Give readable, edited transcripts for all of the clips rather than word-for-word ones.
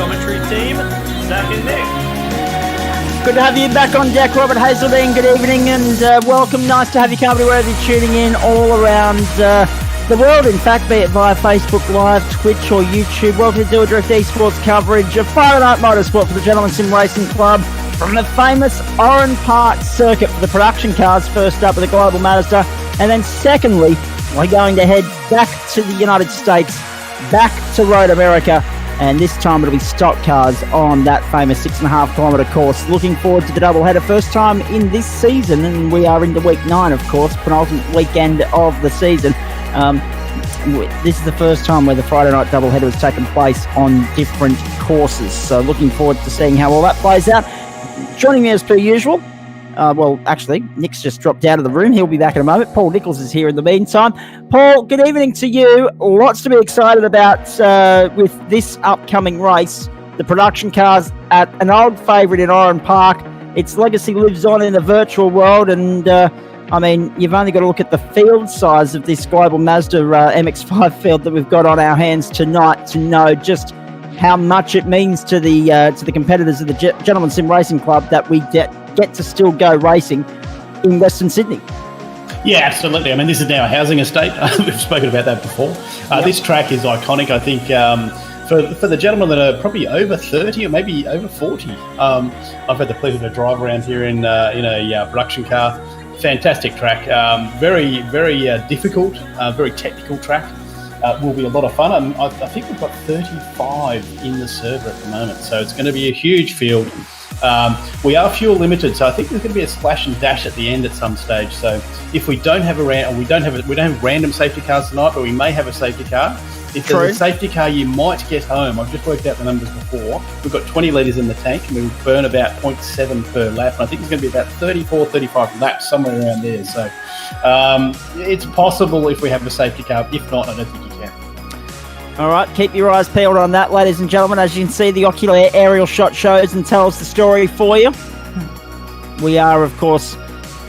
commentary team, Zach and Nick. Good to have you back on deck, Robert Hazeldine. Good evening and welcome. Nice to have you company wherever you're tuning in all around the world, in fact, be it via Facebook Live, Twitch or YouTube. Welcome to Do a Drift Esports coverage of Friday Night Motorsport for the Gentleman Sim Racing Club from the famous Oran Park circuit for the production cars. First up with the Global Mazda, and then secondly, we're going to head back to the United States, back to Road America, and this time it'll be stock cars on that famous 6.5 kilometre course. Looking forward to the doubleheader, first time in this season, and we are into week 9, of course, penultimate weekend of the season. This is the first time where the Friday night doubleheader has taken place on different courses, so looking forward to seeing how all that plays out. Joining me as per usual, well, actually, Nick's just dropped out of the room. He'll be back in a moment. Paul Nichols is here in the meantime. Paul, good evening to you. Lots to be excited about with this upcoming race. The production cars at an old favourite in Oran Park. Its legacy lives on in the virtual world, and I mean, you've only got to look at the field size of this Global Mazda MX-5 field that we've got on our hands tonight to know just how much it means to the competitors of the Gentleman Sim Racing Club that we get to still go racing in Western Sydney. Yeah, absolutely. I mean, this is now a housing estate. We've spoken about that before. Yep. This track is iconic, I think, for the gentlemen that are probably over 30 or maybe over 40. I've had the pleasure to drive around here in a production car. Fantastic track. Very, very difficult, very technical track. Will be a lot of fun. I think we've got 35 in the server at the moment, so it's going to be a huge field. We are fuel limited, so I think there's going to be a splash and dash at the end at some stage. So if we don't have we don't have random safety cars tonight, but we may have a safety car. If there's a safety car, you might get home. I've just worked out the numbers before. We've got 20 litres in the tank, and we burn about 0.7 per lap. And I think it's going to be about 34, 35 laps, somewhere around there. So it's possible if we have a safety car. If not, I don't think you can. All right, keep your eyes peeled on that, ladies and gentlemen. As you can see, the ocular aerial shot shows and tells the story for you. We are, of course,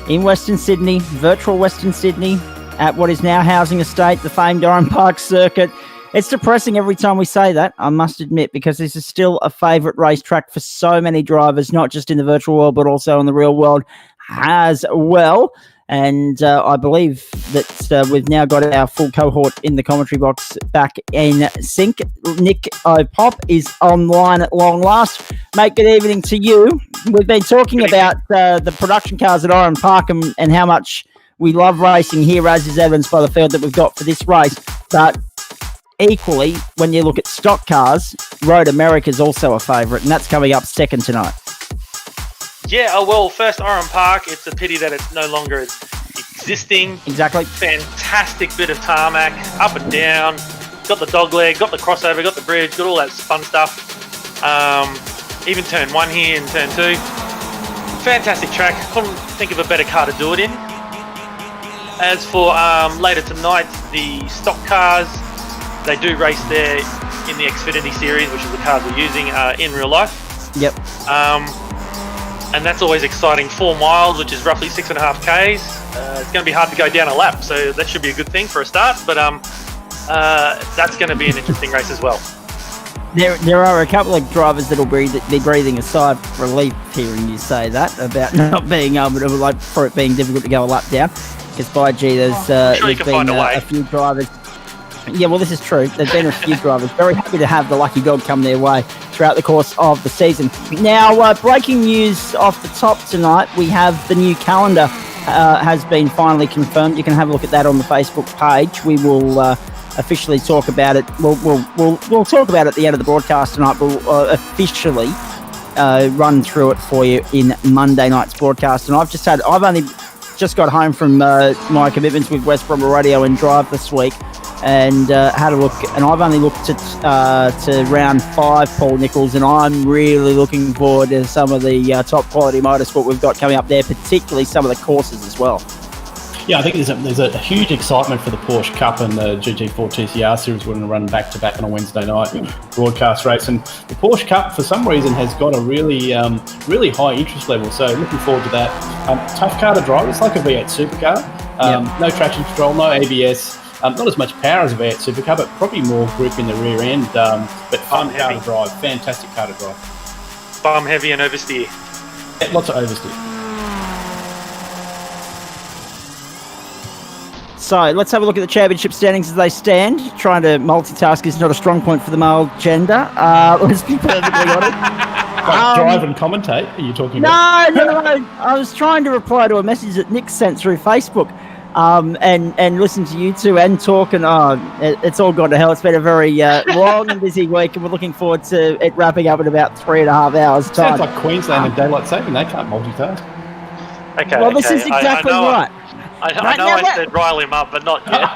in Western Sydney, virtual Western Sydney, at what is now Housing Estate, the famed Oran Park circuit. It's depressing every time we say that, I must admit, because this is still a favourite racetrack for so many drivers, not just in the virtual world, but also in the real world as well. And I believe that we've now got our full cohort in the commentary box back in sync. Nick O'Pop is online at long last. Mate, good evening to you. We've been talking about the production cars at Oran Park and how much we love racing here, as is evidenced by the field that we've got for this race. But equally, when you look at stock cars, Road America is also a favourite, and that's coming up second tonight. Yeah, well, first Oran Park, it's a pity that it's no longer existing. Exactly. Fantastic bit of tarmac, up and down. Got the dog leg, got the crossover, got the bridge, got all that fun stuff. Even turn 1 here and turn 2. Fantastic track. Couldn't think of a better car to do it in. As for later tonight, the stock cars, they do race there in the Xfinity series, which is the cars we're using in real life. Yep. And that's always exciting. 4 miles, which is roughly 6.5 Ks. It's going to be hard to go down a lap, so that should be a good thing for a start. But that's going to be an interesting race as well. There are a couple of drivers that'll be breathing a sigh of relief hearing you say that about not being able to, for it being difficult to go a lap down. Because by gee, there's been a few drivers. Yeah, well, this is true. There's been a few drivers very happy to have the lucky dog come their way throughout the course of the season. Now, breaking news off the top tonight, we have the new calendar has been finally confirmed. You can have a look at that on the Facebook page. We will officially talk about it. We'll talk about it at the end of the broadcast tonight. We'll officially run through it for you in Monday night's broadcast. And I've only just got home from my commitments with West Brom Radio and Drive this week, and had a look, and I've only looked at to round 5, Paul Nichols, and I'm really looking forward to some of the top quality motorsport we've got coming up there, particularly some of the courses as well. Yeah, I think there's a huge excitement for the Porsche Cup and the GT4 TCR series. We're going to run back-to-back on a Wednesday night broadcast race. And the Porsche Cup, for some reason, has got a really high interest level. So looking forward to that. Tough car to drive. It's like a V8 supercar. No traction control, no ABS. Not as much power as a V8 supercar, but probably more grip in the rear end. But fun car to drive, fantastic car to drive. Bum heavy and oversteer. Yeah, lots of oversteer. So let's have a look at the championship standings as they stand. Trying to multitask is not a strong point for the male gender. Let's be perfectly honest. Drive and commentate, are you talking about? No. I was trying to reply to a message that Nick sent through Facebook and listen to you two and talk, and it's all gone to hell. It's been a very long and busy week, and we're looking forward to it wrapping up in about 3.5 hours' time. Sounds like Queensland and daylight saving. They can't multitask. Okay. Well, this is exactly right. I know I said rile him up, but not yet.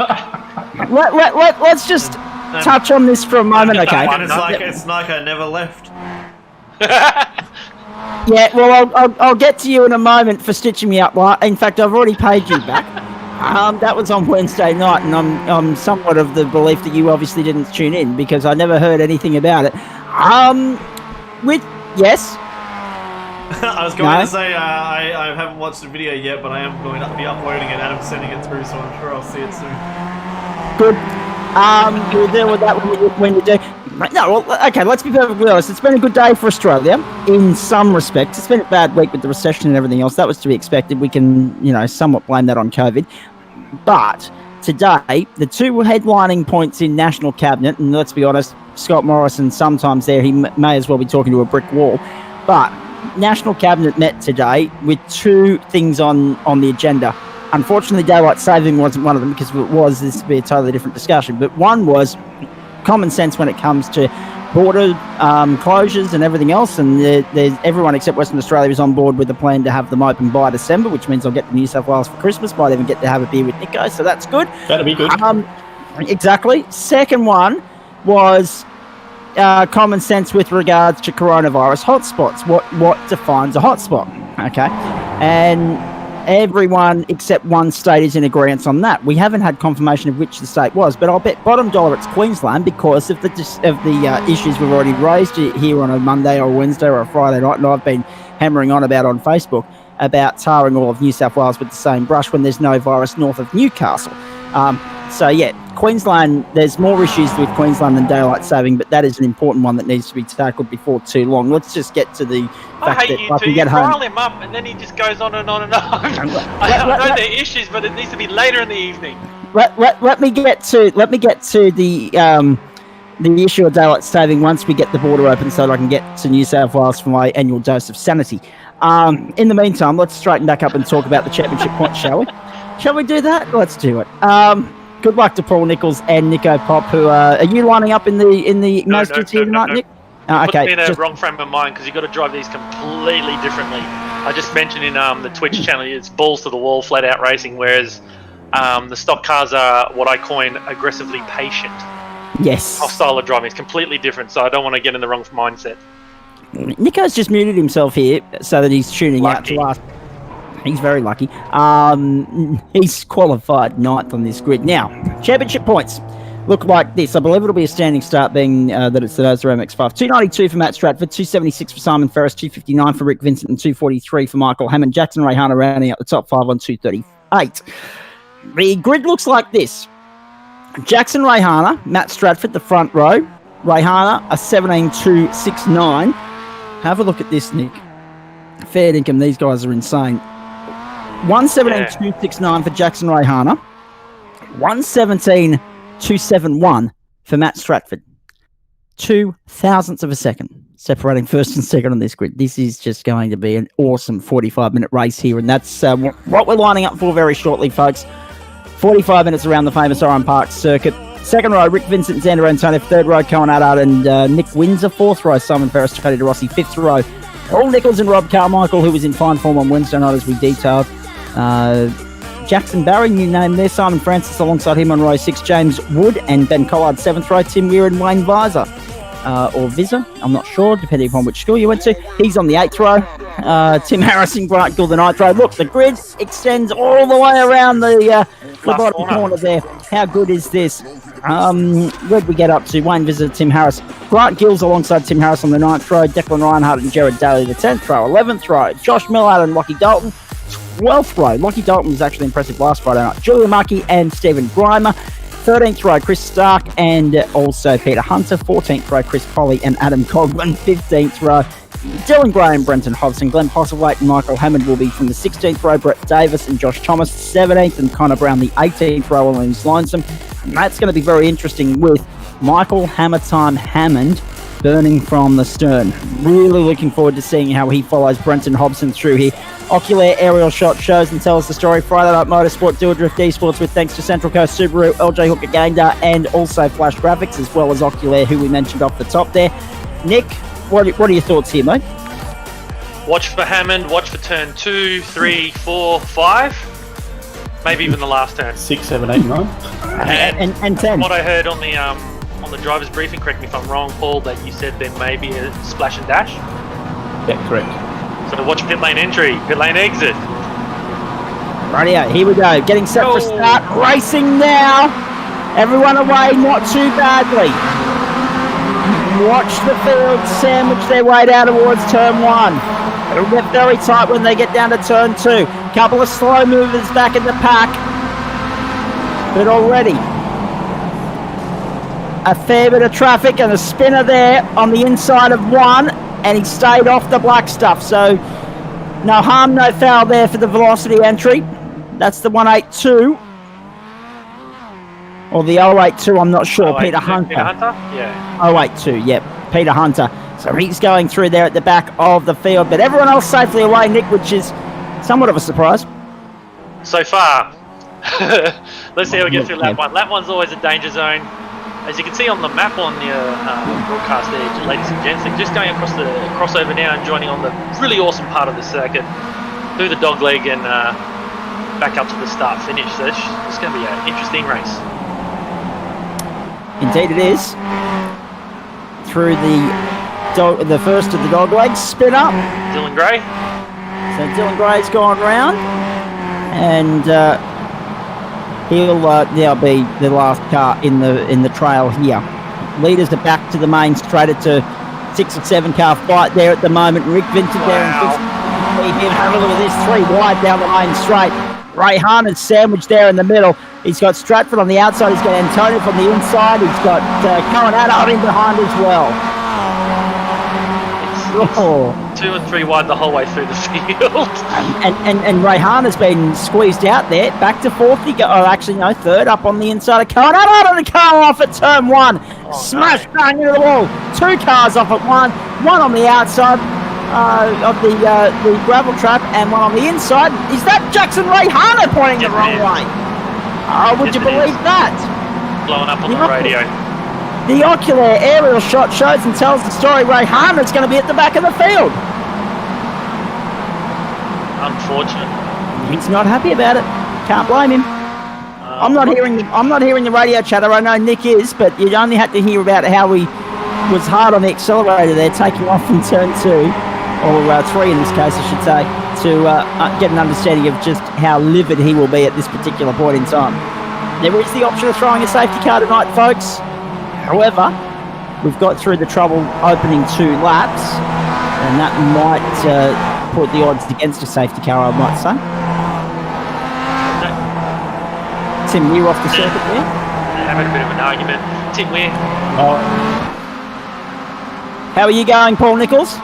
Let's just touch on this for a moment, okay? It's like I never left. Yeah, well, I'll get to you in a moment for stitching me up. Well, in fact, I've already paid you back. That was on Wednesday night, and I'm somewhat of the belief that you obviously didn't tune in because I never heard anything about it. Yes. I was going to say I haven't watched the video yet, but I am going to be uploading it. Adam's sending it through, so I'm sure I'll see it soon. Good. You'll deal with that when you do. No, well, okay, let's be perfectly honest. It's been a good day for Australia in some respects. It's been a bad week with the recession and everything else. That was to be expected. We can, somewhat blame that on COVID. But today, the two headlining points in National Cabinet, and let's be honest, Scott Morrison, sometimes there, he may as well be talking to a brick wall. But National Cabinet met today with two things on the agenda. Unfortunately, daylight saving wasn't one of them because if it was, this would be a totally different discussion. But one was common sense when it comes to border closures and everything else. And everyone except Western Australia is on board with the plan to have them open by December, which means I'll get to New South Wales for Christmas. Might even get to have a beer with Nico, so that's good. That'll be good. Exactly. Second one was common sense with regards to coronavirus hotspots. What defines a hotspot? Okay. And everyone except one state is in agreement on that. We haven't had confirmation of which the state was, but I'll bet bottom dollar it's Queensland because of the issues we've already raised here on a Monday or a Wednesday or a Friday night, and I've been hammering on about on Facebook about tarring all of New South Wales with the same brush when there's no virus north of Newcastle. So yeah, Queensland, there's more issues with Queensland than daylight saving, but that is an important one that needs to be tackled before too long. Let's just get to the fact that I can get home. Rile him up, and then he just goes on and on and on. I know there are issues, but it needs to be later in the evening. Let me get to the issue of daylight saving once we get the border open, so that I can get to New South Wales for my annual dose of sanity. In the meantime, let's straighten back up and talk about the championship points, shall we? Shall we do that? Let's do it. Good luck to Paul Nichols and Nico Pop, who are you lining up in the Mazda here tonight, Nick? Okay. Put me in a wrong frame of mind because you've got to drive these completely differently. I just mentioned in the Twitch channel, it's balls to the wall, flat out racing, whereas the stock cars are what I coin aggressively patient. Yes. Our style of driving is completely different, so I don't want to get in the wrong mindset. Nico's just muted himself here so that he's tuning out to us. He's very lucky. He's qualified ninth on this grid. Now, championship points look like this. I believe it'll be a standing start, being that it's the Mazda MX-5. 292 for Matt Stratford, 276 for Simon Ferris, 259 for Rick Vincent, and 243 for Michael Hammond. Jackson Rayhana rounding out the top five on 238. The grid looks like this. Jackson Rayhana, Matt Stratford, the front row. Rayhana, a 17.269. Have a look at this, Nick. Fair income, these guys are insane. 117.269 for Jackson Rayhana. 117.271 for Matt Stratford. 2 thousandths of a second separating first and second on this grid. This is just going to be an awesome 45-minute race here, and that's what we're lining up for very shortly, folks. 45 minutes around the famous Oran Park circuit. Second row, Rick Vincent, Xander Antonio. Third row, Cohen Haddad and Nick Windsor. Fourth row, Simon Ferris, Tony De Rossi. Fifth row, Paul Nichols and Rob Carmichael, who was in fine form on Wednesday night, as we detailed. Jackson Barry, new name there. Simon Francis alongside him on row 6. James Wood and Ben Collard, 7th row. Tim Weir and Wayne Visor. Or Visor, I'm not sure, depending upon which school you went to. He's on the 8th row. Tim Harris and Grant Gill, the 9th row. Look, the grid extends all the way around the bottom corner there. How good is this? Where'd we get up to? Wayne Visor, Tim Harris. Grant Gill's alongside Tim Harris on the 9th row. Declan Reinhardt and Jared Daly, the 10th row. 11th row, Josh Millard and Lockie Dalton. 12th row, Lockie Dalton was actually impressive last Friday night. Julia Markey and Stephen Grimer. 13th row, Chris Stark and also Peter Hunter. 14th row, Chris Polly and Adam Coghlan. 15th row, Dylan Gray and Brenton Hobson. Glenn Postlethwaite and Michael Hammond will be from the 16th row. Brett Davis and Josh Thomas, 17th, and Connor Brown, the 18th row, on his lonesome. And that's going to be very interesting with Michael Hammer Time Hammond burning from the stern. Really looking forward to seeing how he follows Brenton Hobson through here. Oculair aerial shot shows and tells the story. Friday Night Motorsport, Dual Drift Esports, with thanks to Central Coast Subaru, LJ Hooker Gander, and also Flash Graphics, as well as Oculair, who we mentioned off the top there. Nick, what are your thoughts here, mate? Watch for Hammond, watch for turn 2, 3, 4, 5. Maybe even the last turn. 6, 7, 8, 9. And 10. What I heard on the driver's briefing, correct me if I'm wrong, Paul, that you said there may be a splash and dash. Yeah, correct. So watch pit lane entry, pit lane exit. Rightio, here we go. Getting set for start. Racing now. Everyone away, not too badly. Watch the field sandwich their way down towards turn 1. It'll get very tight when they get down to turn 2. Couple of slow movers back in the pack. But already a fair bit of traffic and a spinner there on the inside of 1, and he stayed off the black stuff. So no harm, no foul there for the velocity entry. That's the 182. Or the 082, I'm not sure. Peter Hunter. Peter Hunter? Yeah. 082, yep. Peter Hunter. So he's going through there at the back of the field. But everyone else safely away, Nick, which is somewhat of a surprise. So far. Let's see how we get through lap 1. Lap 1's always a danger zone. As you can see on the map on the broadcast there, ladies and gents, they're just going across the crossover now and joining on the really awesome part of the circuit through the dog leg and back up to the start finish. So it's going to be an interesting race. Indeed it is. Through the first of the dog legs, spin up. Dylan Gray. So Dylan Gray's gone round, and he'll now be the last car in the trail here. Leaders are back to the main straight. It's a 6 or 7 car fight there at the moment. Rick Vincent there and have a look at this, 3 wide down the main straight. Ray Hahn is sandwiched there in the middle. He's got Stratford on the outside. He's got Antonio from the inside. He's got Cohen Addo in behind as well. It's 2 and 3 wide the whole way through the field. And Ray Hahn has been squeezed out there. Back to 4th. Third up on the inside of Cohen Addo, and the car off at turn 1. Smash bang into the wall. 2 cars off at 1. 1 on the outside of the gravel trap, and 1 on the inside. Is that Jackson Ray Hahn pointing the wrong way? Would you believe that? Blowing up on the radio. The Oculair aerial shot shows and tells the story. Ray Hahn is going to be at the back of the field. Unfortunate. He's not happy about it. Can't blame him. I'm not hearing the radio chatter. I know Nick is, but you only had to hear about how he was hard on the accelerator there, taking off in turn 2, or 3 in this case, I should say, to get an understanding of just how livid he will be at this particular point in time. There is the option of throwing a safety car tonight, folks. However, we've got through the trouble opening 2 laps, and that might put the odds against a safety car, I might say. Tim Weir off the circuit there. They're having a bit of an argument. Tim Weir. How are you going, Paul Nichols?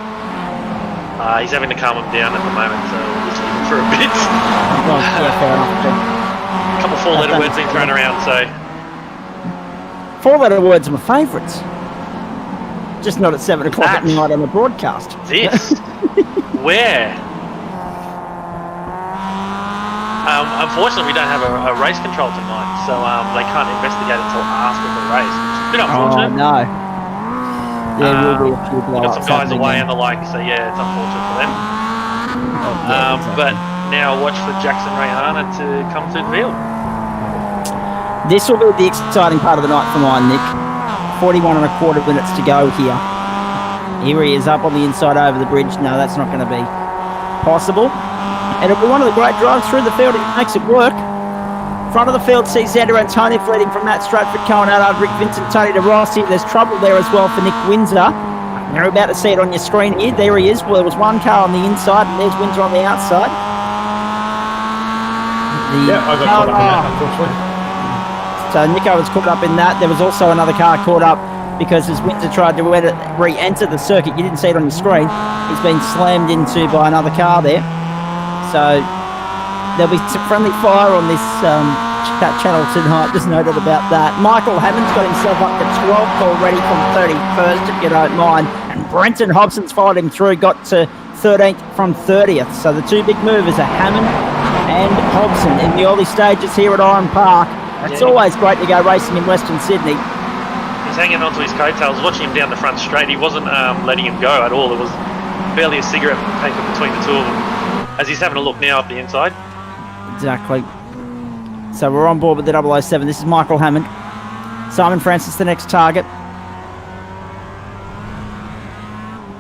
He's having to calm him down at the moment, so we'll just leave him for a bit. Yeah, fair enough. A couple of 4-letter words being thrown around, so... 4-letter words are my favourites. Just not at 7 o'clock at night on the broadcast. This? Where? Unfortunately, we don't have a race control tonight, so they can't investigate until after the race, which is a bit unfortunate. Oh, no. There will be a few blowups. Got some guys away and the like, so yeah, it's unfortunate for them. But now watch for Jackson Rayhana to come through the field. This will be the exciting part of the night for mine, Nick. 41 and a quarter minutes to go here. Here he is up on the inside over the bridge. No, that's not going to be possible. And it'll be one of the great drives through the field. It makes it work. Front of the field sees Xander Antonio leading from Matt Stratford, Cohen Addo, Rick Vincent, Tony De Rossi. There's trouble there as well for Nick Windsor. You're about to see it on your screen here. There he is. Well, there was 1 car on the inside, and there's Windsor on the outside. I got caught up in that, unfortunately. So Nico was caught up in that. There was also another car caught up because as Windsor tried to re-enter the circuit, you didn't see it on your screen, he's been slammed into by another car there. So there'll be some friendly fire on this chat channel tonight, just noted about that. Michael Hammond's got himself up to 12th already from 31st, if you don't mind. And Brenton Hobson's followed him through, got to 13th from 30th. So the two big movers are Hammond and Hobson in the early stages here at Oran Park. It's always great to go racing in Western Sydney. He's hanging onto his coattails, watching him down the front straight. He wasn't letting him go at all. There was barely a cigarette paper between the two of them. As he's having a look now up the inside. Exactly. So we're on board with the 007. This is Michael Hammond. Simon Francis, the next target.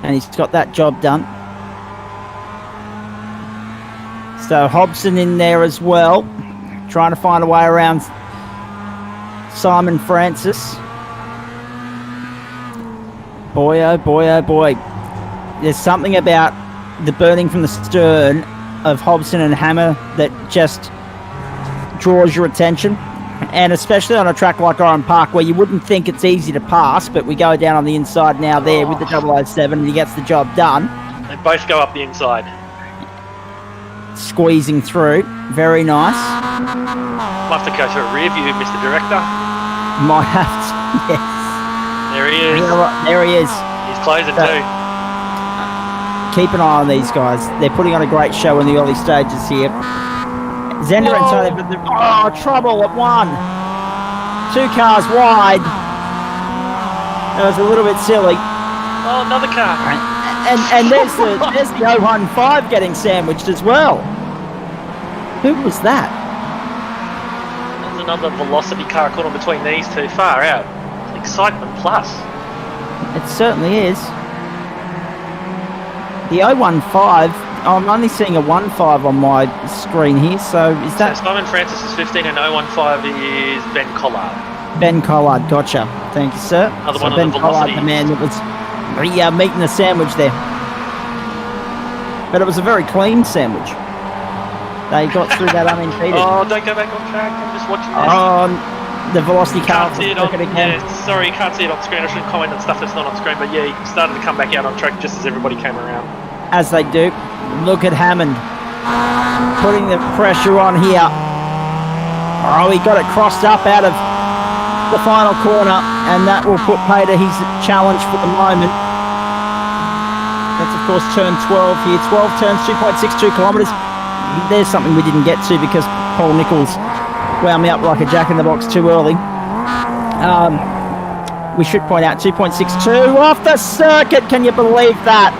And he's got that job done. So Hobson in there as well, trying to find a way around Simon Francis. Boy, oh boy, oh boy. There's something about the burning from the stern of Hobson and Hammer that just draws your attention. And especially on a track like Oran Park where you wouldn't think it's easy to pass, but we go down on the inside now there with the 007 and he gets the job done. They both go up the inside. Squeezing through. Very nice. Might have to go to a rear view, Mr. Director. Might have to, yes. There he is. There he is. He's closing too. Keep an eye on these guys. They're putting on a great show in the early stages here. Zender and Tony, trouble at one. 2 cars wide. That was a little bit silly. Oh, another car. And there's the 015 getting sandwiched as well. Who was that? There's another velocity car caught on between these two. Far out. Excitement plus. It certainly is. The 015, I'm only seeing a 15 on my screen here, so is that... So Simon Francis is 15 and 015 is Ben Collard. Ben Collard, gotcha. Thank you, sir. Another so one of Ben the Collard, velocity. the man that was meeting the sandwich there. But it was a very clean sandwich. They got through that unimpeded. Oh, don't go back on track. I'm just watching this. Oh, the velocity car. Can't see it on, sorry, you can't see it on screen. I shouldn't comment on stuff that's not on screen, but yeah, he started to come back out on track just as everybody came around. As they do. Look at Hammond putting the pressure on here. Oh, he got it crossed up out of the final corner, and that will put pay to his challenge for the moment. That's of course turn 12 here. 12 turns, 2.62 kilometres. There's something we didn't get to because Paul Nichols wound me up like a jack in the box too early. We should point out 2.62 off the circuit. Can you believe that?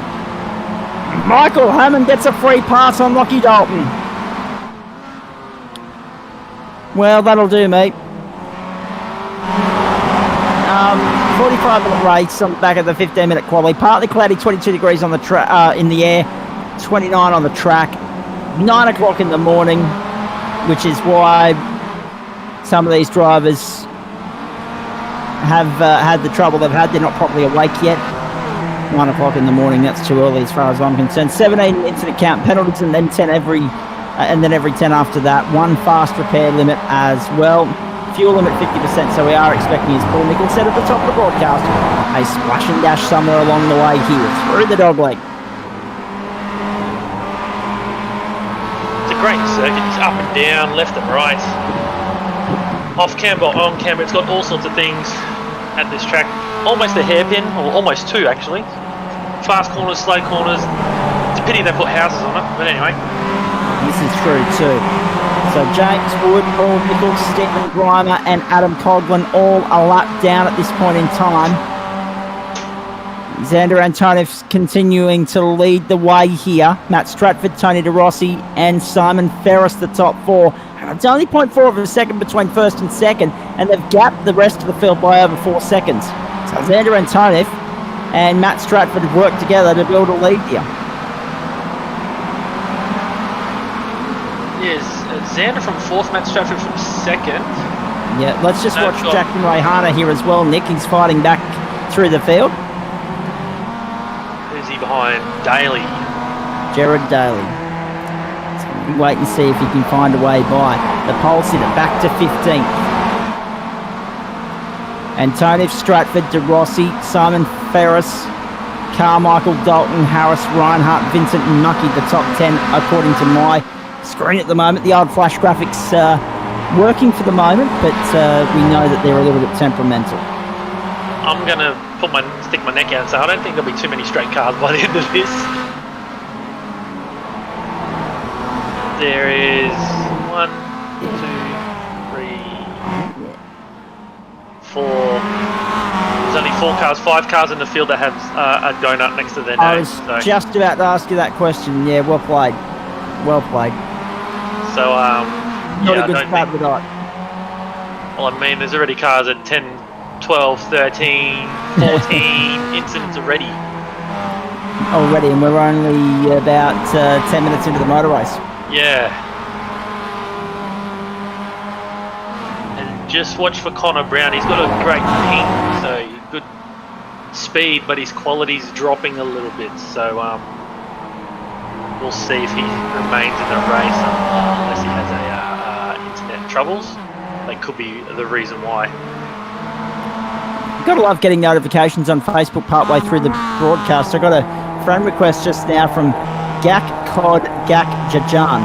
Michael Hammond gets a free pass on Lockie Dalton. Well, that'll do, mate. 45-minute race on the back of the 15-minute quali. Partly cloudy, 22 degrees on the in the air, 29 on the track. 9 o'clock in the morning, which is why some of these drivers have had the trouble they've had. They're not properly awake yet. 9 o'clock in the morning, that's too early as far as I'm concerned. 17 incident count penalties and then 10 every 10 after that. 1 fast repair limit as well. Fuel limit 50%, so we are expecting, as Paul Nichols said at the top of the broadcast, a splash and dash somewhere along the way here through the dogleg. It's a great circuit. It's up and down, left and right. Off camber, on camber. It's got all sorts of things at this track. Almost a hairpin, or almost 2 actually. Fast corners, slow corners. It's a pity they put houses on it, but anyway. This is true too. So James Wood, Paul Nichols, Stephen Grimer and Adam Coughlin all a lap down at this point in time. Xander Antonieff continuing to lead the way here. Matt Stratford, Tony De Rossi and Simon Ferris, the top 4. It's only 0.4 of a second between first and second, and they've gapped the rest of the field by over 4 seconds. So Xander Antonieff and Matt Stratford have worked together to build a lead here. Yes, Xander from 4th, Matt Stratford from 2nd. Yeah, let's just watch Jackson Rayhana here as well, Nick. He's fighting back through the field. Who's he behind? Daly. Jared Daly. So we wait and see if he can find a way by. The pole sitter back to 15th. Antonio Stratford, De Rossi, Simon Ferris, Carmichael, Dalton, Harris, Reinhardt, Vincent and Mucky, the top 10 according to my screen at the moment. The old flash graphics working for the moment, but we know that they're a little bit temperamental. I'm going to stick my neck out and say I don't think there'll be too many straight cars by the end of this. There is 1, 2, 3, 4. There's only 4 cars, 5 cars in the field that have a donut next to their name. I was just about to ask you that question. Yeah, well played. Well played. So, Not a good start of the night. Well, I mean, there's already cars at 10, 12, 13, 14 incidents already. Already, and we're only about 10 minutes into the motor race. Yeah. And just watch for Connor Brown. He's got a great ping, so good speed, but his quality's dropping a little bit. So we'll see if he remains in the race unless he has internet troubles. That could be the reason why. You've got to love getting notifications on Facebook partway through the broadcast. I got a friend request just now from Gak Cod Gak Jajan.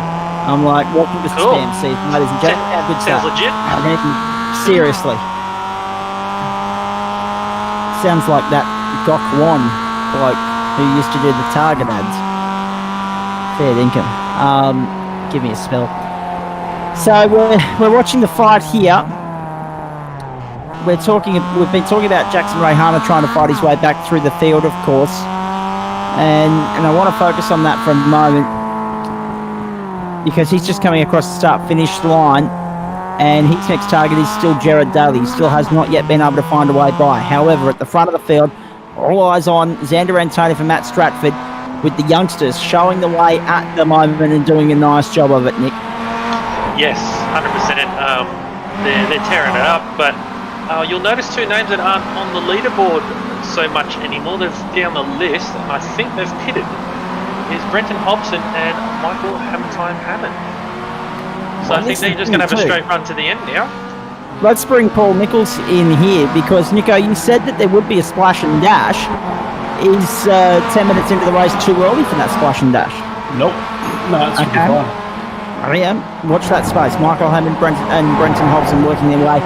I'm like, welcome to Cool. spam season, ladies and gentlemen. How good Sounds stuff. legit. I mean, seriously. Sounds like that Gok Wan bloke who used to do the Target ads. Fair dinkum. Give me a spell. So we're watching the fight here. We've been talking about Jackson Rayhana trying to fight his way back through the field, of course. And I want to focus on that for a moment because he's just coming across the start-finish line, and his next target is still Jared Daly. He still has not yet been able to find a way by. However, at the front of the field, all eyes on Xander Antoni for Matt Stratford, with the youngsters showing the way at the moment and doing a nice job of it, Nick. Yes, 100%. They're tearing it up, but you'll notice 2 names that aren't on the leaderboard so much anymore. They're down the list, and I think they've pitted. Is Brenton Hobson and Michael Hammertime Hammond. So I think they're just going to have a straight run to the end now. Let's bring Paul Nichols in here because, Nico, you said that there would be a splash and dash. Is 10 minutes into the race too early for that splash and dash? Nope. No, it's okay. Fine. Watch that space. Michael Hammond and Brenton Hobson working their way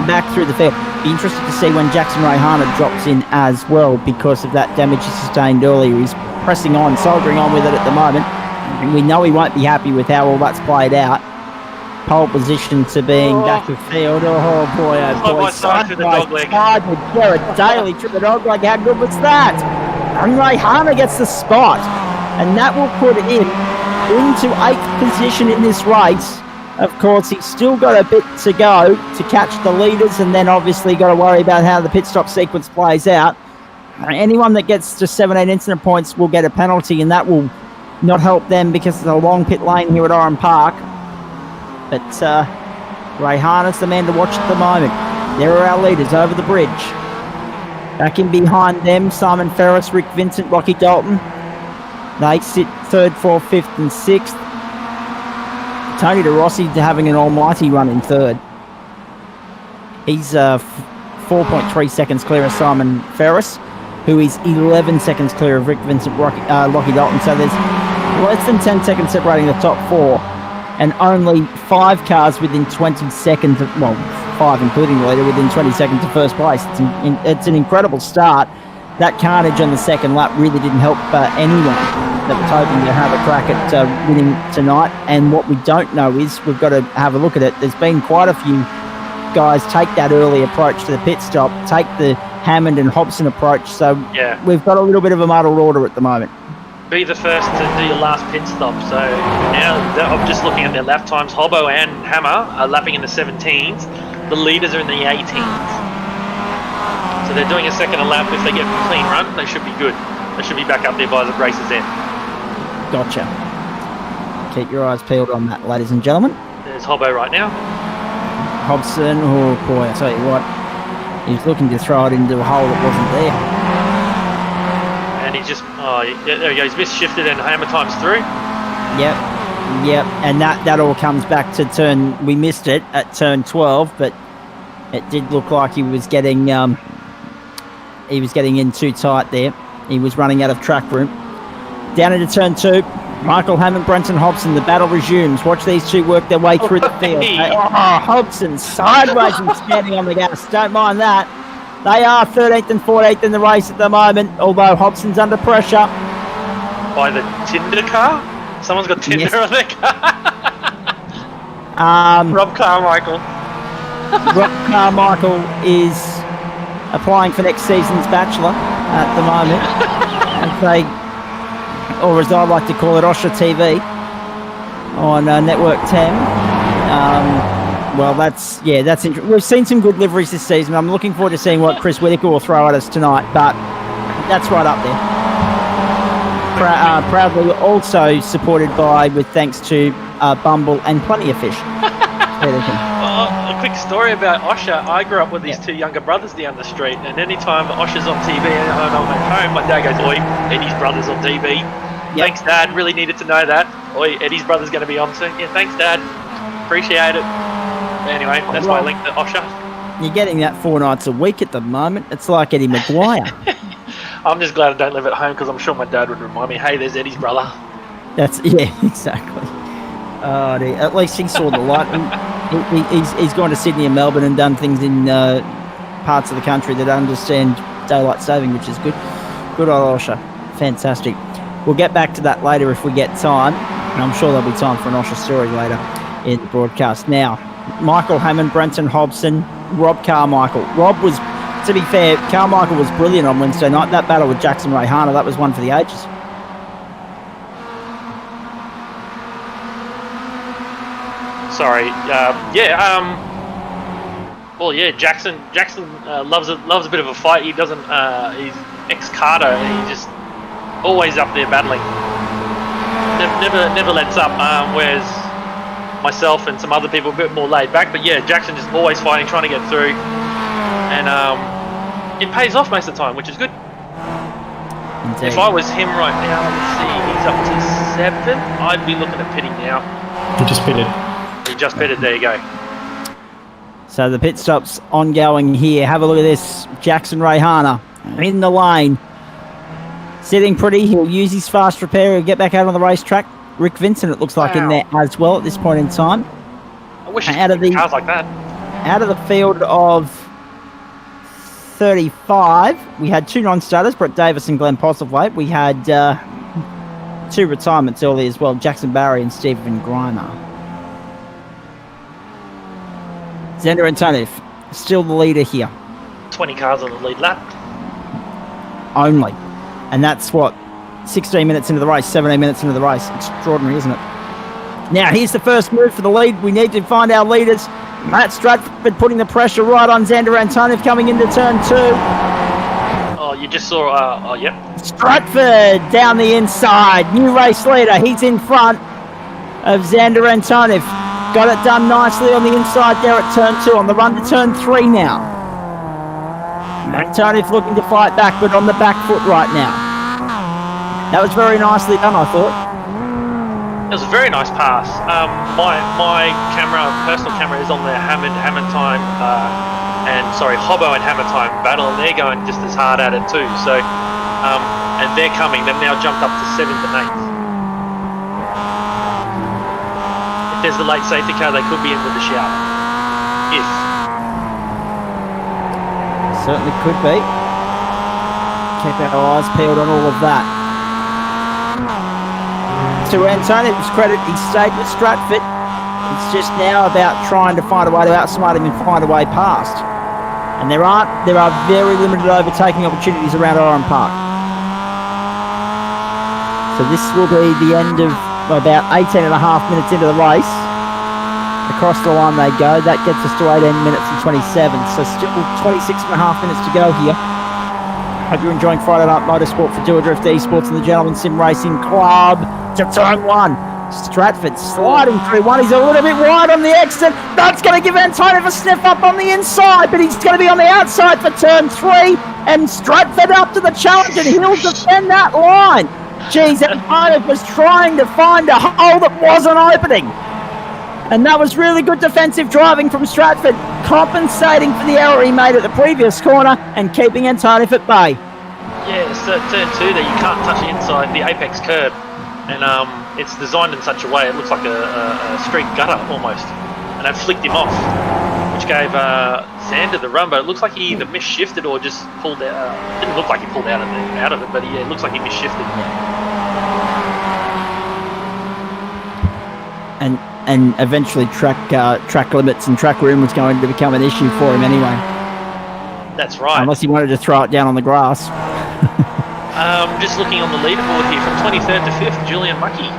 back through the field. Be interested to see when Jackson Rayhana drops in as well because of that damage he sustained earlier. He's pressing on, soldiering on with it at the moment. And we know he won't be happy with how all that's played out. Pole position to being back of field. Oh boy, oh boy. Side to the dog leg. Side with Jared Daly to the dog leg. How good was that? And Rayhana gets the spot. And that will put him into 8th position in this race. Of course, he's still got a bit to go to catch the leaders, and then obviously got to worry about how the pit stop sequence plays out. Anyone that gets to 17 incident points will get a penalty, and that will not help them because of the long pit lane here at Oran Park. But Rayhana's the man to watch at the moment. There are our leaders over the bridge. Back in behind them, Simon Ferris, Rick Vincent, Rocky Dalton. They sit 3rd, 4th, 5th and 6th. Tony De Rossi having an almighty run in 3rd. He's 4.3 seconds clear of Simon Ferris, who is 11 seconds clear of Rick Vincent, Rocky Dalton. So there's less than 10 seconds separating the top 4, and only 5 cars within 20 seconds of, 5 including the leader, within 20 seconds of first place. It's an incredible start. That carnage on the second lap really didn't help anyone that was hoping to have a crack at winning tonight. And what we don't know is, we've got to have a look at it. There's been quite a few guys take that early approach to the pit stop, take the Hammond and Hobson approach. So yeah, we've got a little bit of a muddled order at the moment. Be the first to do your last pit stop. So now I'm just looking at their lap times. Hobbo and Hammer are lapping in the 17s. The leaders are in the 18s. So they're doing a second a lap. If they get a clean run, they should be good. They should be back up there by the race's end. Gotcha. Keep your eyes peeled on that, ladies and gentlemen. There's Hobbo right now. Hobson, oh boy, I tell you what, he's looking to throw it into a hole that wasn't there. And he's just, there he goes, misshifted and Hammer times through. Yep, and that all comes back to we missed it at turn 12, but It did look like he was getting in too tight there. He was running out of track room. Down into turn 2. Michael Hammond, Brenton Hobson. The battle resumes. Watch these two work their way through the field. Hobson sideways and standing on the gas. Don't mind that. They are 13th and 14th in the race at the moment, although Hobson's under pressure. By the Tinder car? Someone's got Tinder Yes. on their car. Rob Carmichael. Rob Carmichael is applying for next season's Bachelor at the moment. Or as I like to call it, Osher TV on Network 10. Well, that's interesting. We've seen some good liveries this season. I'm looking forward to seeing what Chris Whitaker will throw at us tonight, but that's right up there. Proudly also supported by, with thanks to Bumble and Plenty of Fish. A quick story about Osher. I grew up with these two younger brothers down the street, and anytime Osher's on TV and I'm at home, my dad goes, "Oi, Eddie's brother's on TV." Yep. Thanks, Dad. Really needed to know that. Oi, Eddie's brother's going to be on soon. Yeah, thanks, Dad. Appreciate it. Anyway, that's my link to Osher. You're getting that 4 nights a week at the moment. It's like Eddie Maguire. I'm just glad I don't live at home because I'm sure my dad would remind me, "Hey, there's Eddie's brother." Exactly. Oh, dear. At least he saw the light. He's gone to Sydney and Melbourne and done things in parts of the country that understand daylight saving, which is good. Good old Osher. Fantastic. We'll get back to that later if we get time. And I'm sure there'll be time for an Osher story later in the broadcast. Now, Michael Hammond, Brenton Hobson, Rob Carmichael. Rob was, to be fair, Carmichael was brilliant on Wednesday night. That battle with Jackson Rayhana, that was one for the ages. Sorry. Jackson loves a bit of a fight. He doesn't. He's ex-Carter, and he's just always up there battling. Never lets up. Whereas myself and some other people a bit more laid back. But yeah, Jackson just always fighting, trying to get through, and it pays off most of the time, which is good. Indeed. If I was him right now, let's see, he's up to 7. I'd be looking at pitting now. He just pitted. He just pitted. There you go. So the pit stop's ongoing here. Have a look at this. Jackson Rayhana in the lane. Sitting pretty. He'll use his fast repair. He'll get back out on the racetrack. Rick Vincent, it looks like, in there as well at this point in time. I wish out of the cars like that. Out of the field of 35, we had 2 non-starters, Brett Davis and Glenn Postlethwaite. We had 2 retirements early as well, Jackson Barry and Stephen Grimer. Xander Antonieff, still the leader here. 20 cars on the lead lap. Only. And that's 16 minutes into the race, 17 minutes into the race. Extraordinary, isn't it? Now, here's the first move for the lead. We need to find our leaders. Matt Stratford putting the pressure right on Xander Antonieff coming into turn 2. Oh, you just saw, yep. Stratford down the inside. New race leader. He's in front of Xander Antonieff. Got it done nicely on the inside there at turn 2. On the run to turn 3 now. Antonieff looking to fight back, but on the back foot right now. That was very nicely done, I thought. It was a very nice pass. My personal camera is on the Hammond time, Hobbo and Hammer time battle, and they're going just as hard at it too. So, and they're coming. They've now jumped up to 7th and 8th. If there's the late safety car, they could be in with the shout. If. Certainly could be. Keep our eyes peeled on all of that. To Antonieff's credit, he stayed with Stratford. It's just now about trying to find a way to outsmart him and find a way past. And there are very limited overtaking opportunities around Oran Park. So this will be the end of about 18 and a half minutes into the race. Across the line they go. That gets us to 18 minutes and 27. So still 26 and a half minutes to go here. Hope you're enjoying Friday Night Motorsport for Dual Drift Esports and the Gentleman Sim Racing Club. To turn 1. Stratford sliding through 1. He's a little bit wide on the exit. That's going to give Antonieff a sniff up on the inside, but he's going to be on the outside for turn 3. And Stratford up to the challenge, and he'll defend that line. Geez, Antonieff was trying to find a hole that wasn't opening. And that was really good defensive driving from Stratford, compensating for the error he made at the previous corner and keeping Antonov at bay. Yeah, so turn 2 there, you can't touch the inside, the apex curb. And it's designed in such a way, it looks like a street gutter almost. And it flicked him off, which gave Sander the run, but it looks like he either misshifted or just pulled out. It didn't look like he pulled out of it, but yeah, it looks like he misshifted. And eventually track limits and track room was going to become an issue for him anyway. That's right. Unless he wanted to throw it down on the grass. Just looking on the leaderboard here, from 23rd to 5th, Julian Mucky.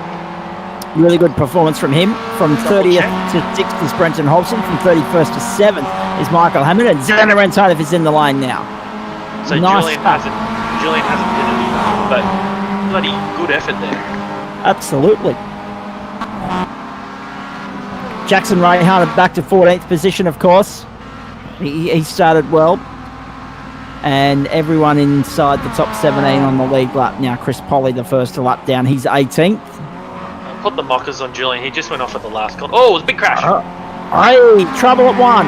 Really good performance from him. From 30th to 6th is Brenton Hobson. From 31st to 7th is Michael Hammond. And Xander Antonov is in the lane now. So nice Julian hasn't been anything, but bloody good effort there. Absolutely. Jackson Rayhardt back to 14th position, of course. He started well. And everyone inside the top 17 on the league lap now. Chris Polly, the first to lap down. He's 18th. Put the mockers on Julian. He just went off at the last corner. Oh, it was a big crash. Trouble at 1.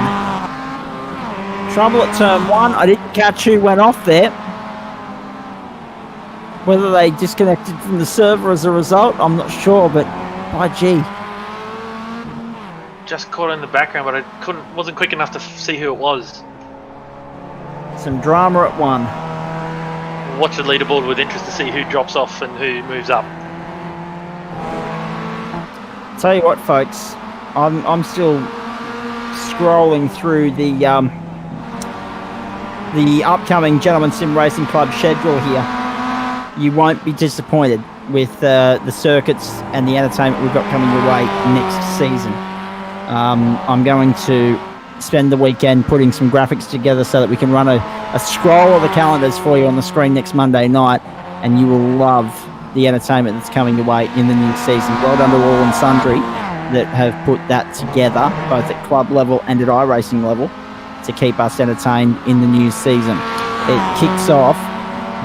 Trouble at turn 1. I didn't catch who went off there. Whether they disconnected from the server as a result, I'm not sure, but by gee. Just caught in the background, but I wasn't quick enough to see who it was. Some drama at 1. Watch the leaderboard with interest to see who drops off and who moves up. Tell you what, folks, I'm still scrolling through the upcoming Gentleman Sim Racing Club schedule here. You won't be disappointed with the circuits and the entertainment we've got coming your way next season. I'm going to spend the weekend putting some graphics together so that we can run a scroll of the calendars for you on the screen next Monday night, and you will love the entertainment that's coming your way in the new season. Well done to all and sundry that have put that together, both at club level and at iRacing level, to keep us entertained in the new season. It kicks off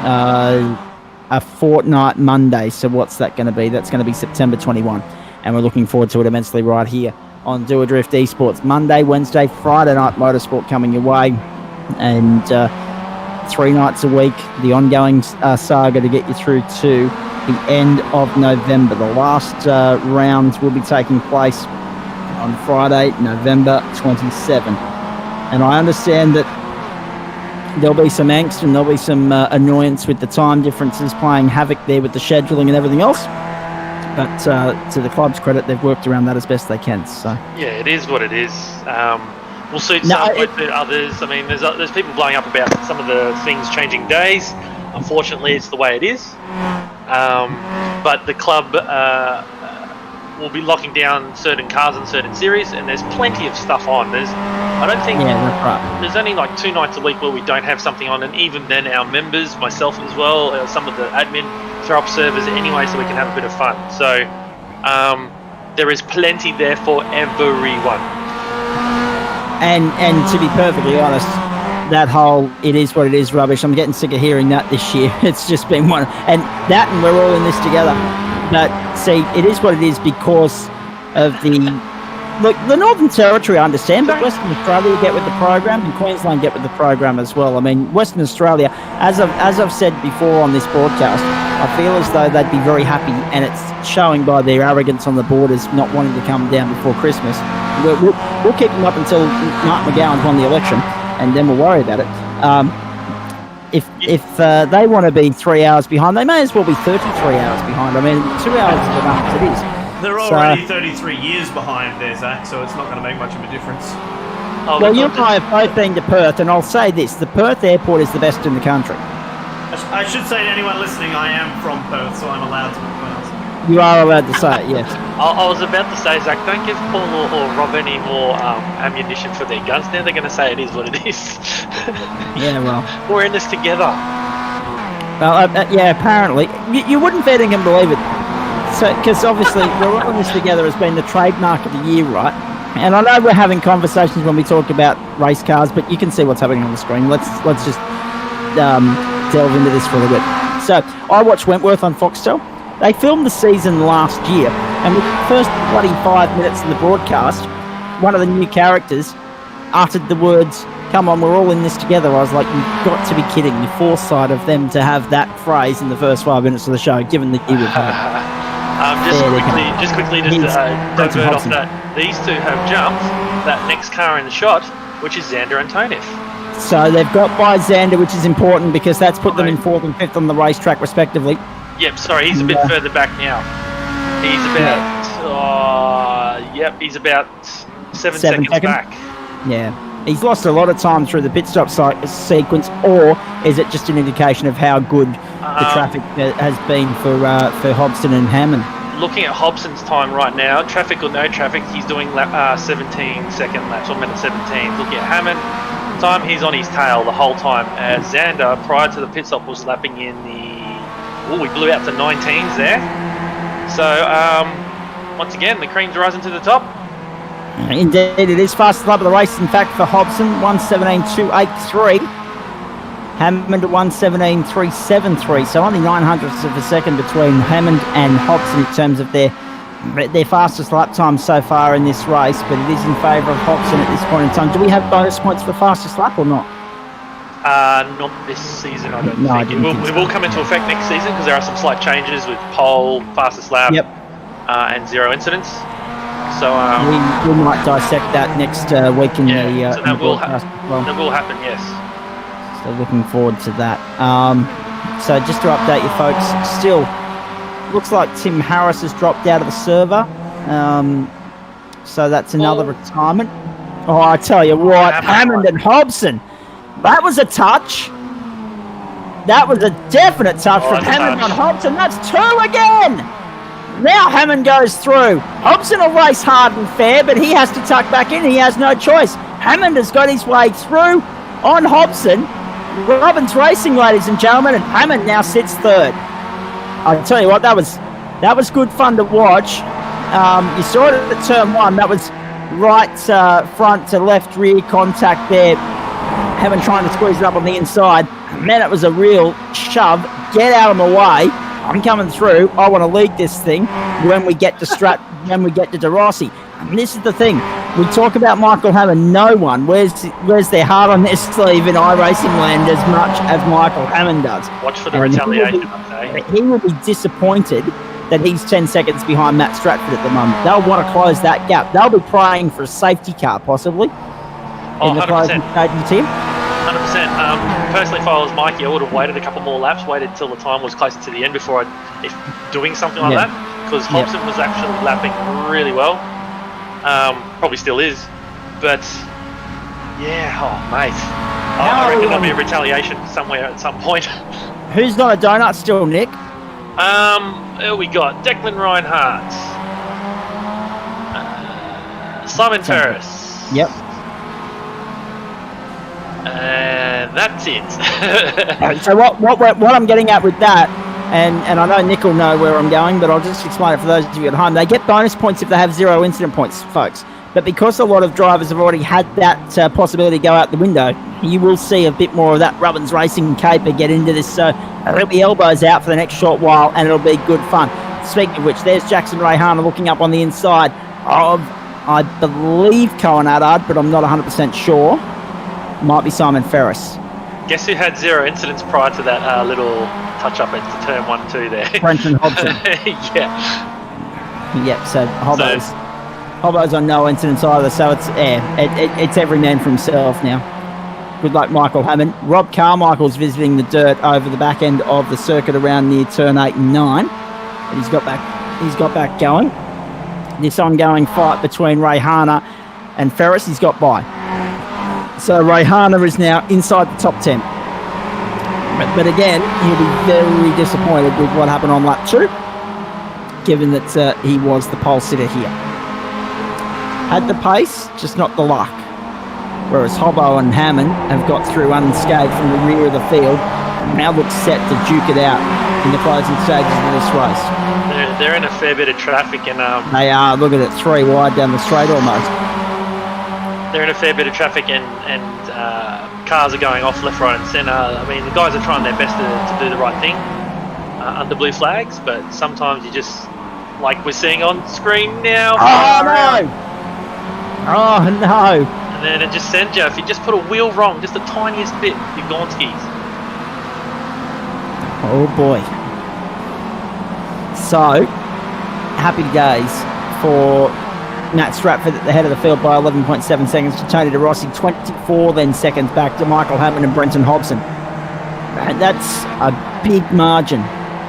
a fortnight Monday, so what's that going to be? That's going to be September 21, and we're looking forward to it immensely right here on Do a Drift Esports. Monday, Wednesday, Friday night motorsport coming your way, and 3 nights a week, the ongoing saga to get you through to the end of November. The last rounds will be taking place on Friday, November 27. And I understand that there'll be some angst and there'll be some annoyance with the time differences playing havoc there with the scheduling and everything else. But to the club's credit, they've worked around that as best they can. So yeah, it is what it is. We'll suit some, won't suit others. I mean, there's people blowing up about some of the things changing days. Unfortunately, it's the way it is. But the club will be locking down certain cars and certain series, and there's plenty of stuff on. I don't think that's right. There's only like 2 nights a week where we don't have something on, and even then our members, myself as well, some of the admin throw up servers anyway so we can have a bit of fun. So there is plenty there for everyone. And to be perfectly honest, that whole "it is what it is" rubbish, I'm getting sick of hearing that this year. It's just been one, and we're all in this together. But see, it is what it is because of the Northern Territory, I understand, but Western Australia get with the program, and Queensland get with the program as well. I mean, Western Australia, as I've said before on this broadcast, I feel as though they'd be very happy, and it's showing by their arrogance on the borders, not wanting to come down before Christmas. We'll keep them up until Mark McGowan's won the election, and then we'll worry about it. If they want to be 3 hours behind, they may as well be 33 hours behind. I mean, 2 hours is enough as it is. They're already 33 years behind there, Zach, so it's not going to make much of a difference. Oh, well, you and I have both been to Perth, and I'll say this, the Perth airport is the best in the country. I should say to anyone listening, I am from Perth, so I'm allowed to. You are allowed to say it, yes. I was about to say, Zach, don't give Paul or Rob any more ammunition for their guns. Now they're going to say it is what it is. Yeah, well. We're in this together. Well, yeah, apparently. You wouldn't fair dinkum believe it. So, because obviously, we're all in this together has been the trademark of the year, right? And I know we're having conversations when we talk about race cars, but you can see what's happening on the screen. Let's just delve into this for a little bit. So, I watched Wentworth on Foxtel. They filmed the season last year, And with the first bloody 5 minutes of the broadcast, one of the new characters uttered the words, "Come on, we're all in this together." I was like, you've got to be kidding. The foresight of them to have that phrase in the first 5 minutes of the show, given that you would have. Just quickly, divert off that. These two have jumped that next car in the shot, which is Xander and Tonif. So they've got by Xander, which is important because that's put them in 4th and 5th on the racetrack, respectively. Yep, sorry, he's a bit further back now. He's about, 7 seconds back. Yeah. He's lost a lot of time through the pit stop sequence, or is it just an indication of how good the traffic has been for Hobson and Hammond? Looking at Hobson's time right now, traffic or no traffic, he's doing 17-second laps, or minute 17. Looking at Hammond time, he's on his tail the whole time. As Xander, prior to the pit stop, was lapping in the... we blew out to 19s there. So, once again, the cream's rising to the top. Indeed, it is fastest lap of the race. In fact, for Hobson, 1:17.283. Hammond at 1:17.373. So only 900ths of a second between Hammond and Hobson in terms of their fastest lap time so far in this race. But it is in favour of Hobson at this point in time. Do we have bonus points for fastest lap or not? Not this season, I don't think. It will come into effect next season because there are some slight changes with pole, fastest lap, and 0 incidents. So we might dissect that next week in the so that will happen. That will happen, yes. So looking forward to that. So just to update you folks, still looks like Tim Harris has dropped out of the server. So that's another retirement. Oh, I tell you what, Hammond and Hobson. That was a touch. That was a definite touch from Hammond on Hobson. That's 2 again. Now Hammond goes through. Hobson will race hard and fair, but he has to tuck back in. He has no choice. Hammond has got his way through on Hobson. Robbins Racing, ladies and gentlemen, and Hammond now sits 3rd. I tell you what, that was good fun to watch. You saw it at turn 1. That was right front to left rear contact there. Hammond trying to squeeze it up on the inside. Man, it was a real shove. Get out of my way. I'm coming through. I want to lead this thing when we get to when we get to De Rossi. And this is the thing. We talk about Michael Hammond. No one wears their heart on their sleeve in iRacing land as much as Michael Hammond does. Watch for the retaliation, he will be disappointed that he's 10 seconds behind Matt Stratford at the moment. They'll want to close that gap. They'll be praying for a safety car, possibly. Oh, 100%. 100%. Personally, if I was Mikey, I would have waited a couple more laps, waited till the time was closer to the end before doing something like that, because Hobson was actually lapping really well. Probably still is, but yeah, mate. I reckon there'll be a retaliation somewhere at some point. Who's not a donut still, Nick? We got Declan Reinhardt, Simon Ferris. Yep. And that's it. So what I'm getting at with that, and I know Nick will know where I'm going, but I'll just explain it for those of you at home. They get bonus points if they have 0 incident points, folks. But because a lot of drivers have already had that possibility go out the window, you will see a bit more of that Robbins Racing caper get into this. So there'll be elbows out for the next short while, and it'll be good fun. Speaking of which, there's Jackson Rayhana looking up on the inside of, I believe, Cohen Addard, but I'm not 100% sure. Might be Simon Ferris. Guess who had 0 incidents prior to that little touch-up into turn 1-2 there? Brenton Hobson. Yeah. Yep, so Hobbo's on no incidents either, so it's every man for himself now. Good luck, Michael Hammond. Rob Carmichael's visiting the dirt over the back end of the circuit around near turn 8 and 9. But he's got back going. This ongoing fight between Rayhana and Ferris, he's got by. So Rayhana is now inside the top 10. But again, he'll be very disappointed with what happened on lap 2, given that he was the pole sitter here. Had the pace, just not the luck. Whereas Hobbo and Hammond have got through unscathed from the rear of the field, and now look set to duke it out in the closing stages of this race. They're in a fair bit of traffic, and they are. Look at it, 3 wide down the straight almost. They're in a fair bit of traffic, and cars are going off left, right and centre. I mean, the guys are trying their best to do the right thing under blue flags, but sometimes you just like we're seeing on screen now. Oh no! Oh no! And then it just sends you. If you just put a wheel wrong, just the tiniest bit, you're gone skis. Oh boy. So, happy days for Nat Stratford at the head of the field by 11.7 seconds to Tony De Rossi, 24 then seconds back to Michael Hammond and Brenton Hobson. And that's a big margin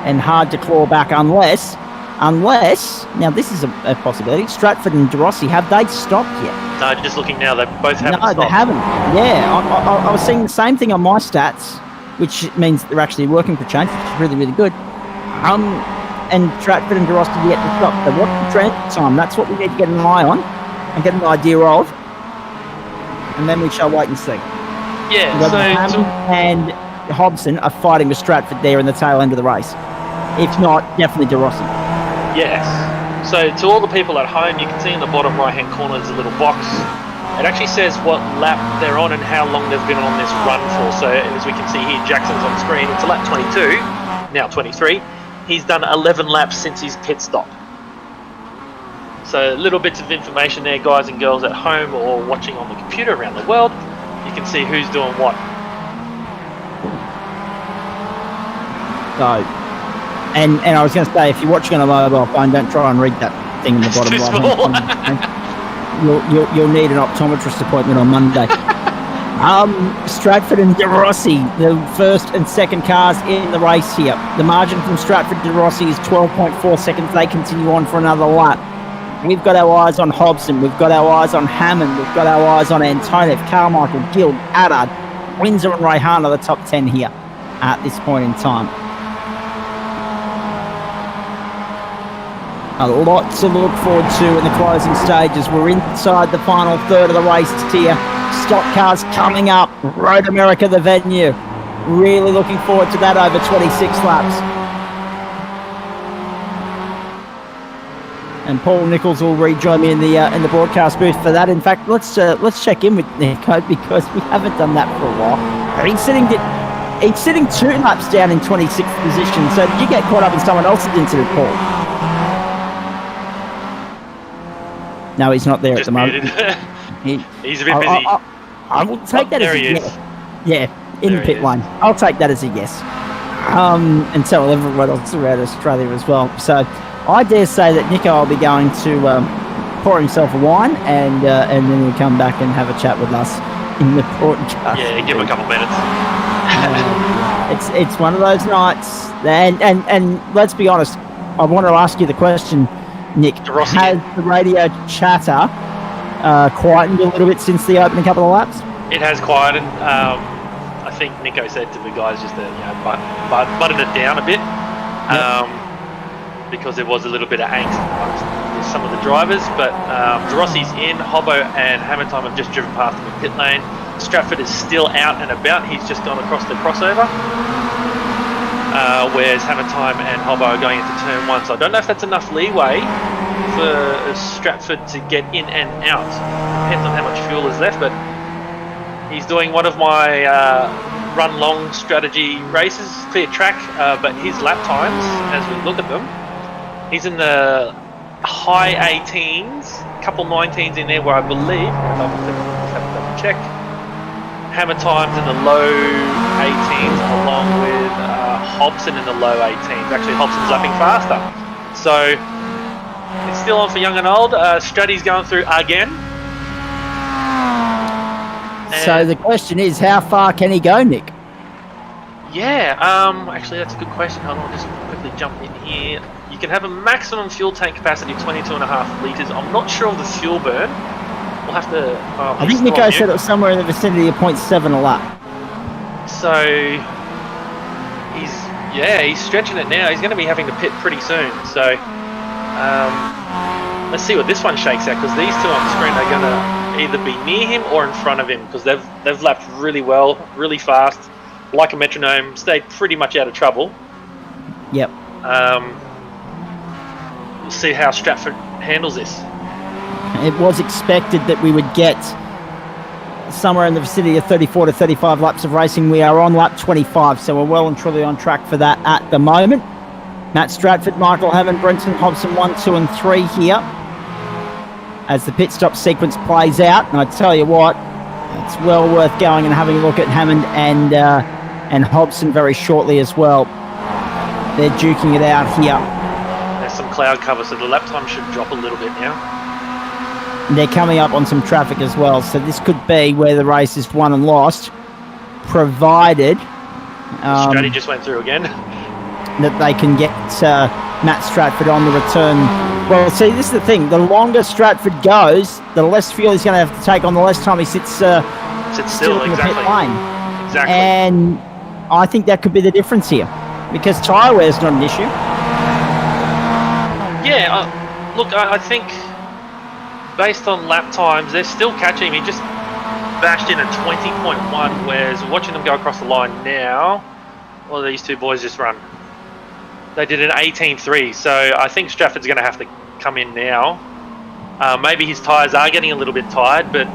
and hard to claw back unless, now this is a possibility, Stratford and De Rossi, have they stopped yet? No, just looking now, they both haven't stopped. No, they haven't. Yeah, I was seeing the same thing on my stats, which means they're actually working for change, which is really, really good. And Stratford and De Rossi yet to stop. So what's the transit time? That's what we need to get an eye on and get an idea of. And then we shall wait and see. Yeah, Hammond and Hobson are fighting with Stratford there in the tail end of the race. If not, definitely De Rossi. Yes. So to all the people at home, you can see in the bottom right-hand corner there's a little box. It actually says what lap they're on and how long they've been on this run for. So as we can see here, Jackson's on screen. It's a lap 22, now 23. He's done 11 laps since his pit stop. So little bits of information there, guys and girls at home or watching on the computer around the world. You can see who's doing what. So, and I was going to say, if you're watching on a mobile phone, don't try and read that thing in the bottom right. You'll need an optometrist appointment on Monday. Stratford and De Rossi, the first and second cars in the race here. The margin from Stratford to De Rossi is 12.4 seconds. They continue on for another lap. We've got our eyes on Hobson. We've got our eyes on Hammond. We've got our eyes on Antonev, Carmichael, Gill, Haddad, Windsor and Rayhan are the top 10 here at this point in time. A lot to look forward to in the closing stages. We're inside the final third of the race here. Stock cars coming up. Road America, the venue. Really looking forward to that over 26 laps. And Paul Nichols will rejoin me in the broadcast booth for that. In fact, let's check in with Nico because we haven't done that for a while. He's sitting 2 laps down in 26th position. So did you get caught up in someone else's incident, Paul? No, he's not there Just at the moment. He's a bit busy. I will take that as a yes. Yeah, in the pit lane. I'll take that as a yes. And tell everyone else around Australia as well. So I dare say that Nico will be going to pour himself a wine and then he'll come back and have a chat with us in the broadcast. Yeah, give him a couple minutes. It's one of those nights. And let's be honest, I want to ask you the question, Nick. Has the radio chatter quietened a little bit since the opening couple of laps? It has quietened. I think Nico said to the guys just to button it down a bit because there was a little bit of angst amongst some of the drivers. But De Rossi's in, Hobbo and Hammertime have just driven past him in pit lane. Stratford is still out and about. He's just gone across the crossover. Whereas Hammertime and Hobbo are going into turn 1. So I don't know if that's enough leeway for Stratford to get in and out. Depends on how much fuel is left, but he's doing one of my run long strategy races, clear track, but his lap times, as we look at them, he's in the high 18s, couple 19s in there where I believe, I'll have to double check, Hammer times in the low 18s along with Hobson in the low 18s. Actually, Hobson's lapping faster. So it's still on for young and old. Stratty's going through again. So the question is, how far can he go, Nick? Yeah, actually that's a good question. Hold on, I'll just quickly jump in here. You can have a maximum fuel tank capacity of 22.5 litres. I'm not sure of the fuel burn. We'll have to... I think Nico said it was somewhere in the vicinity of 0.7 a lap. So he's stretching it now. He's going to be having to pit pretty soon. So let's see what this one shakes out, because these two on screen are going to either be near him or in front of him, because they've lapped really well, really fast, like a metronome, stayed pretty much out of trouble. Yep. We'll see how Stratford handles this. It was expected that we would get somewhere in the vicinity of 34 to 35 laps of racing. We are on lap 25, so we're well and truly on track for that at the moment. Matt Stratford, Michael Hammond, Brenton Hobson 1, 2 and 3 here as the pit stop sequence plays out. And I tell you what, it's well worth going and having a look at Hammond and Hobson very shortly as well. They're duking it out here. There's some cloud cover, so the lap time should drop a little bit now. And they're coming up on some traffic as well, so this could be where the race is won and lost, provided Stratty just went through again. that they can get Matt Stratford on the return. Well, see, this is the thing. The longer Stratford goes, the less fuel he's going to have to take on, the less time he sits still in the pit lane. Exactly. And I think that could be the difference here, because tyre wear is not an issue. Yeah, look, I think based on lap times, they're still catching him. He just bashed in a 20.1, whereas watching them go across the line now, well, these two boys just run. They did an 18.3, so I think Stratford's going to have to come in now. Maybe his tyres are getting a little bit tired, but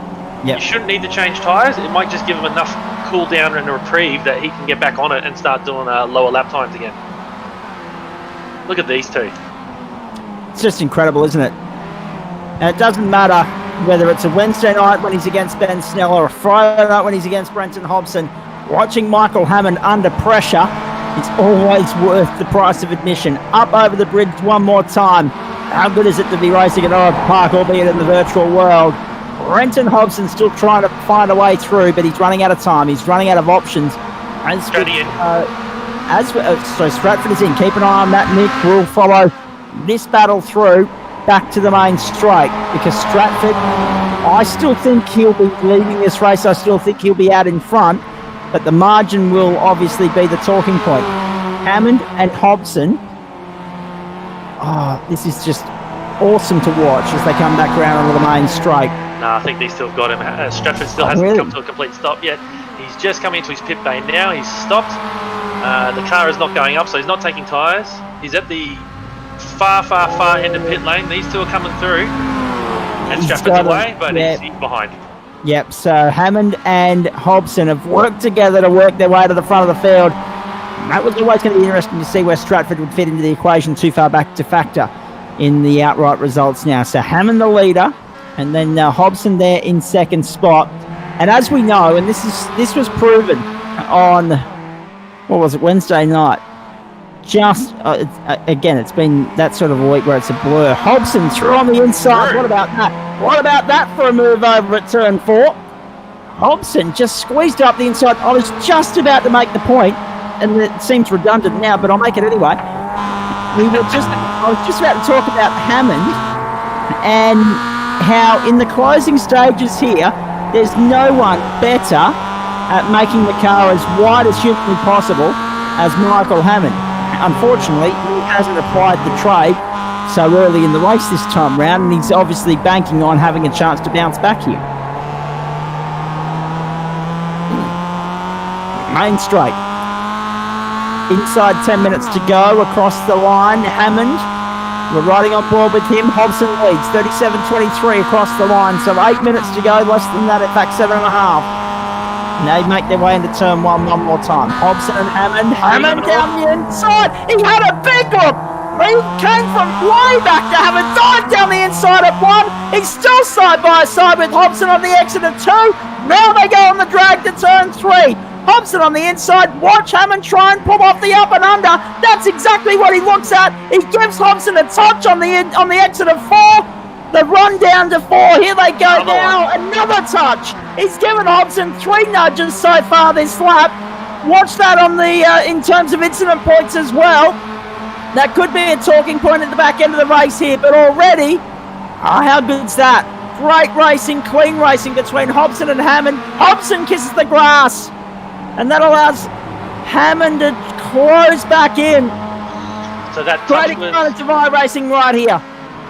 you shouldn't need to change tyres. It might just give him enough cool down and a reprieve that he can get back on it and start doing lower lap times again. Look at these two. It's just incredible, isn't it? And it doesn't matter whether it's a Wednesday night when he's against Ben Snell or a Friday night when he's against Brenton Hobson. Watching Michael Hammond under pressure, it's always worth the price of admission. Up over the bridge one more time. How good is it to be racing at Oran Park, albeit in the virtual world? Brenton Hobson still trying to find a way through, but he's running out of time. He's running out of options. And Stratford is in. Keep an eye on that, Nick. We'll follow this battle through back to the main straight, because Stratford, I still think he'll be leading this race. I still think he'll be out in front, but the margin will obviously be the talking point. Hammond and Hobson, this is just awesome to watch as they come back around onto the main straight. No, I think these still have got him. Stratford still hasn't come to a complete stop yet. He's just coming into his pit bay now. He's stopped. The car is not going up, so he's not taking tyres. He's at the far end of pit lane. These two are coming through, and Stratford's away, but he's behind. Yep, so Hammond and Hobson have worked together to work their way to the front of the field. That was always going to be interesting to see where Stratford would fit into the equation, too far back to factor in the outright results now. So Hammond the leader, and then Hobson there in second spot. And as we know, and this was proven on, what was it, Wednesday night, just, again, it's been that sort of a week where it's a blur. Hobson through on the inside. What about that? What about that for a move over at turn 4? Hobson just squeezed up the inside. I was just about to make the point, and it seems redundant now, but I'll make it anyway. I was just about to talk about Hammond and how in the closing stages here, there's no one better at making the car as wide as humanly possible as Michael Hammond. Unfortunately, he hasn't applied the trade so early in the race this time round, and he's obviously banking on having a chance to bounce back here. Main straight. Inside 10 minutes to go across the line. Hammond, we're riding on board with him. Hobson leads 37.23 across the line, so 8 minutes to go, less than that, in fact 7.5. Now they make their way into turn one more time. Hobson and Hammond. Hammond down the inside. He had a big look. He came from way back to have a dive down the inside at 1. He's still side by side with Hobson on the exit of 2. Now they go on the drag to turn 3. Hobson on the inside. Watch Hammond try and pull off the up and under. That's exactly what he looks at. He gives Hobson a touch on the exit of 4. The run down to 4. Here they go now. Another touch. He's given Hobson 3 nudges so far this lap. Watch that on the in terms of incident points as well. That could be a talking point at the back end of the race here, but already, how good's that? Great racing, clean racing between Hobson and Hammond. Hobson kisses the grass, and that allows Hammond to close back in. So that touch great advantage of iRacing right here.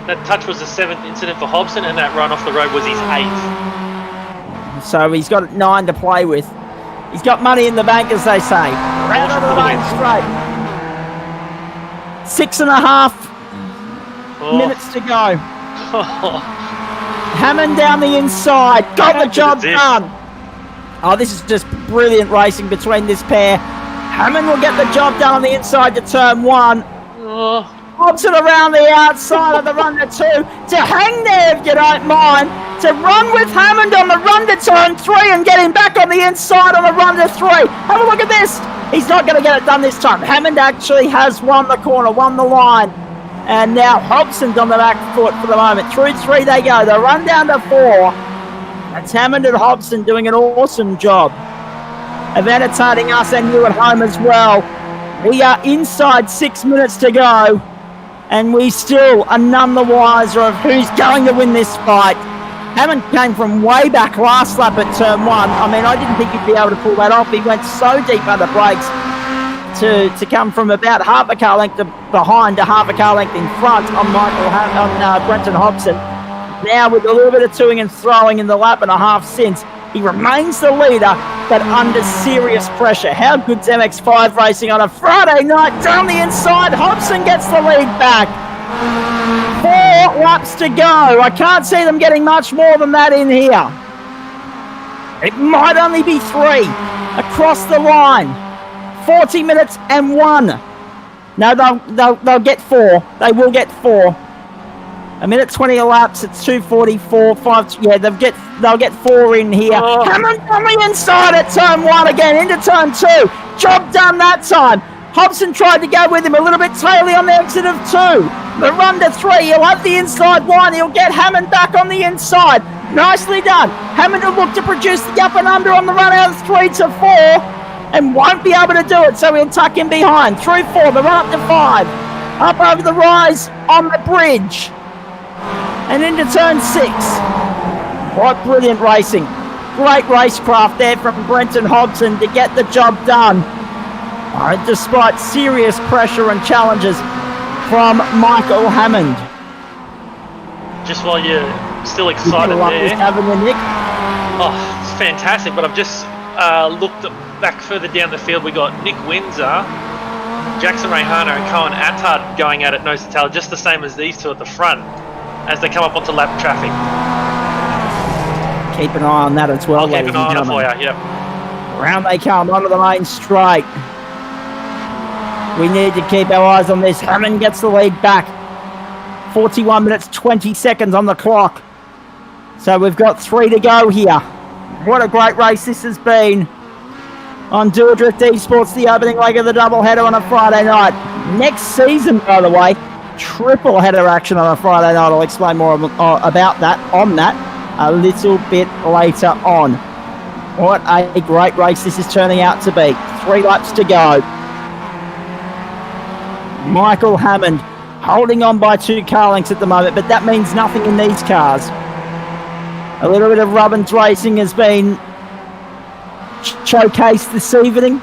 That touch was the 7th incident for Hobson, and that run off the road was his 8th. So he's got 9 to play with. He's got money in the bank, as they say. Round on the lane straight. 6.5 minutes to go. Hammond down the inside. Got the job done. Oh, this is just brilliant racing between this pair. Hammond will get the job done on the inside to turn 1. Oh, Hobson around the outside of the run to 2, to hang there if you don't mind, to run with Hammond on the run to turn 3 and get him back on the inside on the run to 3. Have a look at this. He's not going to get it done this time. Hammond actually has won the corner, won the line. And now Hobson's on the back foot for the moment. Through 3 they go. They run down to 4. That's Hammond and Hobson doing an awesome job of entertaining us and you at home as well. We are inside 6 minutes to go, and we still are none the wiser of who's going to win this fight. Hammond came from way back last lap at turn 1. I mean, I didn't think he'd be able to pull that off. He went so deep under brakes to come from about half a car length behind to half a car length in front on Brenton Hobson. Now with a little bit of toing and throwing in the lap and a half since, he remains the leader, but under serious pressure. How good's MX5 racing on a Friday night? Down the inside, Hobson gets the lead back. 4 laps to go. I can't see them getting much more than that in here. It might only be 3 across the line. 40 minutes and 1. No, they'll get 4. They will get 4. A minute 20 laps at 2:44. 5. Yeah, they'll get 4 in here. Oh. Hammond on the inside at turn 1 again into turn 2. Job done that time. Hobson tried to go with him a little bit taily on the exit of 2. The run to 3. He'll have the inside line. He'll get Hammond back on the inside. Nicely done. Hammond will look to produce the up and under on the run out of 3 to 4 and won't be able to do it, so he'll tuck him behind. Through 4, the run up to 5. Up over the rise on the bridge. And into turn 6. What brilliant racing. Great racecraft there from Brenton Hobson to get the job done. Despite serious pressure and challenges from Michael Hammond. just while you're still excited there. Oh, it's fantastic, but I've just looked back further down the field. We got Nick Windsor, Jackson Rayhana and Cohen Attard going at it nose to tail, just the same as these two at the front as they come up onto lap traffic. Keep an eye on that as well. I'll keep an eye on it for you, yep. Round they come onto the main straight. We need to keep our eyes on this. Hammond gets the lead back. 41 minutes, 20 seconds on the clock. So we've got 3 to go here. What a great race this has been on Dual Drift Esports, the opening leg of the doubleheader on a Friday night. Next season, by the way, triple header action on a Friday night. I'll explain more about that a little bit later on. What a great race this is turning out to be. 3 laps to go. Michael Hammond holding on by 2 car lengths at the moment, but that means nothing in these cars. A little bit of Rubbins racing has been showcased this evening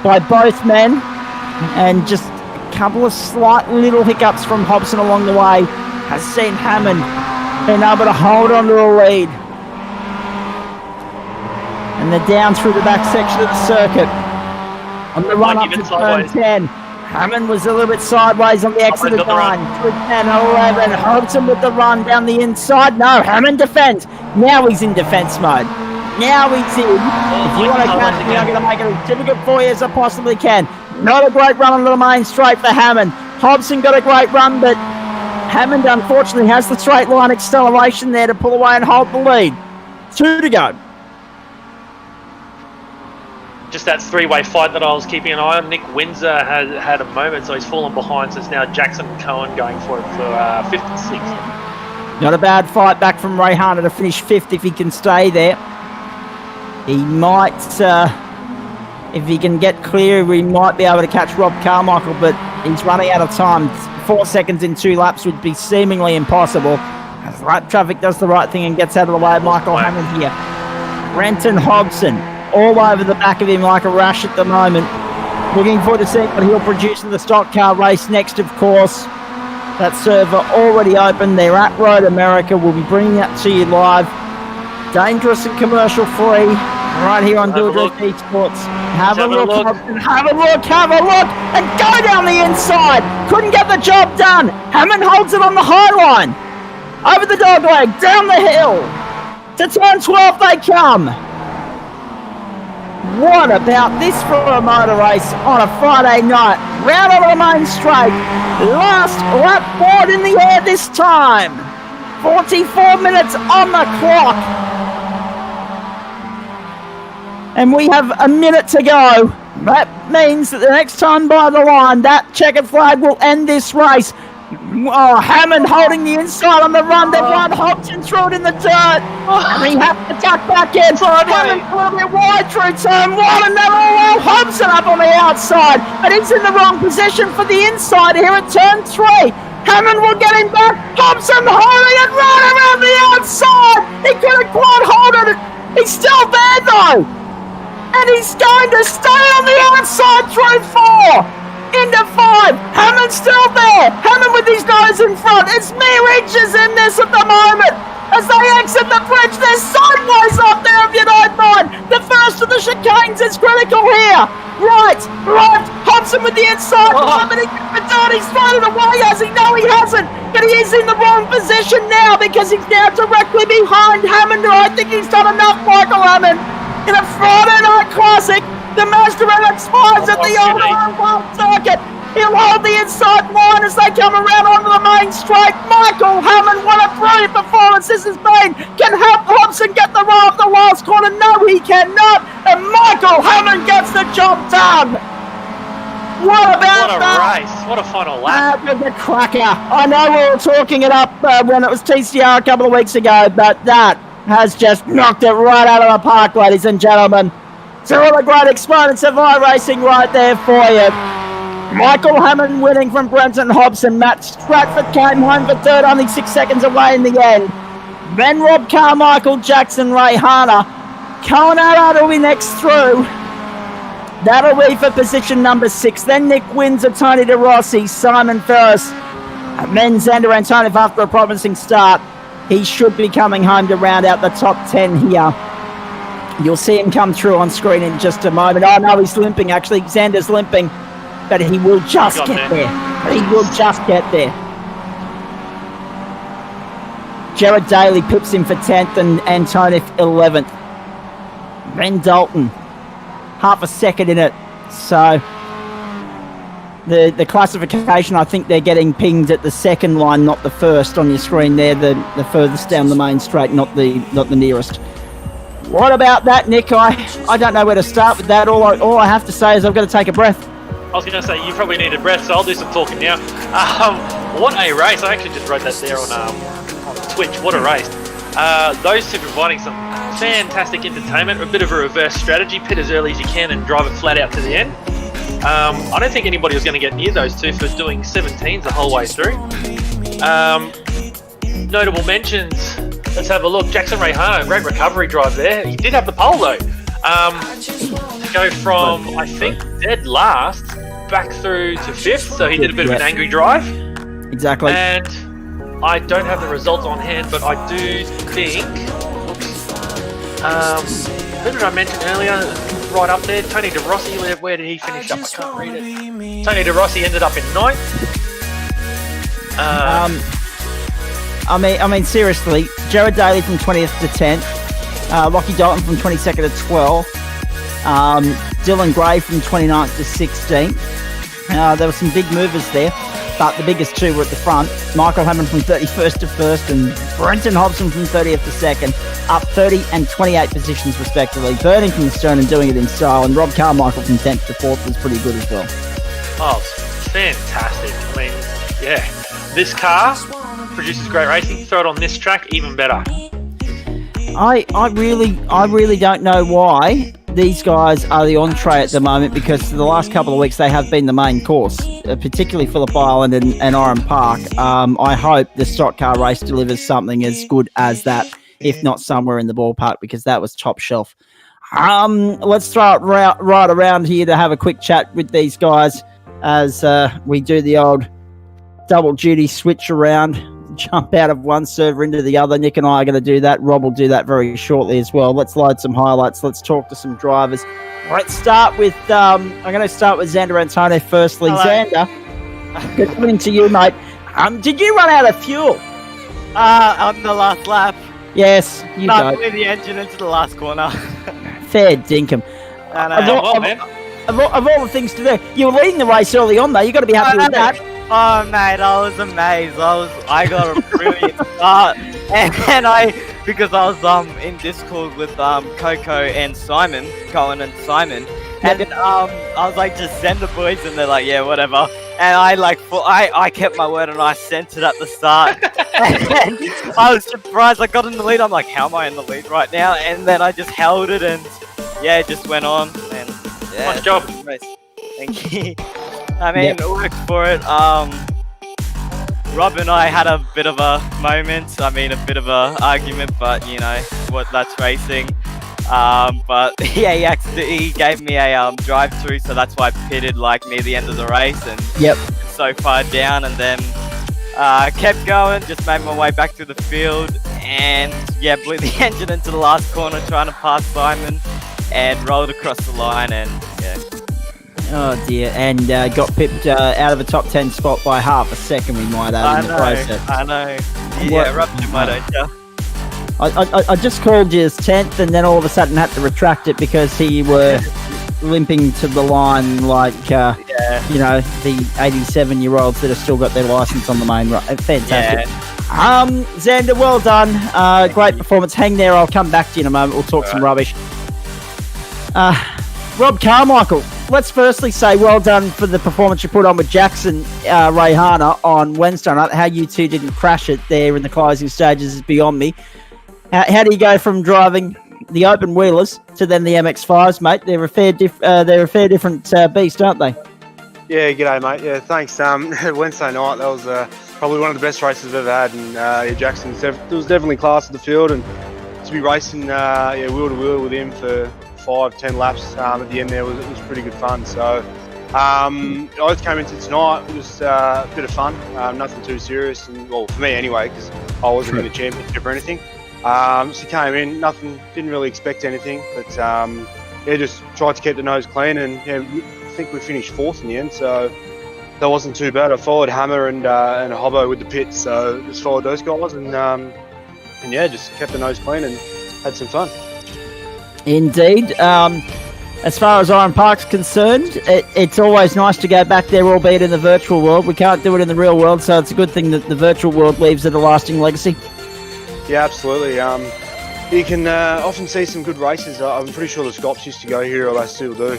by both men, and just a couple of slight little hiccups from Hobson along the way has seen Hammond being able to hold on to a lead. And they're down through the back section of the circuit. On the run up to turn 10. Hammond was a little bit sideways on the exit of 9. Through 10, 11. Hobson with the run down the inside. No, Hammond defends. Now he's in defense mode. Now he's in. If you want to catch me, I'm going to make it as difficult for you as I possibly can. Not a great run on the main straight for Hammond. Hobson got a great run, but Hammond unfortunately has the straight line acceleration there to pull away and hold the lead. 2 to go. Just that 3-way fight that I was keeping an eye on. Nick Windsor has had a moment, so he's fallen behind. So it's now Jackson Cohen going for it for 5th and 6th. Not a bad fight back from Rayhana to finish 5th if he can stay there. He might, if he can get clear, we might be able to catch Rob Carmichael, but he's running out of time. 4 seconds in 2 laps would be seemingly impossible. As lap traffic does the right thing and gets out of the way of Michael Hammond here. Brenton Hobson all over the back of him like a rash at the moment. Looking forward to seeing what he'll produce in the stock car race next, of course. That server already open. They're at Road America. We'll be bringing that to you live. Dangerous and commercial free. Right here on Dual Drift Esports. Have a look, Hobson. Have a look, and go down the inside. Couldn't get the job done. Hammond holds it on the high line. Over the dog leg, down the hill. To turn 12 they come. What about this for a motor race on a Friday night? Round over the main straight. Last lap board in the air this time. 44 minutes on the clock. And we have a minute to go. That means that the next time by the line, that checkered flag will end this race. Oh, Hammond holding the inside on the run. They've run Hobson through it in the dirt. And he has to tuck back in. Hammond a little bit wide through turn one, and they're all Hobson up on the outside. But he's in the wrong position for the inside here at turn three. Hammond will get him back. Hobson holding it right around the outside. He couldn't quite hold it. He's still there though. And he's going to stay on the outside through four. Into five. Hammond's still there. Hammond with his nose in front. It's mere inches in this at the moment. As they exit the bridge, they're sideways up there if you don't mind. The first of the chicanes is critical here. Right, left. Hobson with the inside. But he's thrown it away, has he? No, he hasn't. But he is in the wrong position now because he's now directly behind Hammond. And I think he's done enough, Michael Hammond. In a Friday night classic, the Mazda MX-5s at the old Oran Park circuit. He'll hold the inside line as they come around onto the main straight. Michael Hammond, what a brilliant performance this has been. Can Hobson get the run off the last corner? No, he cannot. And Michael Hammond gets the job done. What about that? What a race. What a final lap. That was a cracker. I know we were talking it up when it was TCR a couple of weeks ago, but that has just knocked it right out of the park, ladies and gentlemen. So all the great exponents of iRacing right there for you. Michael Hammond winning from Brenton Hobson. Matt Stratford came home for third, only 6 seconds away in the end. Then Rob Carmichael, Jackson Ray Harner. Coronado will be next through. That'll be for position number 6. Then Nick Windsor, Tony De Rossi, Simon Ferris. And then Xander Antonov after a promising start. He should be coming home to round out the top 10 here. You'll see him come through on screen in just a moment. Oh, no, he's limping, actually. Xander's limping. But he will just get there. He will just get there. Jared Daly pips him for 10th and Antonov 11th. Ben Dalton, half a second in it. So the classification, I think they're getting pinged at the second line, not the first on your screen there, the furthest down the main straight, not the nearest. What about that, Nick? I don't know where to start with that. All I have to say is I've got to take a breath. I was going to say, you probably need a breath, so I'll do some talking now. What a race. I actually just wrote that there on Twitch. What a race. Those two providing some fantastic entertainment, a bit of a reverse strategy, pit as early as you can and drive it flat out to the end. I don't think anybody was going to get near those two for doing 17s the whole way through. Notable mentions, let's have a look. Jackson Ray Harner, great recovery drive there. He did have the pole though. To go from, I think, dead last back through to 5th, so he did a bit of an angry drive. Exactly. And I don't have the results on hand, but I do think, who did I mention earlier? Right up there, Tony De Rossi, where did he finish up? I can't read it. Tony De Rossi ended up in 9th. I mean, seriously, Jared Daly from 20th to 10th, Lockie Dalton from 22nd to 12th, Dylan Gray from 29th to 16th. There were some big movers there, but the biggest two were at the front. Michael Hammond from 31st to 1st and Brenton Hobson from 30th to 2nd, up 30 and 28 positions respectively. Burning from the stern and doing it in style, and Rob Carmichael from 10th to 4th was pretty good as well. Oh, it's fantastic. I mean, yeah, this car produces great racing. Throw it on this track, even better. I really don't know why these guys are the entree at the moment, because for the last couple of weeks they have been the main course, particularly Phillip Island and Oran Park. I hope the stock car race delivers something as good as that, if not somewhere in the ballpark, because that was top shelf. Let's throw it right around here to have a quick chat with these guys as we do the old double duty switch around, jump out of one server into the other. Nick and I are going to do that. Rob will do that very shortly as well. Let's load some highlights. Let's talk to some drivers. Let's start with, I'm going to start with Xander Antonov firstly. Hello. Xander, good evening to you, mate. Did you run out of fuel? On the last lap. Yes, you knocked the engine into the last corner. Fair dinkum. Of all, well, of- man. of all the things to do, you were leading the race early on, though. You got to be happy with that. Oh mate, I was amazed. I got a brilliant start, and because I was in Discord with Coco and Simon, Cohen and Simon, and then I was like, just send the boys, and they're like, yeah, whatever. And I kept my word and I sent it at the start. And I was surprised I got in the lead. I'm like, how am I in the lead right now? And then I just held it and yeah, it just went on. And yeah, Nice job. Thank you. I mean, it worked for it. Rob and I had a bit of a moment. I mean, a bit of a argument, but you know what? That's racing. But yeah, he gave me a drive-through, so that's why I pitted like near the end of the race and so far down, and then kept going, just made my way back through the field, and yeah, blew the engine into the last corner trying to pass Simon, and rolled across the line, and yeah. Oh dear, and got pipped out of the top 10 spot by half a second, we might add, in the process. I know. Yeah, rubbed your mud, don't you? I just called you as 10th, and then all of a sudden had to retract it because he were limping to the line like, you know, the 87-year-olds that have still got their license on the main road. Fantastic. Yeah. Xander, well done. Great performance. Hang there. I'll come back to you in a moment. We'll talk some rubbish. Rob Carmichael, let's firstly say well done for the performance you put on with Jackson Rayhana on Wednesday night. How you two didn't crash it there in the closing stages is beyond me. How do you go from driving the open wheelers to then the MX-5s, mate? They're a fair different beast, aren't they? Yeah, g'day, mate. Yeah, thanks. Wednesday night, that was probably one of the best races I've ever had, and yeah, Jackson, there was definitely class of the field, and to be racing wheel to wheel with him for 5-10 laps at the end there was pretty good fun. So I just came into tonight, it was a bit of fun, nothing too serious, and well, for me anyway, because I wasn't in the championship or anything. So came in, didn't really expect anything, but yeah, just tried to keep the nose clean, and yeah, I think we finished 4th in the end, so that wasn't too bad. I followed Hammer and a Hobbo with the pits, so just followed those guys, and yeah, just kept the nose clean and had some fun. Indeed. As far as Oran Park's concerned, it's always nice to go back there, albeit in the virtual world. We can't do it in the real world, so it's a good thing that the virtual world leaves it a lasting legacy. Yeah, absolutely. You can often see some good races. I'm pretty sure the Scops used to go here, or they still do,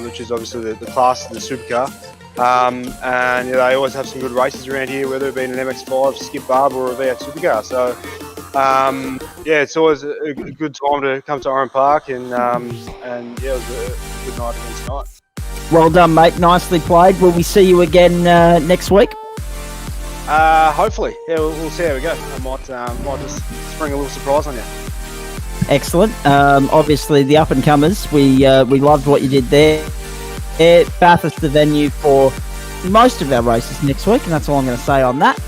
which is obviously the class of the supercar. And yeah, they always have some good races around here, whether it be an MX-5, Skip Barber, or a V8 supercar. So yeah, it's always a good time to come to Oran Park, and yeah, it was a good night again tonight. Well done, mate. Nicely played. Will we see you again next week? Hopefully. Yeah, we'll see how we go. I might just spring a little surprise on you. Excellent. Obviously, the up-and-comers, we loved what you did there. Bathurst, the venue for most of our races next week, and that's all I'm going to say on that.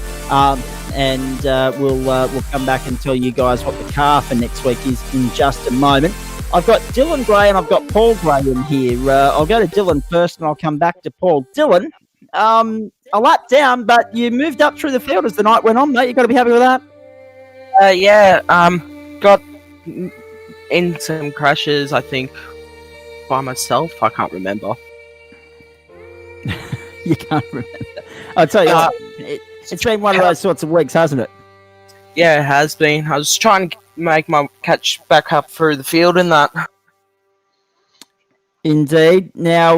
And we'll come back and tell you guys what the car for next week is in just a moment. I've got Dylan Gray and I've got Paul Gray in here. I'll go to Dylan first and I'll come back to Paul. Dylan, a lap down, but you moved up through the field as the night went on, mate. You've got to be happy with that. Yeah, got in some crashes, I think, by myself. I can't remember. You can't remember. I'll tell you what, it's been one of those sorts of weeks, hasn't it? Yeah, it has been. I was trying to make my catch back up through the field and that. Indeed. Now,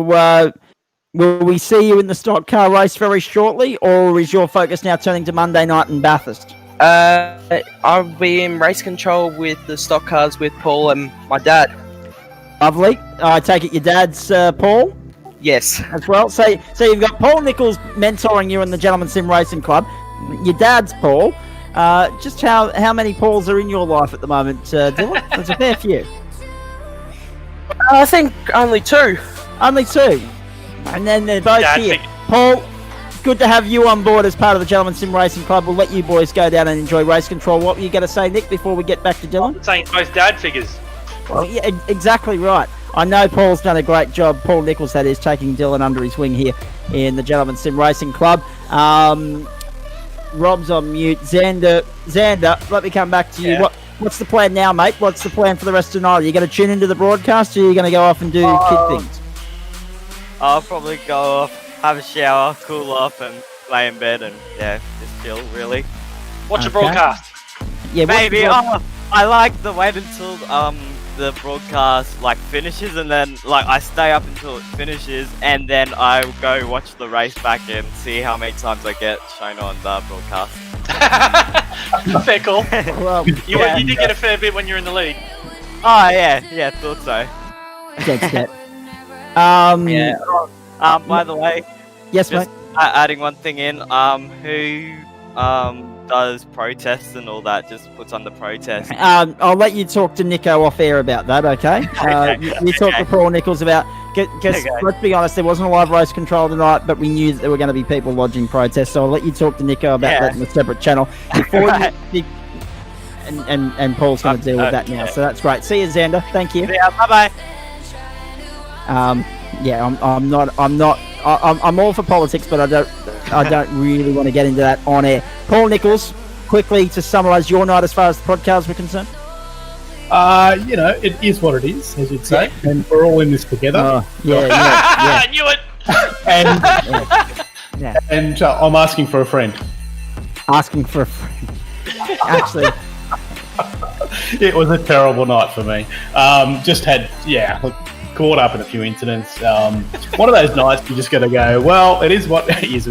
will we see you in the stock car race very shortly, or is your focus now turning to Monday night in Bathurst? I'll be in race control with the stock cars with Paul and my dad. Lovely. I take it your dad's Paul? Yes. As well. So you've got Paul Nichols mentoring you in the Gentleman Sim Racing Club. Your dad's Paul. Just how many Pauls are in your life at the moment, Dylan? There's a fair few. I think only 2. Only 2. And then they're both here. Paul, good to have you on board as part of the Gentleman Sim Racing Club. We'll let you boys go down and enjoy race control. What were you going to say, Nick, before we get back to Dylan? I'm saying both dad figures. Well, yeah, exactly right. I know Paul's done a great job. Paul Nichols, that is, taking Dylan under his wing here in the Gentleman Sim Racing Club. Rob's on mute. Xander, let me come back to you. Yeah. what's the plan now, mate? What's the plan for the rest of the night? Are you going to tune into the broadcast, or are you going to go off and do kid things? I'll probably go off, have a shower, cool off, and lay in bed and just chill. Really. Watch a broadcast. Yeah, Maybe. I like to wait until the broadcast like finishes, and then like I stay up until it finishes, and then I go watch the race back and see how many times I get shown on the broadcast. Fair call. Well, You did get a fair bit when you're in the lead. Oh yeah, thought so. dead set. By the way, Yes, just mate. adding one thing in. Who does protests and all that? Just puts on the protest. I'll let you talk to Nico off air about that, okay? You talk to Paul Nichols about... Because let's be honest, there wasn't a live race control tonight, but we knew that there were going to be people lodging protests, so I'll let you talk to Nico about that in a separate channel. Before and Paul's going to deal with that now, so that's great. See you, Xander. Thank you. Yeah, bye-bye. I'm all for politics, but I don't really want to get into that on air. Paul Nichols, quickly to summarise your night as far as the podcast were concerned. It is what it is, as you'd say, and we're all in this together. I knew it. And and I'm asking for a friend. Asking for a friend. Actually, It was a terrible night for me. Caught up in a few incidents. One of those nights you just got to go, well, it is what it is.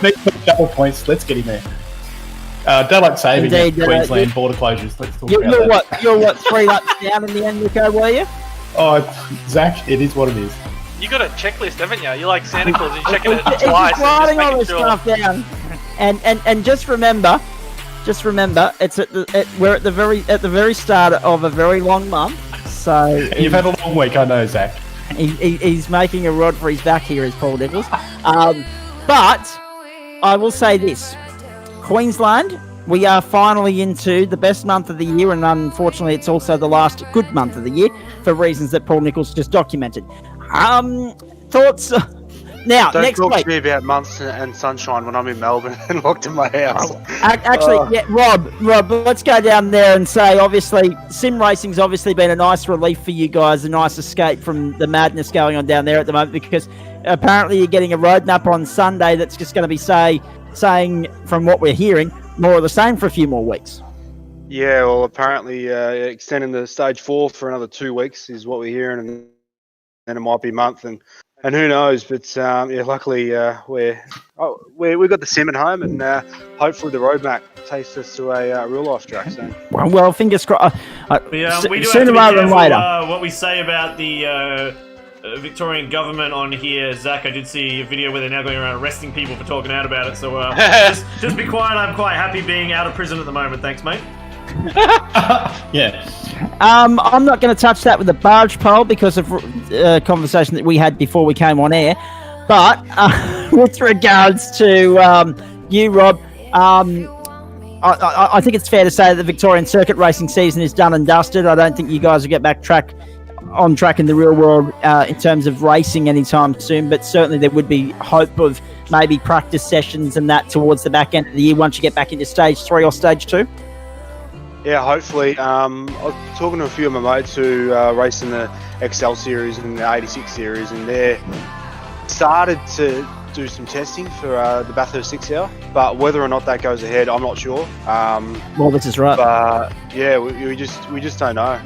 Next week, double points. Let's get him there. Daylight saving at Queensland border closures. Let's talk about that. You're what 3 laps down in the end, Nico, were you? Oh, Zach, it is what it is. You got a checklist, haven't you? You're like Santa Claus. You're checking it twice. It's writing all this stuff down. And just remember, we're at the very start of a very long month. So You've had a long week, I know, Zach. He's making a rod for his back here, is Paul Nichols. But I will say this: Queensland, we are finally into the best month of the year, and unfortunately, it's also the last good month of the year for reasons that Paul Nichols just documented. Thoughts? Now, Don't next talk week. to me about months and sunshine when I'm in Melbourne and locked in my house. Rob, let's go down there and say, obviously, sim racing's obviously been a nice relief for you guys, a nice escape from the madness going on down there at the moment, because apparently you're getting a roadmap on Sunday that's just going to be saying, from what we're hearing, more of the same for a few more weeks. Yeah, well, apparently extending the stage 4 for another 2 weeks is what we're hearing, and then it might be a month, and who knows? But luckily we've got the sim at home, and hopefully the roadmap takes us to a real life track soon. Well, fingers crossed. We do Sooner have to be rather than careful, later. what we say about the Victorian government on here. Zach, I did see a video where they're now going around arresting people for talking out about it. So just be quiet. I'm quite happy being out of prison at the moment. Thanks, mate. Yeah. I'm not going to touch that with the barge pole because of a conversation that we had before we came on air. But with regards to you, Rob, I think it's fair to say that the Victorian circuit racing season is done and dusted. I don't think you guys will get back on track in the real world in terms of racing anytime soon. But certainly there would be hope of maybe practice sessions and that towards the back end of the year once you get back into stage 3 or stage 2. Yeah, hopefully. I was talking to a few of my mates who race in the XL series and the 86 series, and they started to do some testing for the Bathurst 6 hour, but whether or not that goes ahead, I'm not sure. Well, this is right. But yeah, we just don't know.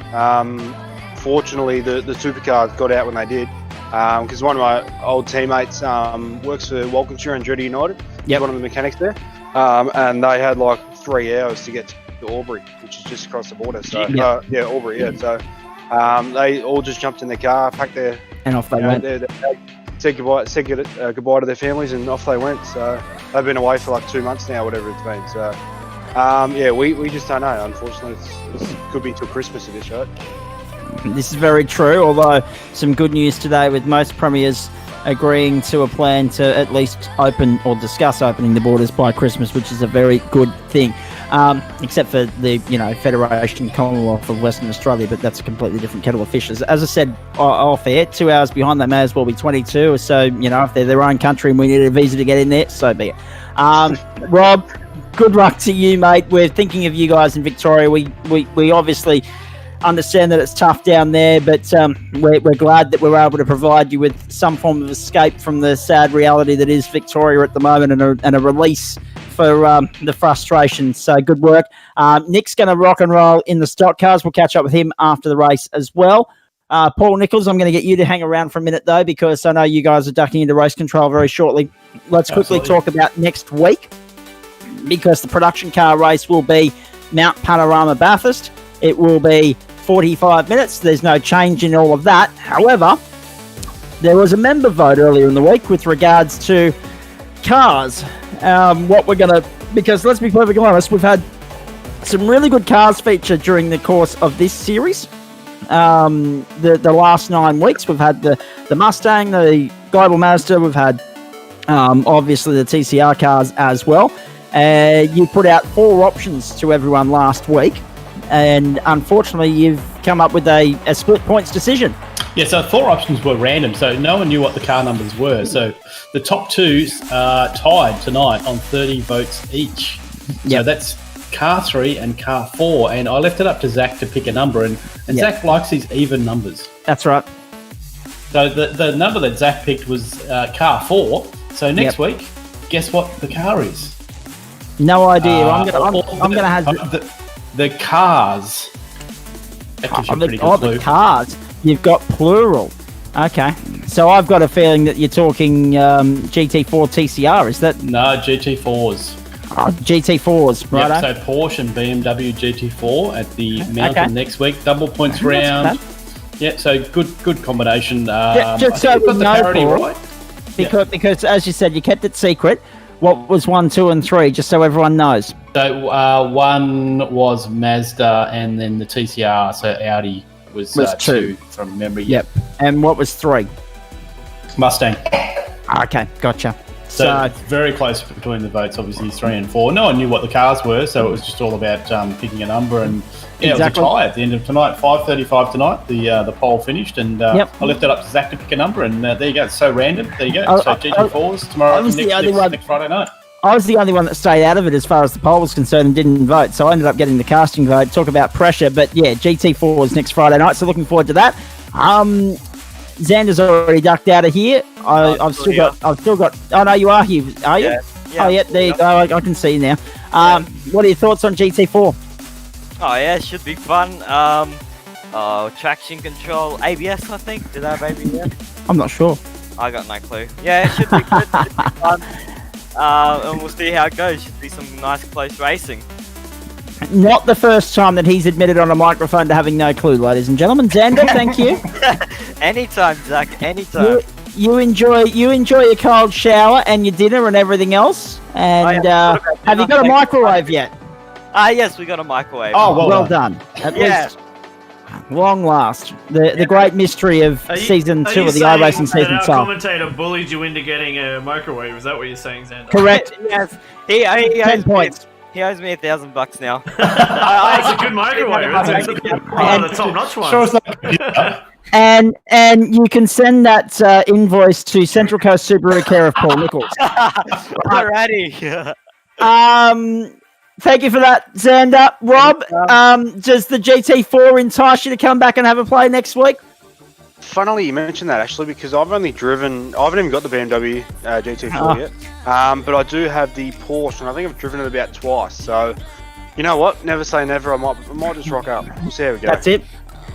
Fortunately, the supercars got out when they did, because one of my old teammates works for Walkinshaw and Andretti United. Yep. One of the mechanics there, and they had like 3 hours to get to Albury, which is just across the border. So Albury. Yeah. So they all just jumped in their car, packed their and off they went. They said goodbye to their families, and off they went. So they've been away for like 2 months now, whatever it's been. So we just don't know. Unfortunately, it could be till Christmas at this rate. This is very true, although some good news today with most premiers agreeing to a plan to at least open or discuss opening the borders by Christmas, which is a very good thing. Except for the Federation Commonwealth of Western Australia, but that's a completely different kettle of fish. As I said off air, 2 hours behind, they may as well be 22. So if they're their own country and we need a visa to get in there, so be it. Rob, good luck to you, mate. We're thinking of you guys in Victoria. We obviously understand that it's tough down there, but we're glad that we're able to provide you with some form of escape from the sad reality that is Victoria at the moment, and a release for the frustration. So good work. Nick's going to rock and roll in the stock cars. We'll catch up with him after the race as well. Paul Nichols, I'm going to get you to hang around for a minute, though, because I know you guys are ducking into race control very shortly. Let's quickly talk about next week, because the production car race will be Mount Panorama Bathurst. It will be 45 minutes. There's no change in all of that. However, there was a member vote earlier in the week with regards to cars. Because let's be perfectly honest, we've had some really good cars featured during the course of this series. The last 9 weeks, we've had the Mustang, the Global Mazda, we've had obviously the TCR cars as well. You put out 4 options to everyone last week, and unfortunately you've come up with a split points decision. Yeah, so 4 options were random, so no one knew what the car numbers were. So the top 2s are tied tonight on 30 votes each. Yep. So that's car 3 and car 4, and I left it up to Zach to pick a number, and Zach likes his even numbers. That's right. So the number that Zach picked was car 4. So next week, guess what the car is? No idea. I'm gonna have the cars. That gives you a pretty good clue. The cars. You've got plural. Okay. So I've got a feeling that you're talking GT4 TCR. Is that? No, GT4s. Oh, GT4s, right? Yep, so Porsche and BMW GT4 at the Mountain next week. Double points round. Yeah, so good combination. Just so we know, Paul, right? Because as you said, you kept it secret. What was 1, 2, and 3? Just so everyone knows. So 1 was Mazda, and then the TCR. So Audi was 2 from memory. Yep. And what was 3? Mustang. Okay, gotcha. So it's very close between the votes, obviously 3 and 4. No one knew what the cars were, so it was just all about picking a number. And it was a tie at the end of tonight, 5:35 tonight. The poll finished, and I left it up to Zach to pick a number, and there you go. It's so random. There you go. So GT4s tomorrow, next Friday night. I was the only one that stayed out of it as far as the poll was concerned and didn't vote, so I ended up getting the casting vote. Talk about pressure, but yeah, GT4s next Friday night, so looking forward to that. Xander's already ducked out of here. I've still got. Oh no, you are here, are you? Yeah. Oh yeah, there you go. I can see you now. What are your thoughts on GT4? Oh yeah, it should be fun. Traction control, ABS, I think. Did I have ABS? I'm not sure. I got no clue. Yeah, it should be good. It should be fun. And we'll see how it goes. Should be some nice close racing. Not the first time that he's admitted on a microphone to having no clue, ladies and gentlemen. Xander, thank you. Anytime, Zach. Anytime. You enjoy your cold shower and your dinner and everything else. And have you got a microwave yet? Yes, we got a microwave. Oh, well done. At least, long last. The great mystery of season 2 of the iRacing season. Our commentator bullied you into getting a microwave. Is that what you're saying, Xander? Correct. Yes. He 10 points. He owes me $1,000 now. It's a good microwave. The top-notch one. Sure, it's not. And you can send that invoice to Central Coast Subaru care of Paul Nichols. Alrighty. Thank you for that, Xander. Rob, does the GT4 entice you to come back and have a play next week? Funnily, you mentioned that actually, because I haven't even got the BMW GT4 yet. But I do have the Porsche, and I think I've driven it about twice. So, you know what? Never say never. I might just rock up. We'll see how we go. That's it.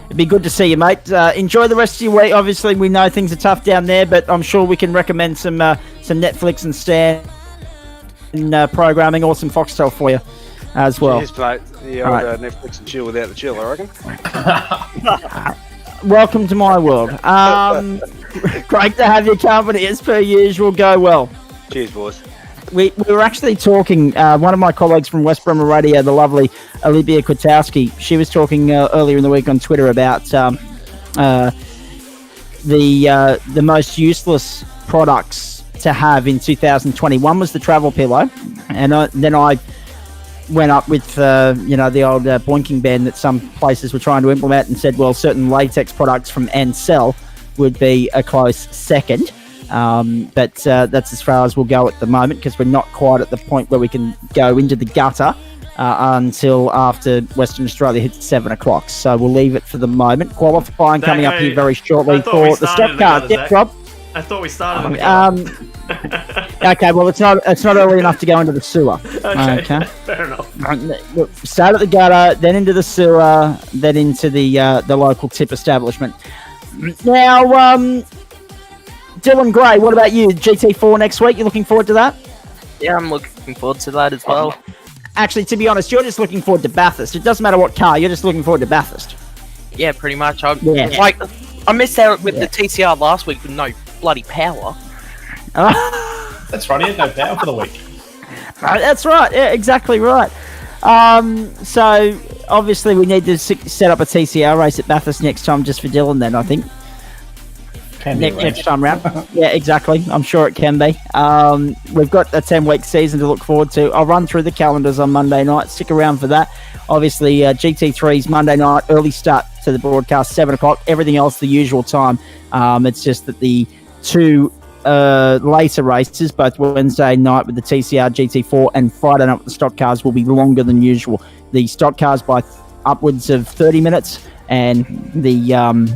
It'd be good to see you, mate. Enjoy the rest of your week. Obviously, we know things are tough down there, but I'm sure we can recommend some Netflix and Stan programming or some Foxtel for you as well. Cheers, mate. The old Netflix and chill without the chill, I reckon. Welcome to my world. Great to have your company as per usual. Go well. Cheers, boys. We were actually talking, one of my colleagues from West Bremer Radio, the lovely Olivia Kwiatkowski, she was talking earlier in the week on Twitter about the most useless products to have in 2021 was the travel pillow. And then I went up with the old boinking ban that some places were trying to implement and said, well, certain latex products from Ansell would be a close second. But that's as far as we'll go at the moment because we're not quite at the point where we can go into the gutter until after Western Australia hits 7 o'clock. So we'll leave it for the moment. Qualifying coming up here very shortly for the stock car. Yep, Rob. I thought we started in the gutter. Okay, well, it's not early enough to go into the sewer. Okay. Fair enough. Start at the gutter, then into the sewer, then into the local tip establishment. Now, Dylan Gray, what about you? GT4 next week? You looking forward to that? Yeah, I'm looking forward to that as well. Actually, to be honest, you're just looking forward to Bathurst. It doesn't matter what car, you're just looking forward to Bathurst. Yeah, pretty much. I missed out with the TCR last week with no bloody power. That's right, he had no power for the week. That's right, yeah, exactly right. So, obviously, we need to set up a TCR race at Bathurst next time just for Dylan then, I think. Next time round. Yeah, exactly. I'm sure it can be. We've got a 10-week season to look forward to. I'll run through the calendars on Monday night. Stick around for that. Obviously, GT3's Monday night, early start to the broadcast, 7 o'clock. Everything else, the usual time. It's just that the two later races, both Wednesday night with the TCR GT4 and Friday night with the stock cars, will be longer than usual. The stock cars by upwards of 30 minutes, and the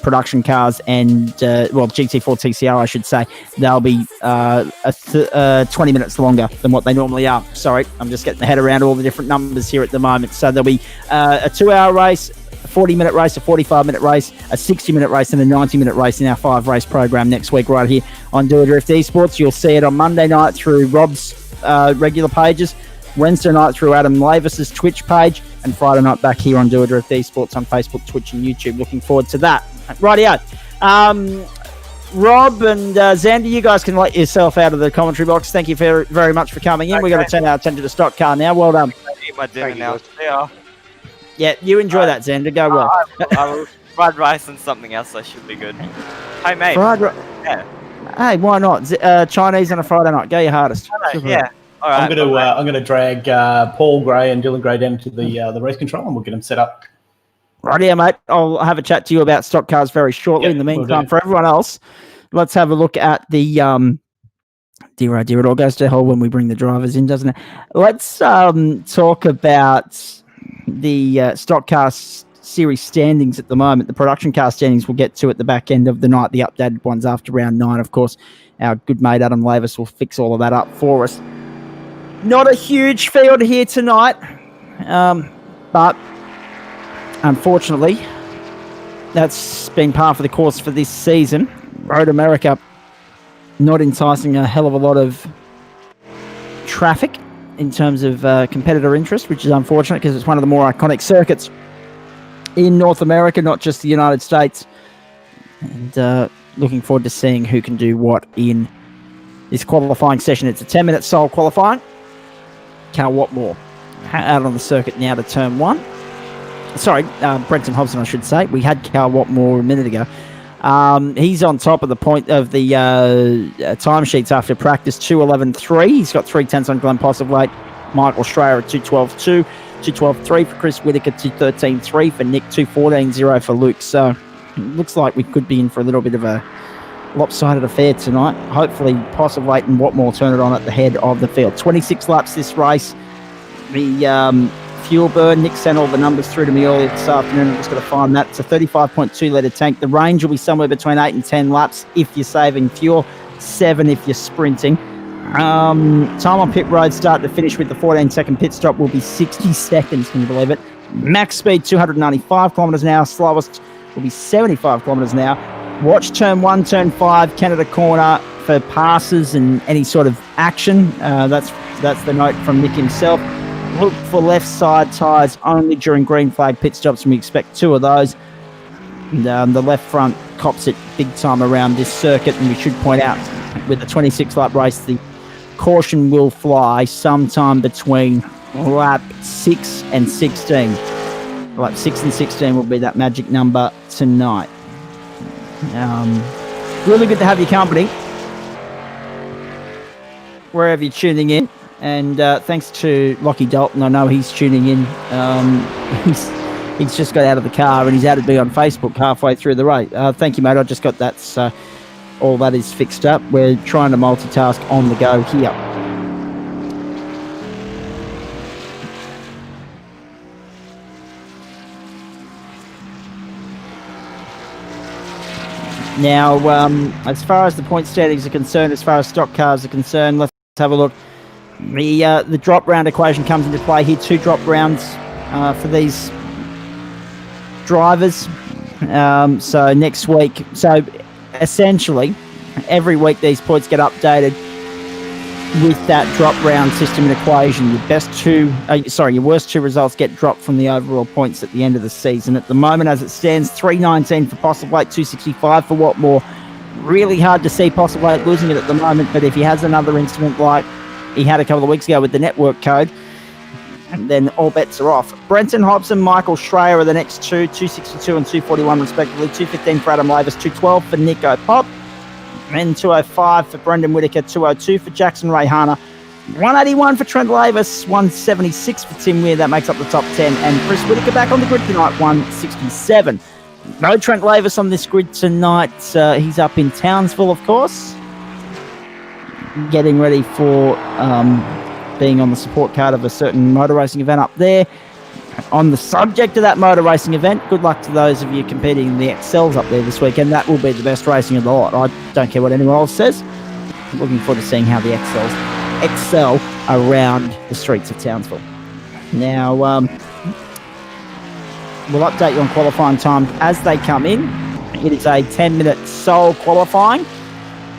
production cars and GT4 TCR, I should say, they'll be 20 minutes longer than what they normally are. Sorry, I'm just getting the head around all the different numbers here at the moment. So there'll be a 2-hour race, a 40-minute race, a 45-minute race, a 60-minute race, and a 90-minute race in our 5-race program next week right here on Do It Drift Esports. You'll see it on Monday night through Rob's regular pages, Wednesday night through Adam Lavis's Twitch page, and Friday night back here on Do It Drift Esports on Facebook, Twitch, and YouTube. Looking forward to that. Rightio. Rob and Xander, you guys can let yourself out of the commentary box. Thank you very, very much for coming in. Okay. We've got to turn our attention to the stock car now. Well done. I eat my dinner now. Yeah. Yeah, you enjoy that, Xander. Go well. I will fried rice and something else. I should be good. Hey, mate. Yeah. Hey, why not? Chinese on a Friday night. Go your hardest. Yeah. All right, I'm gonna drag Paul Gray and Dylan Gray down to the race control, and we'll get them set up. Right here, mate. I'll have a chat to you about stock cars very shortly. In the meantime, for everyone else, let's have a look at the dear, it all goes to hell when we bring the drivers in, doesn't it? Let's talk about the stock car series standings at the moment. The production car standings we'll get to at the back end of the night. The updated ones after round 9, of course. Our good mate Adam Lavis will fix all of that up for us. Not a huge field here tonight, but unfortunately, that's been par for the course for this season. Road America not enticing a hell of a lot of traffic in terms of competitor interest, which is unfortunate because it's one of the more iconic circuits in North America, not just the United States. And looking forward to seeing who can do what in this qualifying session. It's a 10-minute sole qualifying. Cal Watmore out on the circuit now to turn 1. Sorry, Brenton Hobson, I should say. We had Cal Watmore a minute ago. He's on top of the point of the timesheets after practice, 2:11.3. He's got 3/10 on Glenn Postlethwaite. Michael Strayer at 2:12.2, 2:12.3 for Chris Whitaker, 2:13.3 for Nick, 2:14.0 for Luke. So it looks like we could be in for a little bit of a lopsided affair tonight. Hopefully Postlethwaite and Watmore turn it on at the head of the field. 26 laps this race. The fuel burn, Nick sent all the numbers through to me earlier this afternoon. I'm just going to find that. It's a 35.2 litre tank. The range will be somewhere between 8 and 10 laps if you're saving fuel, 7 if you're sprinting. Time on pit road start to finish with the 14-second pit stop will be 60 seconds, can you believe it? Max speed 295 kilometres an hour. Slowest will be 75 kilometres an hour. Watch turn 1, turn 5, Canada corner for passes and any sort of action. That's the note from Nick himself. Look for left side tyres only during green flag pit stops, and we expect 2 of those. And, the left front cops it big time around this circuit, and we should point out with the 26-lap race, the caution will fly sometime between lap 6 and 16. Lap 6 and 16 will be that magic number tonight. Really good to have your company wherever you're tuning in, and thanks to Lockie Dalton. I know he's tuning in. He's just got out of the car and he's added me on Facebook halfway through the race. Thank you, mate. I just got that. So all that is fixed up. We're trying to multitask on the go here. Now, as far as the point standings are concerned, as far as stock cars are concerned, let's have a look. The drop round equation comes into play here. 2 drop rounds for these drivers. So next week, so essentially every week these points get updated with that drop round system and equation. Your worst 2 results get dropped from the overall points at the end of the season. At the moment, as it stands, 319 for Postlethwaite, 265 for Watmore. Really hard to see Postlethwaite losing it at the moment, but if he has another incident like he had a couple of weeks ago with the network code, and then all bets are off. Brenton Hobson, Michael Schreier are the next 2, 262 and 241 respectively. 215 for Adam Lavis, 212 for Nico Pop, and 205 for Brendan Whitaker, 202 for Jackson Rayhana, 181 for Trent Lavis, 176 for Tim Weir. That makes up the top 10. And Chris Whitaker back on the grid tonight, 167. No Trent Lavis on this grid tonight. He's up in Townsville, of course, getting ready for being on the support card of a certain motor racing event up there. On the subject of that motor racing event, good luck to those of you competing in the XLs up there this weekend. That will be the best racing of the lot. I don't care what anyone else says. I'm looking forward to seeing how the XLs excel around the streets of Townsville. Now, we'll update you on qualifying time as they come in. It is a 10-minute sole qualifying,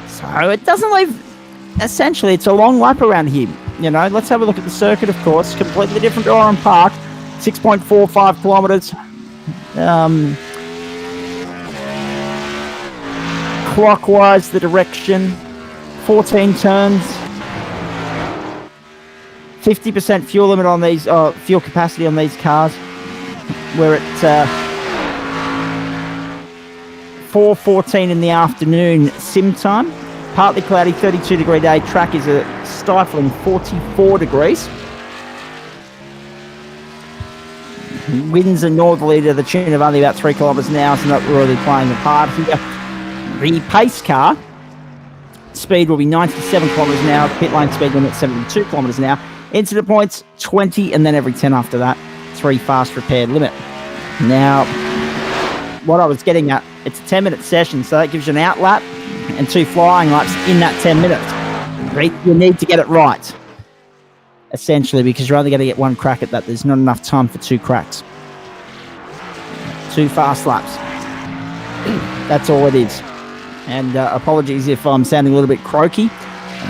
so it doesn't leave. Essentially, it's a long lap around here. You know, let's have a look at the circuit, of course. Completely different to Oran Park. 6.45 kilometres. Clockwise the direction. 14 turns. 50% fuel limit on these, fuel capacity on these cars. We're at 4:14 in the afternoon sim time. Partly cloudy, 32-degree day. Track is a stifling 44 degrees. Winds are northerly to the tune of only about 3 kilometres an hour, so not really playing a part here. The pace car speed will be 97 kilometres an hour. Pit lane speed limit 72 kilometres an hour. Incident points 20, and then every 10 after that, 3 fast repair limit. Now, what I was getting at, it's a 10-minute session, so that gives you an out lap and 2 flying laps in that 10 minutes. You need to get it right, essentially, because you're only going to get 1 crack at that. There's not enough time for 2 cracks. 2 fast laps. That's all it is. And apologies if I'm sounding a little bit croaky.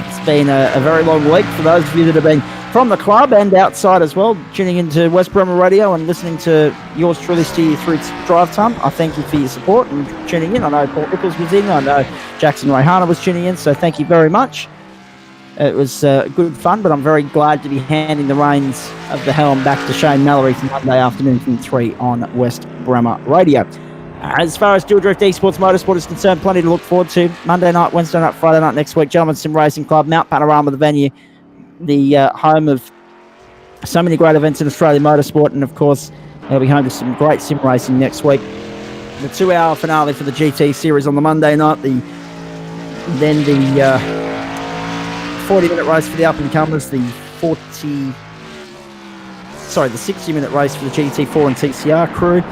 It's been a very long week for those of you that have been from the club and outside as well, tuning into West Bremer Radio and listening to yours truly steer you through drive time. I thank you for your support and tuning in. I know Paul Nichols was in. I know Jackson Rayhana was tuning in, so thank you very much. It was good fun, but I'm very glad to be handing the reins of the helm back to Shane Mallory for Monday afternoon from 3 on West Bremer Radio. As far as Dual Drift Esports Motorsport is concerned, plenty to look forward to. Monday night, Wednesday night, Friday night next week. Gentlemen's Sim Racing Club, Mount Panorama, the venue, the home of so many great events in Australian motorsport, and of course, they'll be home to some great sim racing next week. The 2-hour finale for the GT series on the Monday night, then the 40-minute race for the up-and-comers, the 60-minute race for the GT4 and TCR crew,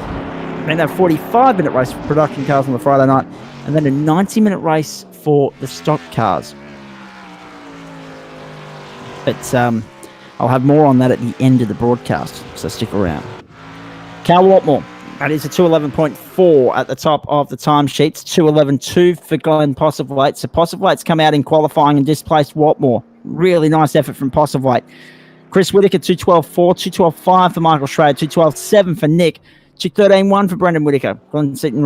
and that 45-minute race for production cars on the Friday night, and then a 90-minute race for the stock cars. But I'll have more on that at the end of the broadcast, so stick around. Cal Watmore, that is a 211.4 at the top of the timesheets. 211.2 for Glenn Postlethwaite. So Postlethwaite's come out in qualifying and displaced Watmore. Really nice effort from Postlethwaite. Chris Whitaker, 212.4. 212.5 for Michael Schrader. 212.7 for Nick. 213.1 for Brendan Whitaker. Glenn Cito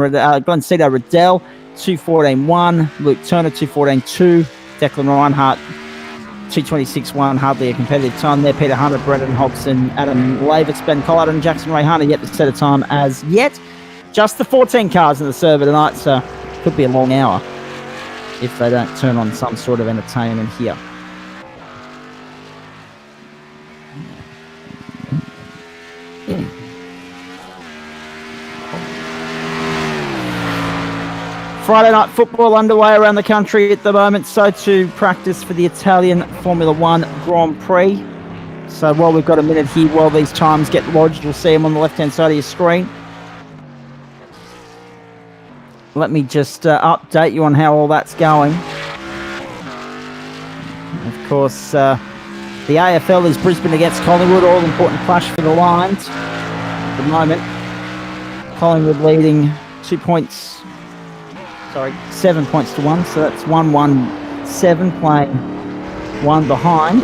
Riddell, 214.1. Luke Turner, 214.2. Declan Reinhardt, 226.1, hardly a competitive time there. Peter Hunter, Brendan Hobson, Adam Lavis, Ben Collard and Jackson Rayhana yet to set a time as yet. Just the 14 cars in the server tonight, so could be a long hour if they don't turn on some sort of entertainment here. Friday night football underway around the country at the moment. So to practice for the Italian Formula One Grand Prix. So while we've got a minute here, while these times get lodged, you'll see them on the left-hand side of your screen. Let me just update you on how all that's going. Of course, the AFL is Brisbane against Collingwood, all-important clash for the Lions at the moment. Collingwood leading 7 points to 1, so that's 1-1-7, playing one behind.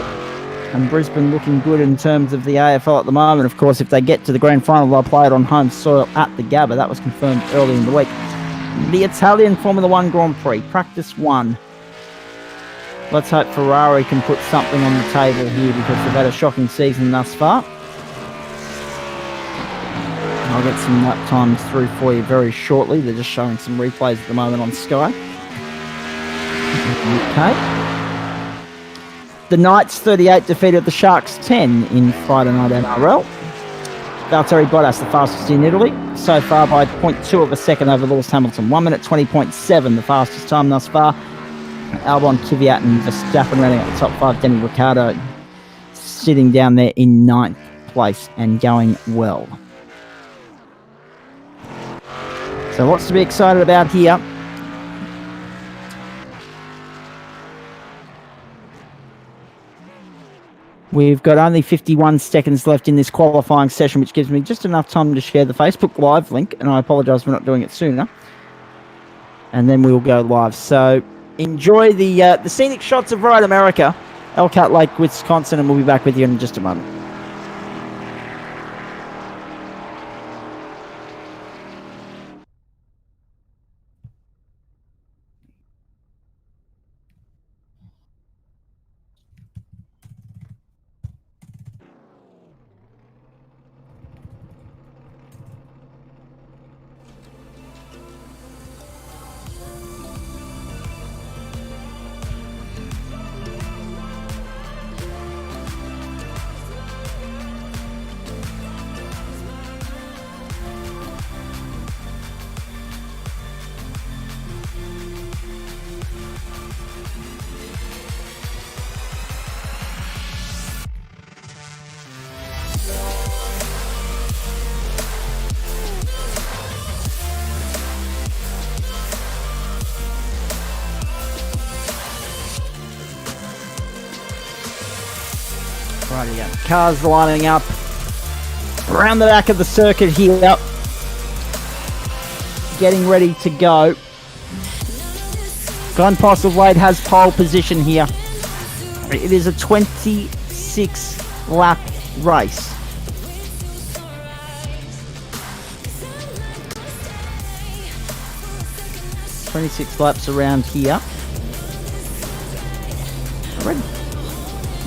And Brisbane looking good in terms of the AFL at the moment. Of course, if they get to the grand final, they'll play it on home soil at the Gabba. That was confirmed early in the week. The Italian Formula One Grand Prix, practice 1. Let's hope Ferrari can put something on the table here because they've had a shocking season thus far. I'll get some lap times through for you very shortly. They're just showing some replays at the moment on Sky. Okay. The Knights 38 defeated the Sharks 10 in Friday night NRL. Valtteri Bottas, the fastest in Italy, so far by 0.2 of a second over Lewis Hamilton. 1 minute 20.7, the fastest time thus far. Albon, Kvyat and Verstappen running at the top 5. Danny Ricciardo sitting down there in 9th place and going well. So lots to be excited about here. We've got only 51 seconds left in this qualifying session, which gives me just enough time to share the Facebook Live link, and I apologise for not doing it sooner. And then we'll go live. So enjoy the scenic shots of Ride America, Elkhart Lake, Wisconsin, and we'll be back with you in just a moment. Rightio. Cars lining up around the back of the circuit here, getting ready to go. Glenn Postlethwaite has pole position here. It is a 26 lap race. Laps around here.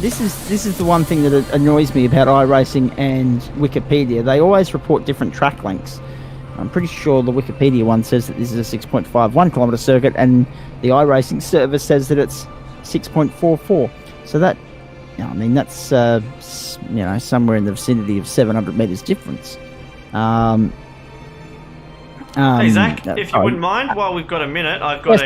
This is the one thing that annoys me about iRacing and Wikipedia. They always report different track lengths. I'm pretty sure the Wikipedia one says that this is a 6.51 kilometre circuit, and the iRacing service says that it's 6.44. So that, I mean, that's somewhere in the vicinity of 700 metres difference. Hey Zach, if you wouldn't mind, while we've got a minute, I've got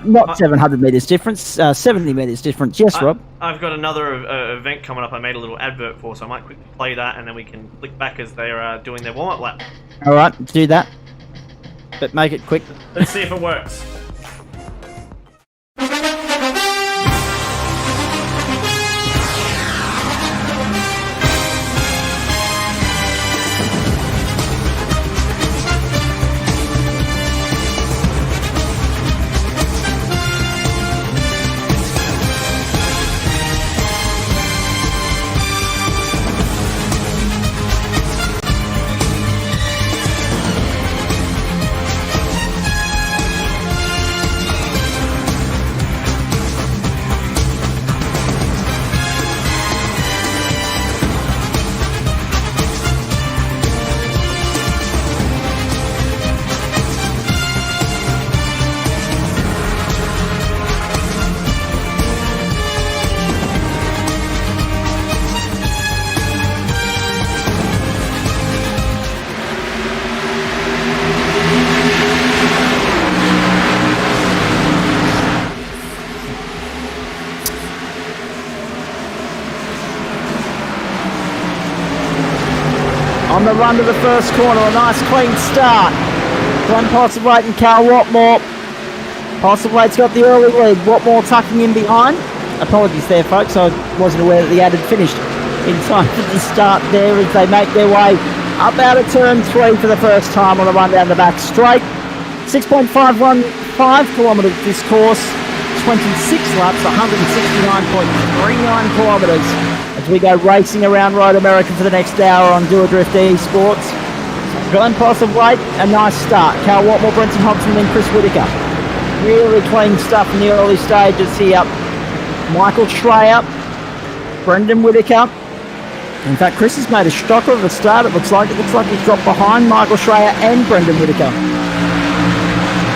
not 700 metres difference, 70 metres difference. Yes, Rob. I've got another event coming up I made a little advert for, so I might quickly play that and then we can click back as they're doing their warm-up lap. Alright, do that. But make it quick. Let's see if it works. on the run to the first corner. A nice clean start. Glenn Postlethwaite and Cal Watmore. Postlethwaite's got the early lead. Watmore tucking in behind. Apologies there, folks. I wasn't aware that the ad had finished in time for the start there as they make their way up out of turn 3 for the first time on the run down the back straight. 6.515 kilometres this course. 26 laps, 169.39 kilometres as we go racing around Road America for the next hour on Do a Drift Esports. Glenn Postlethwaite, a nice start. Cal Watmore, Brenton Hobson, then Chris Whittaker. Really clean stuff in the early stages here. Michael Schreier, Brendan Whittaker. In fact, Chris has made a shocker of a start. It looks like he's dropped behind Michael Schreier and Brendan Whittaker.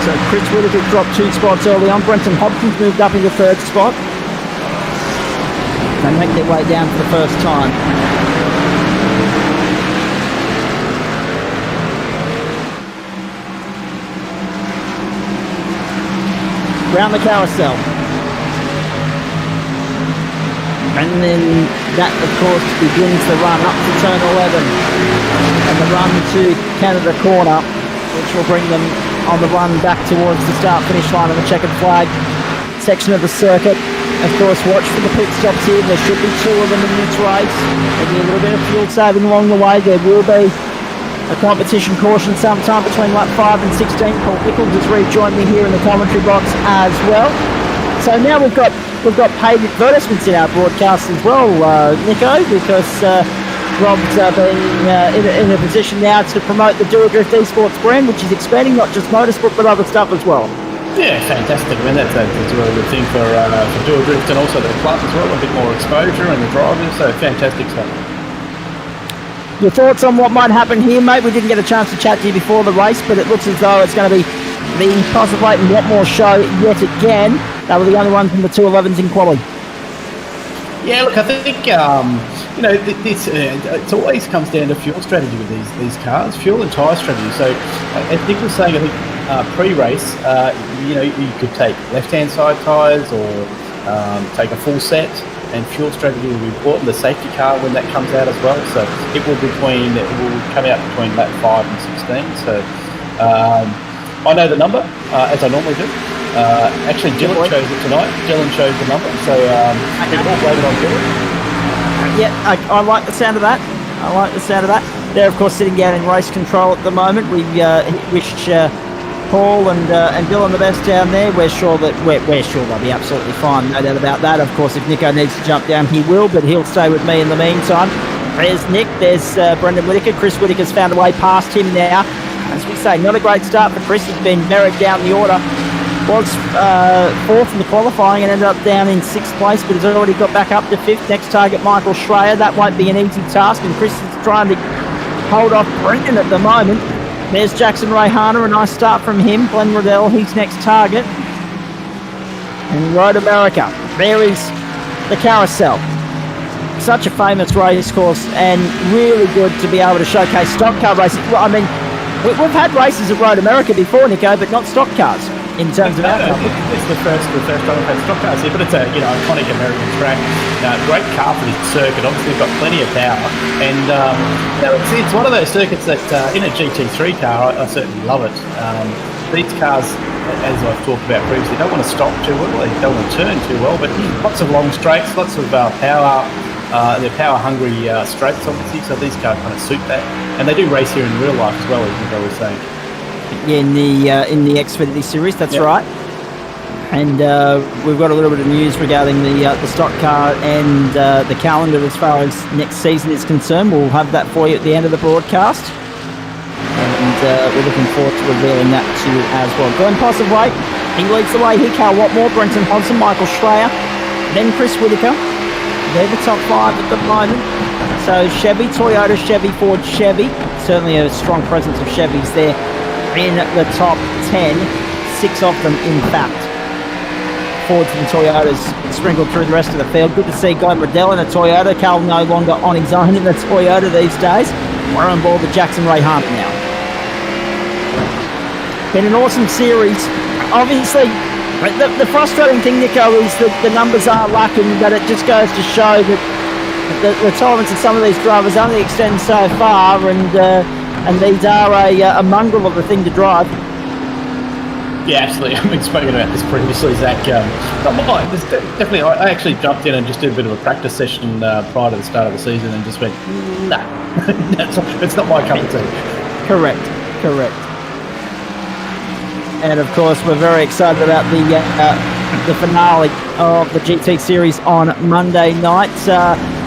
So Chris Whittaker dropped 2 spots early on. Brenton Hobson's moved up into 3rd spot. They make their way down for the first time. Round the carousel. And then that, of course, begins the run up to turn 11. And the run to Canada Corner, which will bring them on the run back towards the start-finish line of the checkered flag section of the circuit. Of course, watch for the pit stops here. There should be 2 of them in this race. There'll be a little bit of fuel saving along the way. There will be a competition caution sometime between lap 5 and 16. Paul Nichols has rejoined me here in the commentary box as well. So now we've got paid advertisements in our broadcast as well, Nico, because Rob's been in a position now to promote the Do a Drift Esports brand, which is expanding not just motorsport but other stuff as well. Yeah, fantastic. I mean, that's a really good thing for Do a Drift and also the club as well. A bit more exposure and the drivers, so fantastic stuff. Your thoughts on what might happen here, mate? We didn't get a chance to chat to you before the race, but it looks as though it's going to be the Postlethwaite and Watmore show yet again. They were the only ones from the 211s in quality. Yeah, look, I think this it always comes down to fuel strategy with these cars, fuel and tyre strategy. So, as Nick was saying, I think pre-race, you could take left-hand side tyres or take a full set, and fuel strategy will be important. The safety car when that comes out as well. So it will come out between lap 5 and 16. So I know the number as I normally do. Actually, Dylan chose it tonight. Dylan chose the number, so we all blame it on Dylan. Yeah, I like the sound of that. They're, of course, sitting down in race control at the moment. We wish Paul and Dylan the best down there. We're sure they'll be absolutely fine, no doubt about that. Of course, if Nico needs to jump down, he will, but he'll stay with me in the meantime. There's Nick, there's Brendan Whittaker. Chris Whittaker's found a way past him now. As we say, not a great start for Chris. He's been buried down the order. Was 4th in the qualifying and ended up down in 6th place, but has already got back up to 5th. Next target, Michael Schreier. That won't be an easy task, and Chris is trying to hold off Brendan at the moment. There's Jackson Rayhana, a nice start from him. Glenn Riddell, his next target. And Road America. There is the carousel. Such a famous race course and really good to be able to showcase stock car racing. Well, I mean, we've had races at Road America before, Nico, but not stock cars. In terms of outcome, it's the first time I've had stock cars here, but it's a iconic American track. Great car for this circuit. Obviously, got plenty of power, and it's one of those circuits that in a GT3 car, I certainly love it. These cars, as I've talked about previously, don't want to stop too well. They don't want to turn too well, but lots of long straights, lots of power. They're power-hungry straights, obviously, so these cars kind of suit that, and they do race here in real life as well, as I was saying. Yeah, in the Xfinity series, that's right. And we've got a little bit of news regarding the stock car and the calendar as far as next season is concerned. We'll have that for you at the end of the broadcast, and we're looking forward to revealing that to you as well. Glenn Postlethwaite, he leads the way here. Cal Watmore, Brenton Hobson, Michael Schreier, then Chris Whittaker. They're the top 5 at the moment. So Chevy, Toyota, Chevy, Ford, Chevy. Certainly a strong presence of Chevys there in the top 10, 6 of them in fact. Fords and Toyotas sprinkled through the rest of the field. Good to see Glenn Riddell in a Toyota. Cal no longer on his own in the Toyota these days. We're on board with Jackson Rayhana now. Been an awesome series. Obviously, the frustrating thing, Nico, is that the numbers are lacking, but it just goes to show that the tolerance of some of these drivers only extends so far, and these are a mongrel of a thing to drive. Yeah, absolutely. I've been spoken about this previously, Zach. Definitely, I actually jumped in and just did a bit of a practice session prior to the start of the season and just went, nah, it's not my cup of tea. Correct. And of course, we're very excited about the finale of the GT Series on Monday night.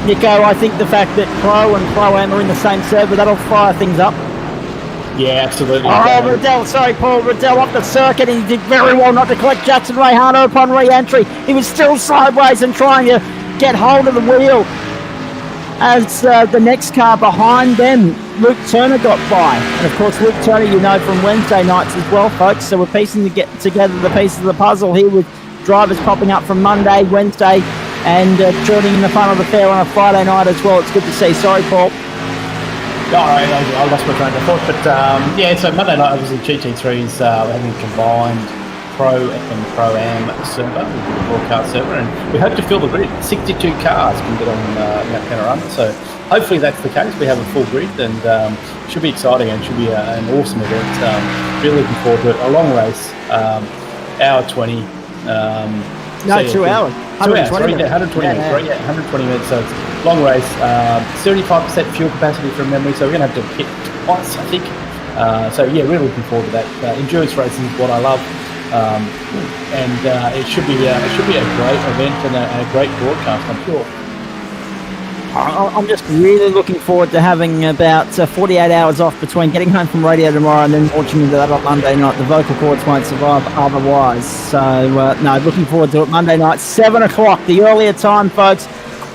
Nico, I think the fact that Pro and Pro-Am are in the same server, that'll fire things up. Yeah, absolutely. Paul Riddell off the circuit, and he did very well not to collect Jackson Rayhano upon re-entry. He was still sideways and trying to get hold of the wheel as the next car behind them, Luke Turner, got by. And of course, Luke Turner, you know, from Wednesday nights as well, folks. So we're piecing together the pieces of the puzzle here with drivers popping up from Monday, Wednesday, and joining in the fun of the fair on a Friday night as well. It's good to see. Sorry, Paul. I lost my train of thought, but so Monday night, obviously, GT3's having a combined Pro and Pro-Am server, the broadcast server, and we hope to fill the grid. 62 cars can get on Mount Panorama, so hopefully that's the case. We have a full grid, and it should be exciting and should be an awesome event. Really looking forward to it. A long race, hour 20. 2 hours. 120 minutes, so it's a long race. 75% fuel capacity from memory, so we're going to have to hit twice, I think. Really looking forward to that. Endurance racing is what I love, and it should be a great event and a great broadcast, I'm sure. I'm just really looking forward to having about 48 hours off between getting home from radio tomorrow and then launching into that on Monday night. The vocal cords won't survive otherwise. So, looking forward to it. Monday night, 7 o'clock, the earlier time, folks.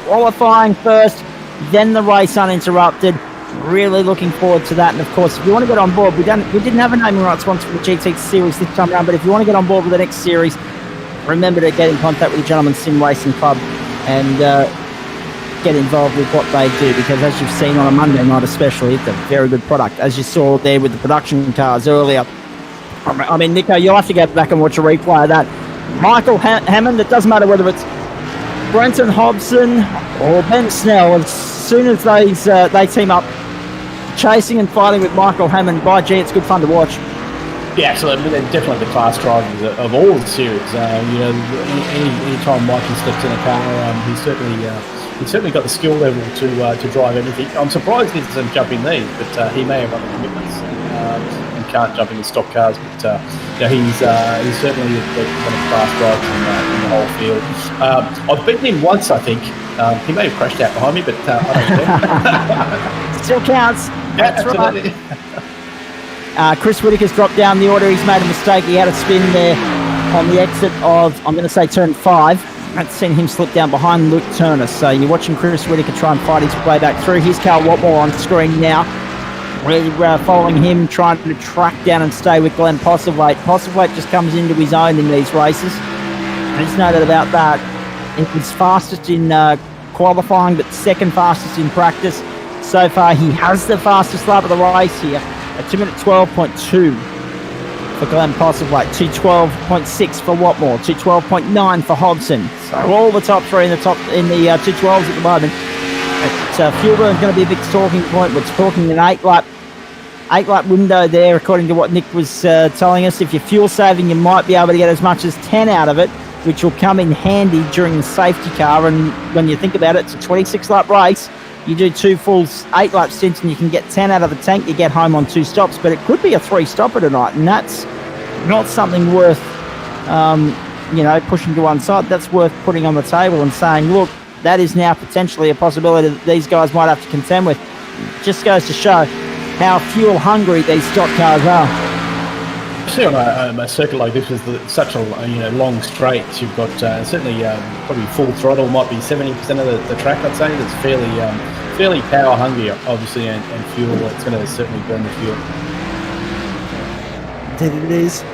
Qualifying first, then the race uninterrupted. Really looking forward to that. And, of course, if you want to get on board, we didn't have a naming rights sponsor for the GT Series this time around, but if you want to get on board with the next series, remember to get in contact with the Gentleman's Sim Racing Club and get involved with what they do, because as you've seen on a Monday night especially, it's a very good product, as you saw there with the production cars earlier. I mean, Nico, you'll have to go back and watch a replay of that. Michael Hammond, it doesn't matter whether it's Brenton Hobson or Ben Snell, as soon as they team up chasing and fighting with Michael Hammond, by gee, it's good fun to watch. Yeah, absolutely. They're definitely the class drivers of all the series. Any time Mikey steps in a car, he's certainly got the skill level to drive anything. I'm surprised he doesn't jump in these, but he may have other commitments and can't jump into stock cars. But he's certainly one of the fast drivers in the whole field. I've beaten him once, I think. He may have crashed out behind me, but I don't care. Still counts. That's absolutely. Right. Chris Whitaker's dropped down the order. He's made a mistake. He had a spin there on the exit of, I'm going to say, turn 5. That's seen him slip down behind Luke Turner. So you're watching Chris Whitaker try and fight his way back through. Here's Carl Watmore on screen now. Really following him, trying to track down and stay with Glenn Postlethwaite. Postlethwaite just comes into his own in these races. There's no doubt about that. He was fastest in qualifying, but second fastest in practice. So far, he has the fastest lap of the race here at 2 minutes 12.2 for Glenn Postlethwaite, 2:12.6 for Watmore, 2:12.9 for Hobson. So all the top three in the 2:12s at the moment. Fuel burn is going to be a big talking point. We're talking an 8-lap window there, according to what Nick was telling us. If you're fuel saving, you might be able to get as much as 10 out of it, which will come in handy during the safety car. And when you think about it, it's a 26-lap race. You do 2 full 8-lap stints and you can get 10 out of the tank. You get home on 2 stops, but it could be a 3-stopper tonight, and that's not something worth, pushing to one side. That's worth putting on the table and saying, look, that is now potentially a possibility that these guys might have to contend with. It just goes to show how fuel hungry these stock cars are. See, on a circuit like this with such a long straights, you've got certainly probably full throttle might be 70% of the track. I'd say that's fairly power hungry, obviously, and fuel. It's going to certainly burn the fuel. Indeed it is.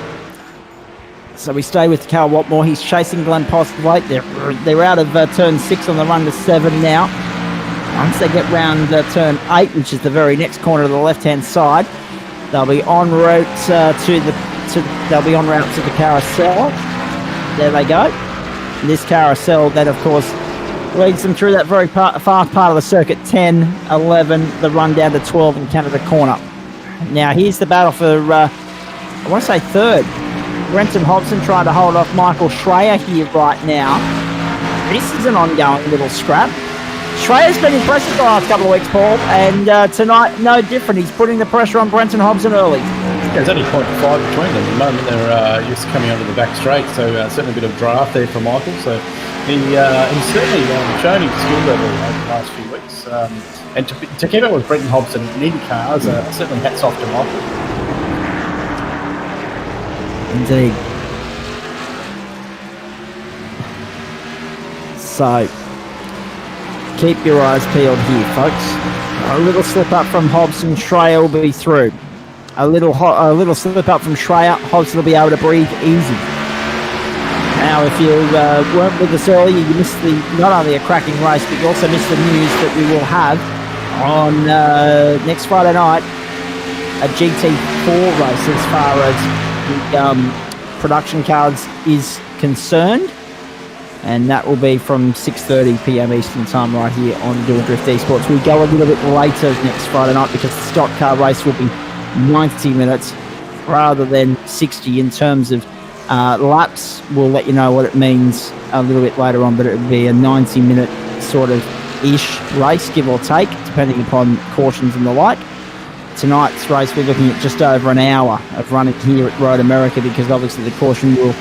So we stay with Carl Watmore. He's chasing Glenn Postlethwaite. They're out of turn 6 on the run to 7 now. Once they get round turn 8, which is the very next corner to the left-hand side, they'll be en route to the carousel. There they go. This carousel then, of course, leads them through that very fast part of the circuit. 10, 11, the run down to 12 in Canada Corner. Now here's the battle for, I want to say third. Brenton Hobson trying to hold off Michael Schreier here right now. This is an ongoing little scrap. Schreier's been impressive the last couple of weeks, Paul, and tonight no different. He's putting the pressure on Brenton Hobson early. There's only 0.5 between them. At the moment, they're just coming onto the back straight, so certainly a bit of draft there for Michael. So he's certainly shown his skill level over the last few weeks. And to keep up with Brenton Hobson in Indy cars, certainly hats off to Michael. Indeed. So, keep your eyes peeled here, folks. A little slip up from Hobson, Schreier will be through. A little slip up from Schreier, Hobson will be able to breathe easy. Now, if you weren't with us earlier, you missed not only a cracking race, but you also missed the news that we will have on next Friday night, a GT4 race as far as the production cards is concerned. And that will be from 6:30 p.m. Eastern Time right here on Do and Drift Esports. We go a little bit later next Friday night because the stock car race will be 90 minutes rather than 60 in terms of laps. We'll let you know what it means a little bit later on, but it will be a 90-minute sort of ish race, give or take, depending upon cautions and the like. Tonight's race, we're looking at just over an hour of running here at Road America because obviously the caution will...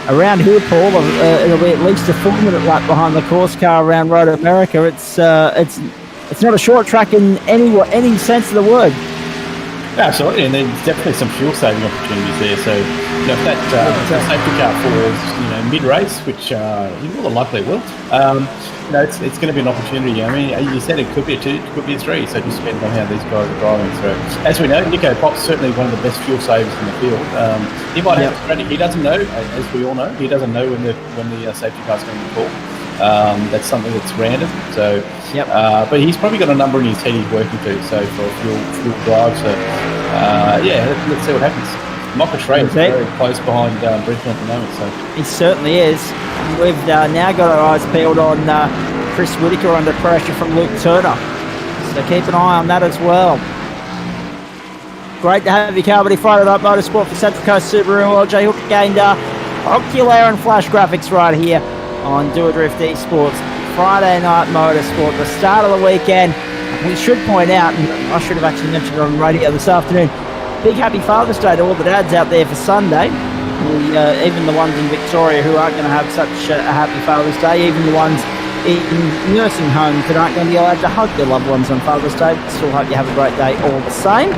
Around here, Paul, it'll be at least a 4-minute lap behind the course car around Road America. It's not a short track in any sense of the word. Absolutely, and there's definitely some fuel saving opportunities there. So, if that safety car falls, mid-race, which more than likely it will, it's going to be an opportunity. I mean, you said it could be a 2, it could be a 3, so it just depends on how these guys are driving. So, as we know, Nico Pop's certainly one of the best fuel savers in the field. He might have a strategy. He doesn't know, as we all know, he doesn't know when the safety car's going to be called. That's something that's random. So, but he's probably got a number in his head he's working to. So for a fuel drive. So, let's see what happens. Michael Schreier is very close behind Brisbane at the moment. So he certainly is. We've now got our eyes peeled on Chris Whittaker under pressure from Luke Turner. So keep an eye on that as well. Great to have you, Calvary Friday Night Motorsport for Central Coast Subaru and LJ Hook again. Ocular and flash graphics right here on Do a Drift Esports. Friday Night Motorsport, the start of the weekend. We should point out, and I should have actually mentioned it on the radio this afternoon, big happy Father's Day to all the dads out there for Sunday. Even the ones in Victoria who aren't going to have such a happy Father's Day, even the ones in nursing homes that aren't going to be allowed to hug their loved ones on Father's Day. Still hope you have a great day all the same.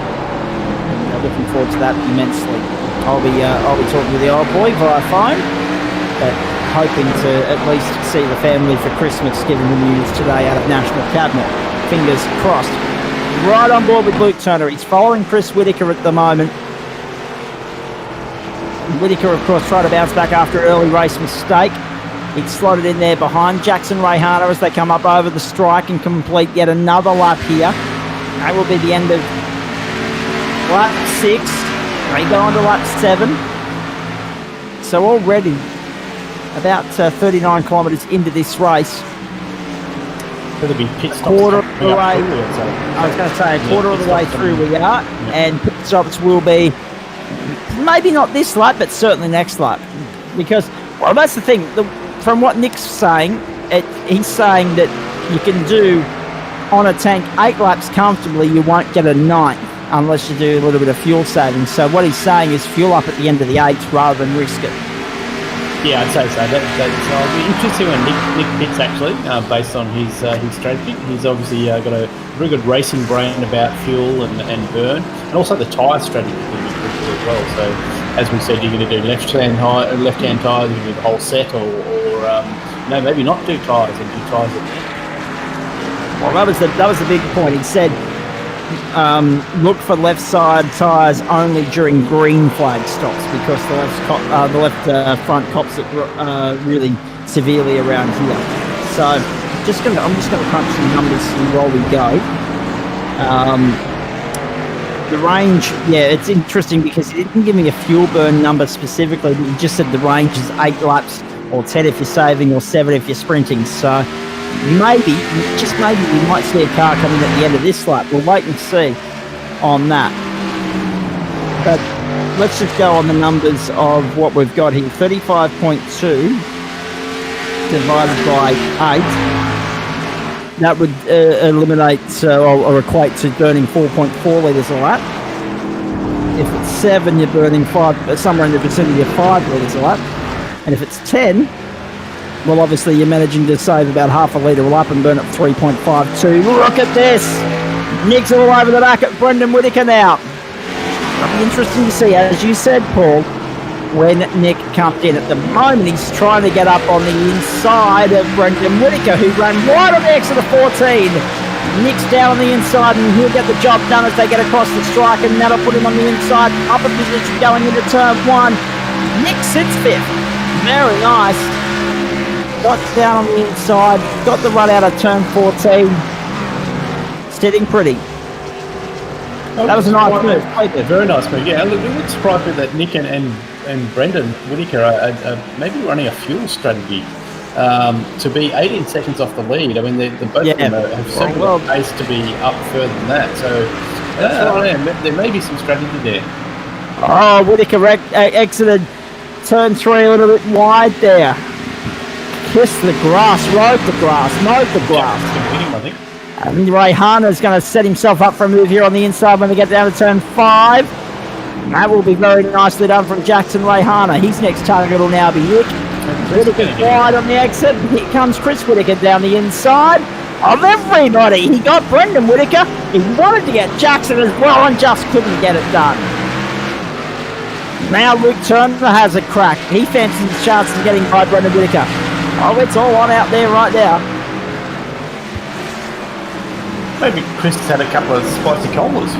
Looking forward to that immensely. I'll be talking to the old boy via phone, but hoping to at least see the family for Christmas, given the news today out of National Cabinet. Fingers crossed. Right on board with Luke Turner. He's following Chris Whittaker at the moment. Whittaker, of course, tried to bounce back after an early race mistake. He's slotted in there behind Jackson Rayhana as they come up over the strike and complete yet another lap here. That will be the end of lap 6. They go on to lap 7. So already about 39 kilometres into this race. It'll be pit stops. Quarter of the way. I was going to say a quarter of the way through we are, and pit stops will be maybe not this lap, but certainly next lap. Because, well, that's the thing. From what Nick's saying, he's saying that you can do on a tank 8 laps comfortably. You won't get a 9th unless you do a little bit of fuel saving. So what he's saying is fuel up at the end of the 8th rather than risk it. Yeah, I'd say so. It'll be interesting when Nick picks, actually, based on his strategy. He's obviously got a very good racing brain about fuel and burn, and also the tyre strategy is going to be pretty good as well. So, as we said, you're going to do left-hand tyres, you're going to do the whole set, or maybe not do tyres and do tyres at the end. Well, that was the big point. He said, look for left side tyres only during green flag stops because the left front cops it really severely around here. So I'm just going to crunch some numbers while we go. The range, it's interesting because he didn't give me a fuel burn number specifically, but he just said the range is 8 laps or 10 if you're saving or 7 if you're sprinting. So maybe, just maybe, we might see a car coming at the end of this lap. We'll wait and see on that. But let's just go on the numbers of what we've got here. 35.2 divided by 8. That would eliminate or equate to burning 4.4 litres a lap. If it's 7, you're burning somewhere in the vicinity of 5 litres a lap. And if it's 10, well, obviously you're managing to save about half a litre a lap and burn at 3.52. Look at this! Nick's all over the back at Brendan Whittaker now. It'll be interesting to see, as you said, Paul, when Nick comes in. At the moment, he's trying to get up on the inside of Brendan Whittaker, who ran wide on the exit of 14. Nick's down on the inside, and he'll get the job done as they get across the strike, and that'll put him on the inside, upper position going into turn 1. Nick sits 5th. Very nice. Got down on the inside, got the run out of turn 14. Sitting pretty. That was a nice move. Very nice move. Yeah, look, it would surprise me that Nick and Brendan Whittaker are maybe running a fuel strategy to be 18 seconds off the lead. I mean, they both of them have so well pace to be up further than that. So there may be some strategy there. Oh, Whittaker exited turn 3 a little bit wide there. Kissed the grass, rode the grass, mowed the grass. Him, I think. And Rayhana's going to set himself up for a move here on the inside when they get down to turn 5. And that will be very nicely done from Jackson Rayhana. His next target will now be Nick. Whittaker's wide on the exit. Here comes Chris Whittaker down the inside of everybody. He got Brendan Whittaker. He wanted to get Jackson as well and just couldn't get it done. Now Luke Turner has a crack. He fancies his chances of getting by Brendan Whittaker. Oh, it's all on out there right now. Maybe Chris has had a couple of spicy colas.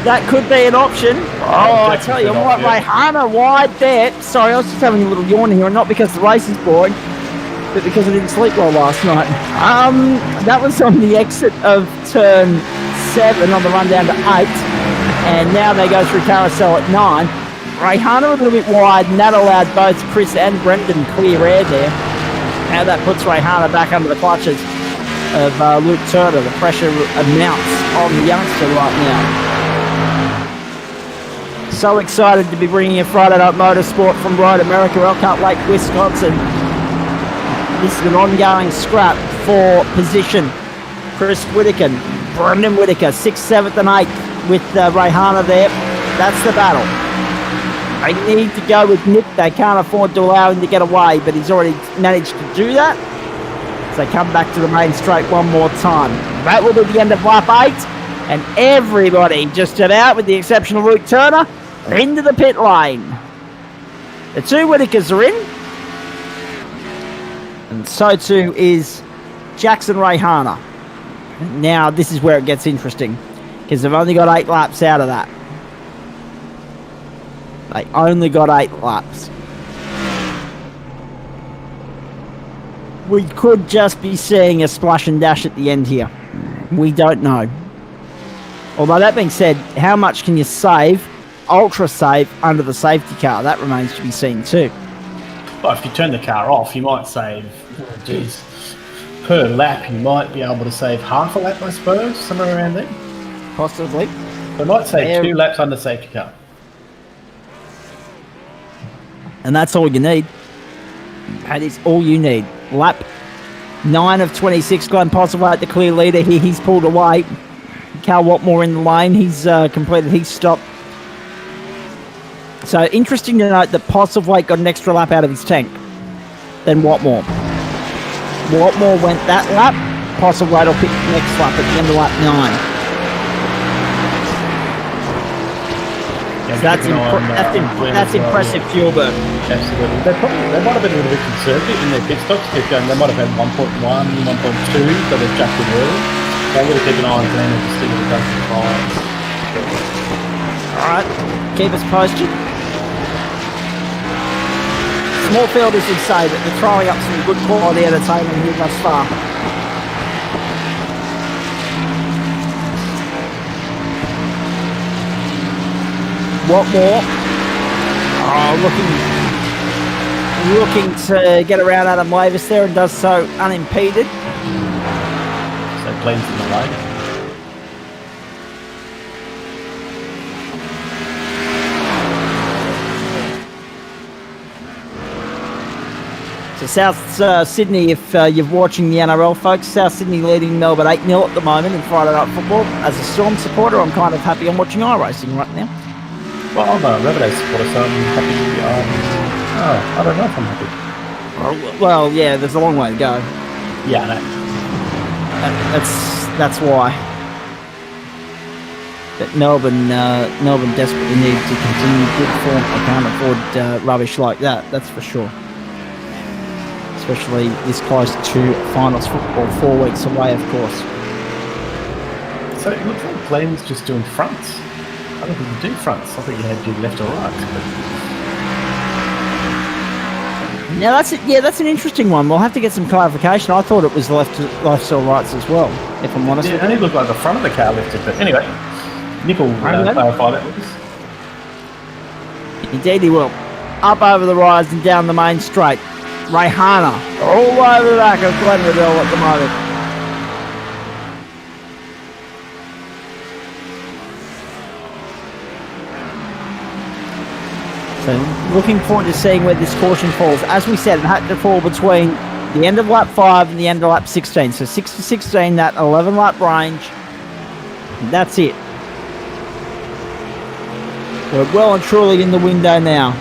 That could be an option. Oh, I tell you what, Rayhana wide there. Sorry, I was just having a little yawn here, and not because the race is boring, but because I didn't sleep well last night. That was on the exit of turn 7 on the run down to 8, and now they go through carousel at 9. Rayhana a little bit wide, and that allowed both Chris and Brendan clear air there. Now that puts Rayhana back under the clutches of Luke Turner. The pressure mounts on the youngster right now. So excited to be bringing you Friday Night Motorsport from Road America, Elkhart Lake, Wisconsin. This is an ongoing scrap for position. Chris Whittaker, Brendan Whittaker, 6th, 7th and 8th with Rayhana there. That's the battle. They need to go with Nick. They can't afford to allow him to get away, but he's already managed to do that. So they come back to the main straight one more time. That will be the end of lap 8. And everybody, just about, with the exception of Luke Turner, are into the pit lane. The two Whittakers are in. And so too is Jackson Rayhana. Now, this is where it gets interesting, because they've only got 8 laps out of that. They only got 8 laps. We could just be seeing a splash and dash at the end here. We don't know. Although that being said, how much can you save, ultra save, under the safety car? That remains to be seen too. Well, if you turn the car off, you might save, per lap, you might be able to save half a lap, I suppose, somewhere around there. Possibly. They might save 2 laps under safety car. And that's all you need. That is all you need. Lap 9 of 26, Glenn Postlethwaite, the clear leader here. He's pulled away. Cal Watmore in the lane. He's completed his stop. So interesting to note that Postlethwaite got an extra lap out of his tank than Watmore. Watmore went that lap. Postlethwaite will pick the next lap at the end of lap 9. That's impressive fuel burn. Absolutely. They might have been a little bit conservative in their pit stops. Kept going. They might have had 1.1, 1.2, so they've jacked it early. They're going to keep an eye on them and just see what it does to the fires. Alright, keep us posted. Small fielders would say that they're throwing up some good quality entertainment here thus far. What more? Oh, looking to get around Adam Lavis there and does so unimpeded. So Glenn's in the lane. So South Sydney, if you're watching the NRL, folks, South Sydney leading Melbourne 8-0 at the moment in Friday Night Football. As a Storm supporter, I'm kind of happy I'm watching iRacing right now. Well, I'm a Rabbitohs supporter, so I'm happy. I don't know if I'm happy. Well, yeah, there's a long way to go. Yeah, I know. That's why. But Melbourne desperately need to continue good form. I can't afford rubbish like that, that's for sure. Especially this close to finals football, 4 weeks away, of course. So it looks like Glenn's just doing fronts. I don't think you do fronts. I think you had to do left or right. Now that's an interesting one. We'll have to get some clarification. I thought it was left or rights as well, if I'm honest. Yeah, it only looked like the front of the car lifted, but anyway, Nick will clarify that with us. Indeed he will. Up over the rise and down the main straight. Rayhana all over the back of Glenville at the moment. So looking forward to seeing where this caution falls. As we said, it had to fall between the end of lap 5 and the end of lap 16. So 6 to 16, that 11 lap range. And that's it. We're well and truly in the window now.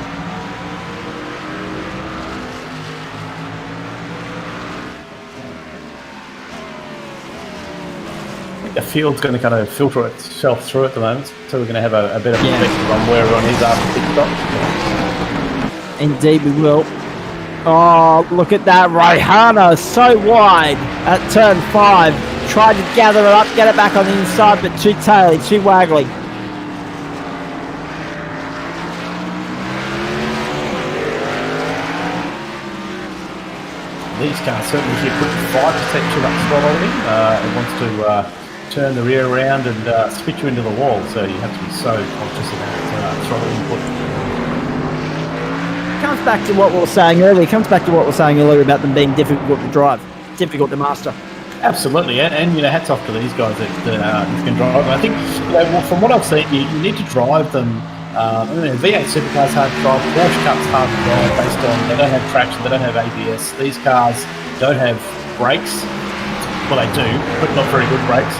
The field's going to kind of filter itself through at the moment, so we're going to have a better perspective on where everyone is after pit stop. Indeed we will. Oh, look at that. Rayhana so wide at turn 5. Tried to gather it up, get it back on the inside, but too taily, too waggly. These cars certainly, if you put 5% too much throttle in, it wants to turn the rear around and spit you into the wall, so you have to be so conscious of that throttle input. Comes back to what we were saying earlier about them being difficult to drive, difficult to master. Absolutely, and hats off to these guys that can drive. I think, from what I've seen, you need to drive them. V8 supercars hard to drive, Porsche Cup's hard to drive based on they don't have traction, they don't have ABS. These cars don't have brakes. Well, they do, but not very good brakes.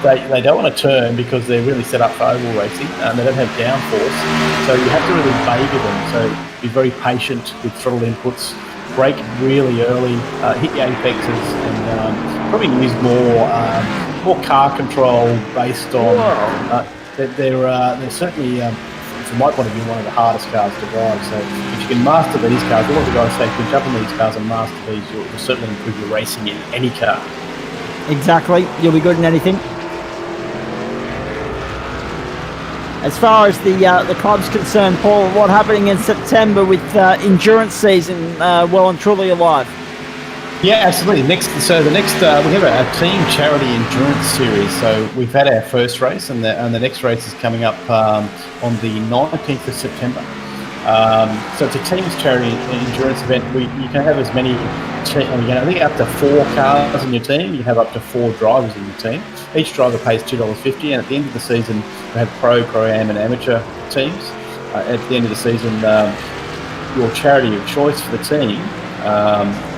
They don't want to turn because they're really set up for oval racing. They don't have downforce, so you have to really baby them. So be very patient with throttle inputs, brake really early, hit the apexes, and probably use more car control based on. They're certainly, from my point of view, one of the hardest cars to drive. So if you can master these cars, all of the guys say, if you can jump in these cars and master these, you'll certainly improve your racing in any car. Exactly, you'll be good in anything. As far as the club's concerned, Paul, what happening in September with endurance season well and truly alive? Yeah, absolutely. The next we have a team charity endurance series. So we've had our first race, and the next race is coming up on the 19th of September. So it's a team's charity endurance event. You can have as many, I think up to 4 cars in your team. You have up to 4 drivers in your team. Each driver pays $2.50, and at the end of the season, we have pro-am, and amateur teams. At the end of the season, your charity of choice for the team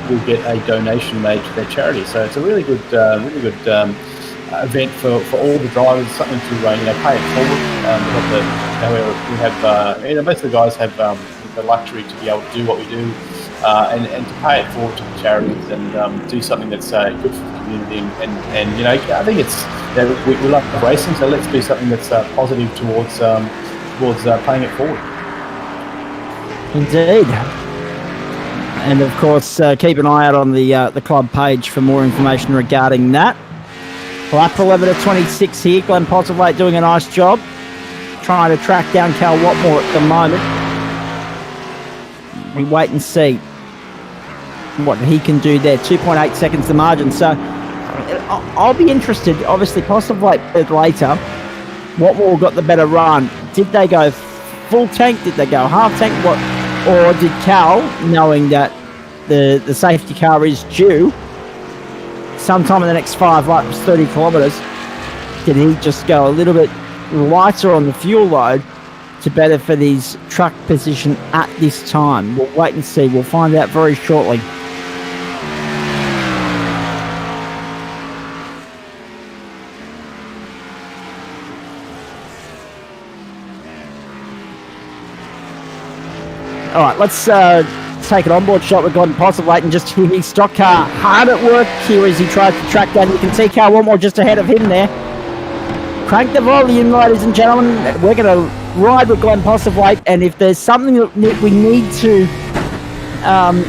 will get a donation made to their charity. So it's a really good event for all the drivers, something to pay it forward. We have most of the guys have the luxury to be able to do what we do, and to pay it forward to the charities and do something that's good for the community. And I think it's we love racing, so let's do something that's positive towards paying it forward. Indeed. And of course, keep an eye out on the club page for more information regarding that. Lap 11 of 26 here. Glenn Postlethwaite doing a nice job trying to track down Cal Watmore at the moment. We wait and see what he can do there. 2.8 seconds the margin. So I'll be interested. Obviously, Postlethwaite later. Watmore got the better run. Did they go full tank? Did they go half tank? Or did Cal, knowing that the safety car is due sometime in the next 5 laps, 30 kilometres, did he just go a little bit lighter on the fuel load to better for his truck position at this time? We'll wait and see. We'll find out very shortly. All right, let's take an onboard shot with Gordon Postlethwaite and just hear his stock car hard at work here as he tries to track down. You can see Cal Watmore just ahead of him there. Crank the volume, ladies and gentlemen. We're going to ride with Glenn Postlethwaite, and if there's something that we need to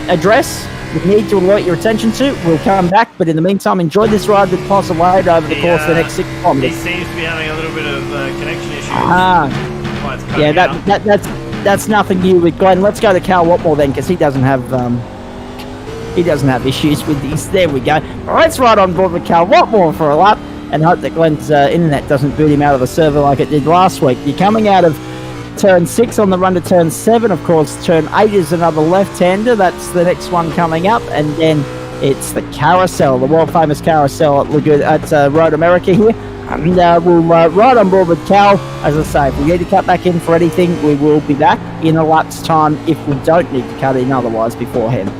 address, we need to alert your attention to, we'll come back. But in the meantime, enjoy this ride with Postlethwaite over the course of the next 6 He kilometres. seems to be having a little bit of connection issues. Why it's cutting Yeah, out. that's nothing new with Glenn. Let's go to Cal Watmore then, because he doesn't have issues with these. There we go. Let's ride on board with Cal Watmore for a lap and hope that Glenn's internet doesn't boot him out of the server like it did last week. You're coming out of turn 6 on the run to turn 7. Of course, turn 8 is another left-hander. That's the next one coming up, and then it's the carousel, the world-famous carousel at Road America here. And we'll ride on board with Cal. As I say, if we need to cut back in for anything, we will be back in a lap's time if we don't need to cut in otherwise beforehand.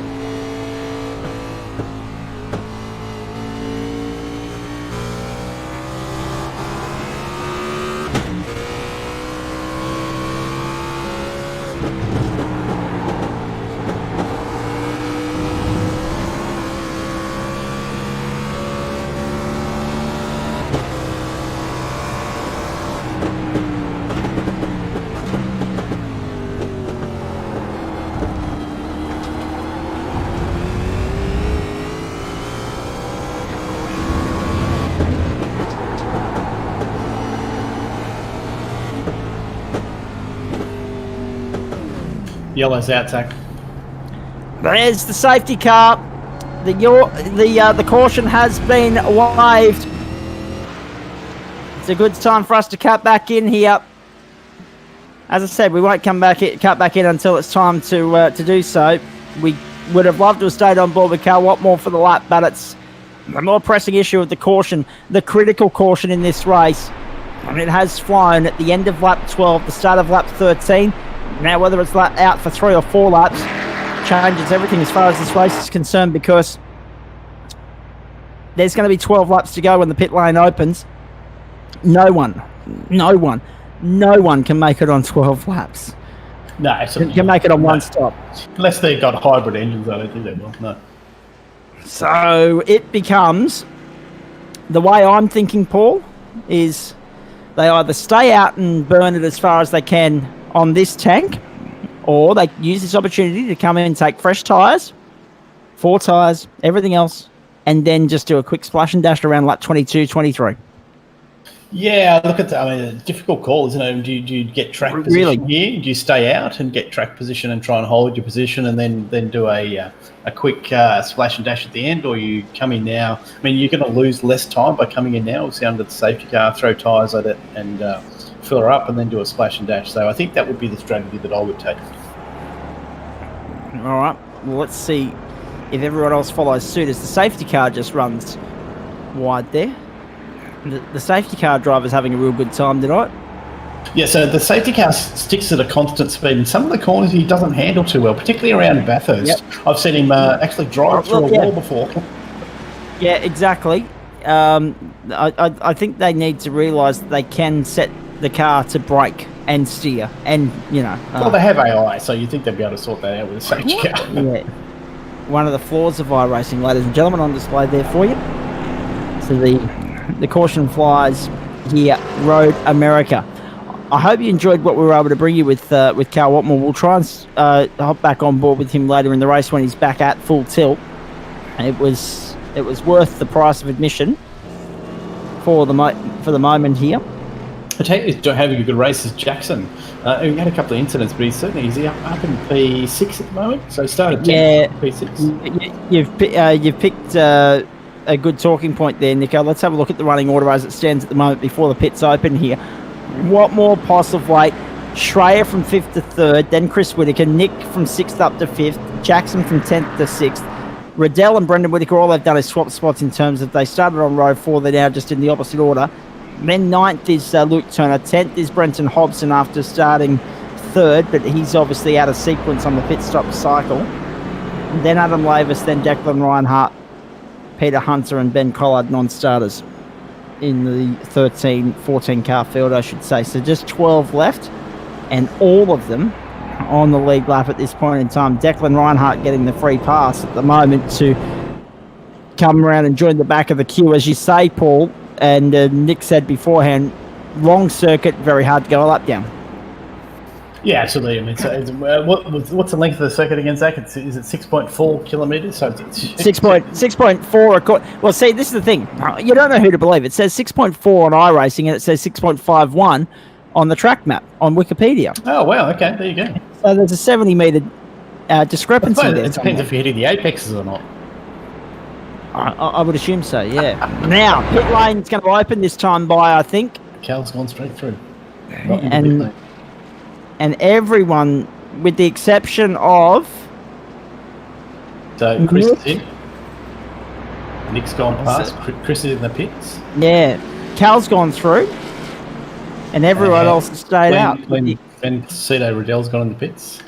Yellow's out, Zach. There's the safety car. The caution has been waived. It's a good time for us to cut back in here. As I said, we won't cut back in until it's time to do so. We would have loved to have stayed on board with Cal Watmore for the lap, but it's a more pressing issue of the caution, the critical caution in this race. And it has flown at the end of lap 12, the start of lap 13. Now, whether it's out for 3 or 4 laps changes everything as far as this race is concerned, because there's going to be 12 laps to go when the pit lane opens. No one can make it on 12 laps. No, absolutely. Can make it on one stop. Unless they've got hybrid engines, I don't think they will. No. So it becomes, the way I'm thinking, Paul, is they either stay out and burn it as far as they can on this tank, or they use this opportunity to come in and take fresh tyres, 4 tyres, everything else, and then just do a quick splash and dash around lap 22, 23. Yeah, look at that. I mean, a difficult call, isn't it? Do you get track position here? Do you stay out and get track position and try and hold your position and then do a quick splash and dash at the end, or you come in now? I mean, you're going to lose less time by coming in now. Sound at the safety car, throw tyres at it, and fill her up, and then do a splash and dash. So I think that would be the strategy that I would take. All right. Well, let's see if everyone else follows suit as the safety car just runs wide there. The safety car driver's having a real good time tonight. Yeah, so the safety car sticks at a constant speed, and some of the corners he doesn't handle too well, particularly around Bathurst. Yep. I've seen him actually drive through a wall before. Yeah, exactly. I think they need to realise that they can set the car to brake and steer, and well, they have AI, so you think they'll be able to sort that out with a safety car. Yeah. One of the flaws of iRacing, ladies and gentlemen, on display there for you. So the caution flies here, Road America. I hope you enjoyed what we were able to bring you with Cal Watmore. We'll try and hop back on board with him later in the race when he's back at full tilt. It was worth the price of admission for the moment here. I tell you, having a good race is Jackson. He had a couple of incidents, but he's up in P6 at the moment. So he started 10th, P6. You've picked a good talking point there, Nico. Let's have a look at the running order as it stands at the moment before the pits open here. Watmore, Postlethwaite, Schreier from 5th to 3rd, then Chris Whitaker, Nick from 6th up to 5th, Jackson from 10th to 6th. Riddell and Brendan Whitaker, all they've done is swap spots in terms of they started on row 4, they're now just in the opposite order. Then 9th is Luke Turner, 10th is Brenton Hobson after starting 3rd, but he's obviously out of sequence on the pit stop cycle. And then Adam Lavis, then Declan Reinhardt, Peter Hunter and Ben Collard, non-starters in the 14 car field, I should say. So just 12 left, and all of them on the lead lap at this point in time. Declan Reinhardt getting the free pass at the moment to come around and join the back of the queue. As you say, Paul, and Nick said beforehand, long circuit, very hard to go a lap down. Yeah, absolutely. I mean, what's the length of the circuit again, Zach? Is it 6.4 kilometres? So it's 6.4. Well, see, this is the thing. You don't know who to believe. It says 6.4 on iRacing and it says 6.51 on the track map on Wikipedia. Oh, wow. Okay, there you go. So there's a 70-metre discrepancy there. It depends if you're hitting the apexes or not. I would assume so, yeah. Now, pit lane's going to open this time by, I think. Cal's gone straight through. And everyone, with the exception of... So Chris is in. Nick's gone past. Chris is in the pits. Yeah. Cal's gone through. And everyone else has stayed out. Ben Cito Riddell's gone in the pits.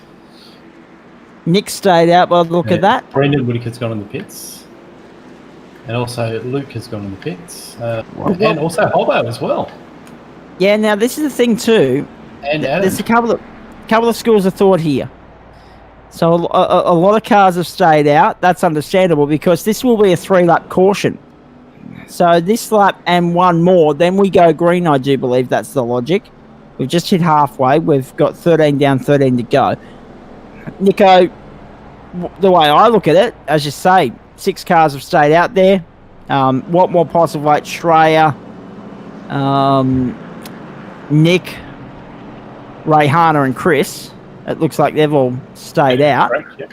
Nick stayed out by the look of that. Brendan Whitaker's gone in the pits. And also Luke has gone in the pits. And also Hobbo as well. Yeah, now this is the thing too. And there's a couple of schools of thought here. So a lot of cars have stayed out. That's understandable because this will be a 3-lap caution. So this lap and one more, then we go green, I do believe that's the logic. We've just hit halfway. We've got 13 down, 13 to go. Nico, the way I look at it, as you say, 6 cars have stayed out there. What more possible? Like Schreier, Nick, Ray Harner and Chris. It looks like they've all stayed out. Correct, yeah.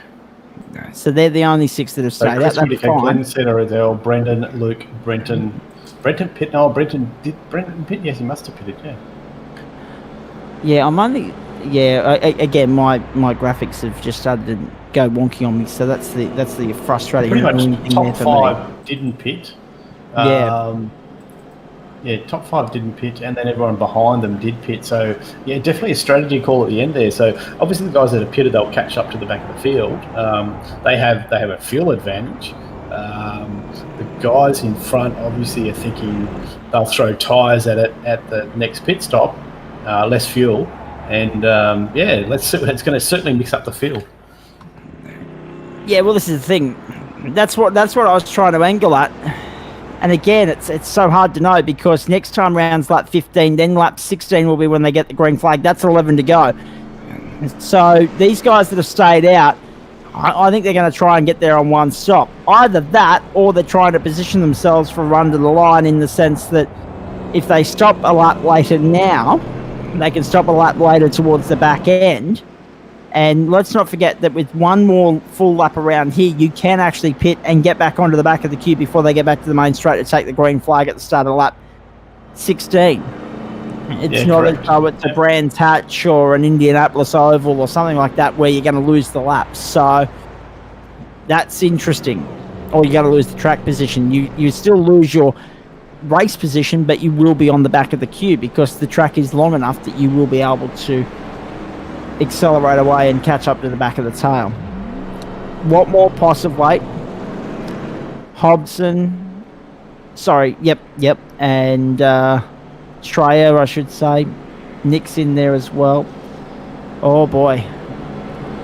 So they're the only 6 that have stayed out. That's fine. Glenn Cedar, Riddell, Brendan, Luke, Brenton Pitt. No, Brenton Pitt. Yes, he must have pitted. Yeah. Yeah, I'm only. Yeah, again, my graphics have just started to go wonky on me. So that's the frustrating. Pretty much top there 5 didn't pit. Yeah. Yeah, top 5 didn't pit, and then everyone behind them did pit. So, yeah, definitely a strategy call at the end there. So, obviously, the guys that have pitted, they'll catch up to the back of the field. They have a fuel advantage. The guys in front obviously are thinking they'll throw tyres at it at the next pit stop, less fuel, and it's going to certainly mix up the field. Yeah, well, this is the thing. That's what I was trying to angle at. And again, it's so hard to know because next time round's lap 15, then lap 16 will be when they get the green flag. That's 11 to go. So these guys that have stayed out, I think they're going to try and get there on one stop. Either that, or they're trying to position themselves for a run to the line in the sense that if they stop a lap later now, they can stop a lap later towards the back end. And let's not forget that with one more full lap around here, you can actually pit and get back onto the back of the queue before they get back to the main straight to take the green flag at the start of lap 16. It's not as though it's a Brands Hatch or an Indianapolis Oval or something like that where you're going to lose the lap. So that's interesting. Or you're going to lose the track position. You still lose your race position, but you will be on the back of the queue because the track is long enough that you will be able to accelerate away and catch up to the back of the tail. What more possible? Wait. Hobson. Sorry, yep. And Schreier, I should say. Nick's in there as well. Oh boy.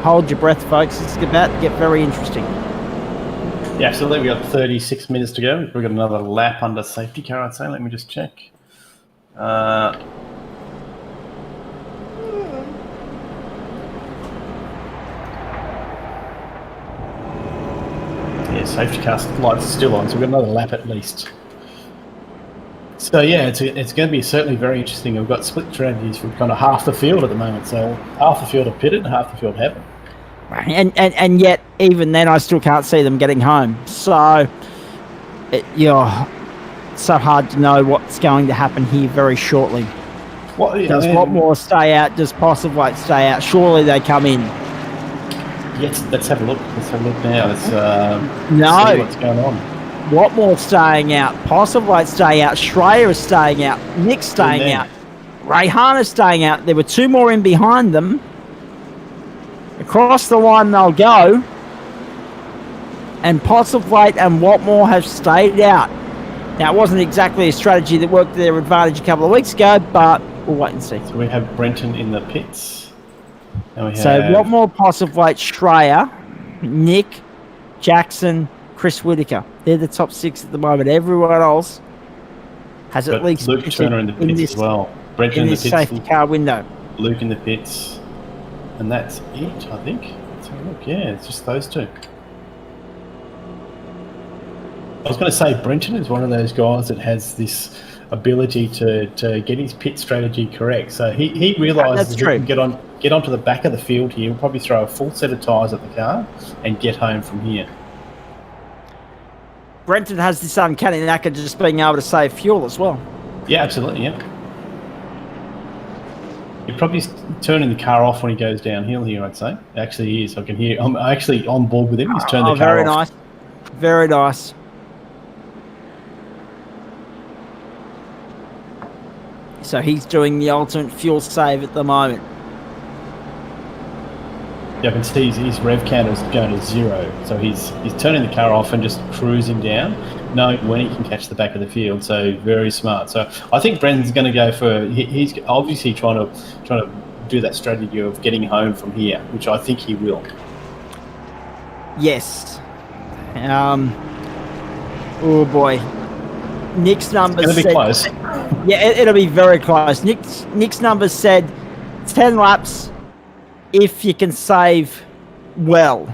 Hold your breath, folks. It's about to get very interesting. Yeah, absolutely. We've got 36 minutes to go. We've got another lap under safety car, I'd say. Let me just check. Safety car lights are still on, so we've got another lap at least. So yeah, it's going to be certainly very interesting. We've got split strategies for kind of half the field at the moment. So half the field have pitted and half the field haven't. And yet, even then, I still can't see them getting home. So, it's so hard to know what's going to happen here very shortly. What, Does Watmore stay out? Does Postlethwaite stay out? Surely they come in. Yes, let's have a look. Let's have a look now. Let's No. see what's going on. Watmore staying out. Postlethwaite staying out. Schreier is staying out. Nick's staying there. out. Rayhana's staying out. There were two more in behind them. Across the line they'll go. And Postlethwaite and Watmore have stayed out. Now, it wasn't exactly a strategy that worked to their advantage a couple of weeks ago, but we'll wait and see. So we have Brenton in the pits. And we have... So Watmore, Postlethwaite, Schreier, Nick, Jackson, Chris Whitaker. They're the top 6 at the moment. Everyone else has at least Luke Turner in the pits as well. Brenton in in the this pits. safety car window. Luke in the pits. And that's it, I think. Let's have a look. Yeah, it's just those two. I was going to say Brenton is one of those guys that has this ability to get his pit strategy correct. So he realises he can get onto the back of the field here. He'll probably throw a full set of tyres at the car and get home from here. Brenton has this uncanny knack of just being able to save fuel as well. Yeah, absolutely, yeah. He's probably turning the car off when he goes downhill here, I'd say. Actually, he is. I can hear. I'm actually on board with him. He's turned the car very off. nice. Very nice. So he's doing the ultimate fuel save at the moment. Yeah, I can see his rev counter is going to 0. So he's turning the car off and just cruising down, knowing when he can catch the back of the field. So very smart. So I think Brendan's going to go for. He's obviously trying to do that strategy of getting home from here, which I think he will. Yes. Oh boy. Nick's numbers It's going to be said, close. Yeah, it'll be very close. Nick's numbers said 10 laps if you can save well.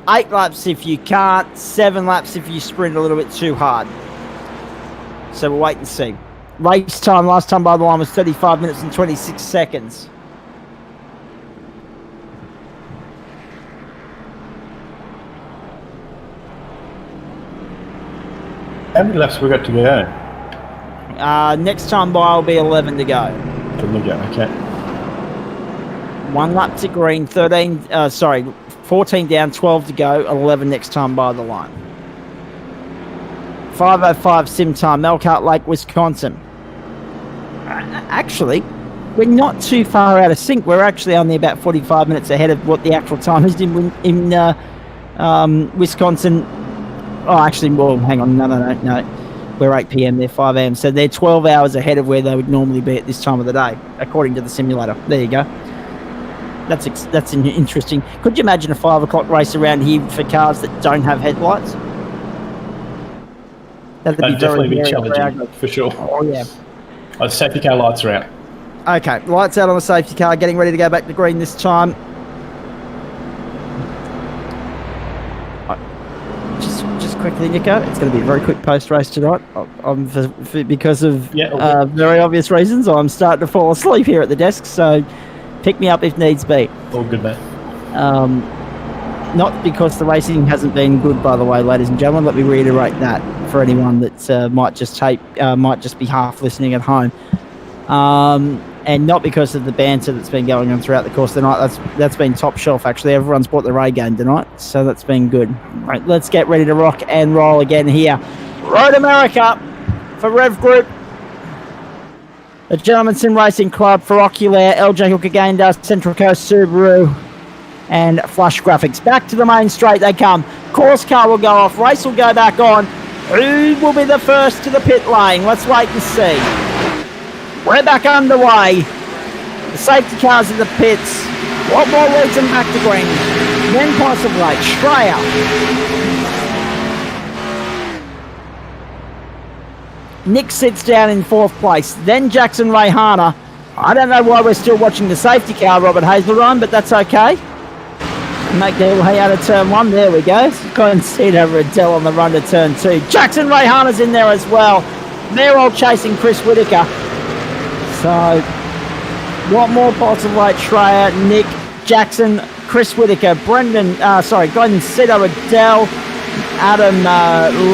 8 laps if you can't. 7 laps if you sprint a little bit too hard. So we'll wait and see. Race time last time by the line was 35 minutes and 26 seconds. How many laps have we got to go? Next time by will be 11 to go. Okay. 1 lap to green, 14 down, 12 to go, 11 next time by the line. 5:05 sim time, Elkhart Lake, Wisconsin. Actually, we're not too far out of sync. We're actually only about 45 minutes ahead of what the actual time is in Wisconsin. Oh, actually, well, hang on. No. We're 8 p.m. They're 5 a.m. So they're 12 hours ahead of where they would normally be at this time of the day, according to the simulator. There you go. That's interesting. Could you imagine a 5 o'clock race around here for cars that don't have headlights? That'd be definitely very, be very challenging, for sure. Oh, yeah. The safety car lights are out. Okay, lights out on the safety car, getting ready to go back to green this time. Just quickly, Nico, it's going to be a very quick post-race tonight. Because of very obvious reasons, I'm starting to fall asleep here at the desk, so pick me up if needs be. All good, mate. Not because the racing hasn't been good, by the way, ladies and gentlemen. Let me reiterate that for anyone that might just be half listening at home. And not because of the banter that's been going on throughout the course of the night. That's been top shelf, actually. Everyone's bought their A game tonight, so that's been good. Right, let's get ready to rock and roll again here. Road America for Rev Group. The Gentleman Sim Racing Club for Oculair, LJ Hook again does, Central Coast Subaru, and Flush Graphics. Back to the main straight they come. Course car will go off, race will go back on. Who will be the first to the pit lane? Let's wait and see. We're back underway. The safety cars in the pits. What more leads them back to green? Then Postlethwaite, Schreier. Nick sits down in 4th place. Then Jackson Rayhana. I don't know why we're still watching the safety car, Robert Hazelrine, but that's okay. Make their way out of turn 1. There we go. Go and see it over Adele on the run to turn 2. Jackson Rayhana's in there as well. They're all chasing Chris Whitaker. So, what more Postlethwaite, Schreier, Nick, Jackson, Chris Whitaker, Glenn Cito, Adele, Adam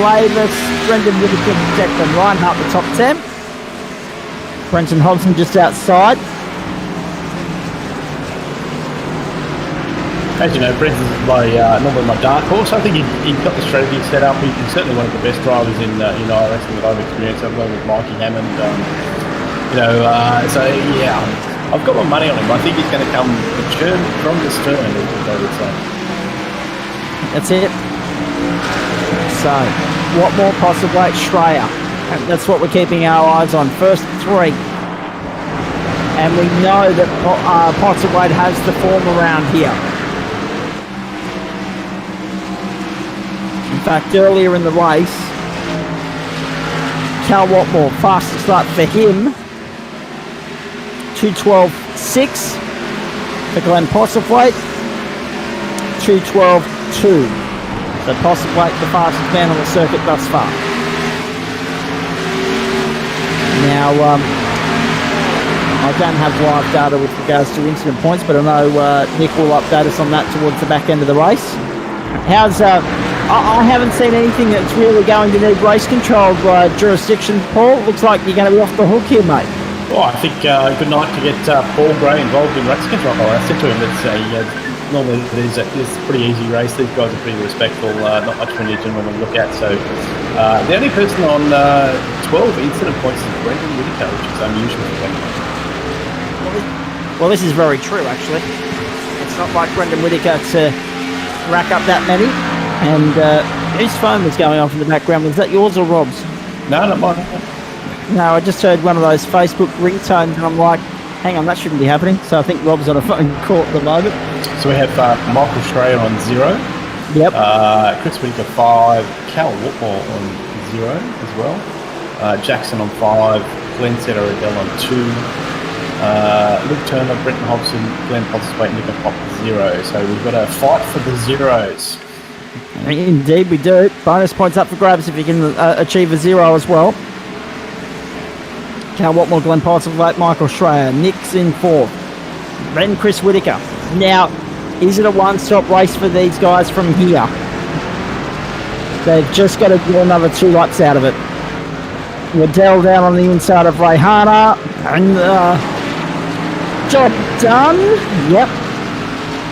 Lavis, Brendan Whitaker, Declan Reinhardt, the top 10. Brenton Hobson just outside. As you know, Brenton's normally my dark horse. I think he got the strategy set up. He's certainly one of the best drivers in wrestling that I've experienced. I've worked with Mikey Hammond. So yeah, I've got my money on him. I think he's going to come churn from the stern, as I would say. That's it. So, what more possibly? Schreier. That's what we're keeping our eyes on. First 3. And we know that Potterwade has the form around here. In fact, earlier in the race, Cal Watmore, fastest start for him. 2:12.6 for Glenn Postlethwaite. 2:12.2. So Postlethwaite, the fastest man on the circuit thus far. Now, I don't have live data with regards to incident points, but I know Nick will update us on that towards the back end of the race. How's I haven't seen anything that's really going to need race control jurisdiction, Paul. Looks like you're going to be off the hook here, mate. Well, I think good night to get Paul Gray involved in race control. I said to him that normally it's a pretty easy race. These guys are pretty respectful, not much for any gentleman to look at. So the only person on 12 incident points is Brendan Whitaker, which is unusual for him. Well, this is very true, actually. It's not like Brendan Whitaker to rack up that many. And whose phone was going off in the background? Was that yours or Rob's? No, not mine. No, I just heard one of those Facebook ringtones, and I'm like, hang on, that shouldn't be happening. So I think Rob's on a phone call at the moment. So we have Michael Schreier on 0. Yep. Chris Whitaker 5. Cal Watmore on 0 as well. Jackson on 5. Glenn Sedder-Adele on 2. Luke Turner, Brenton Hobson, Glenn Postlethwaite, Nick Pop 0. So we've got a fight for the zeros. Indeed, we do. Bonus points up for grabs if you can achieve a 0 as well. Cal Watmore, Glenn Postlethwaite, Michael Schreier. Nick's in 4th. Then Chris Whitaker. Now, is it a one-stop race for these guys from here? They've just got to do another 2 laps out of it. Waddell down on the inside of Rayhana. And job done. Yep.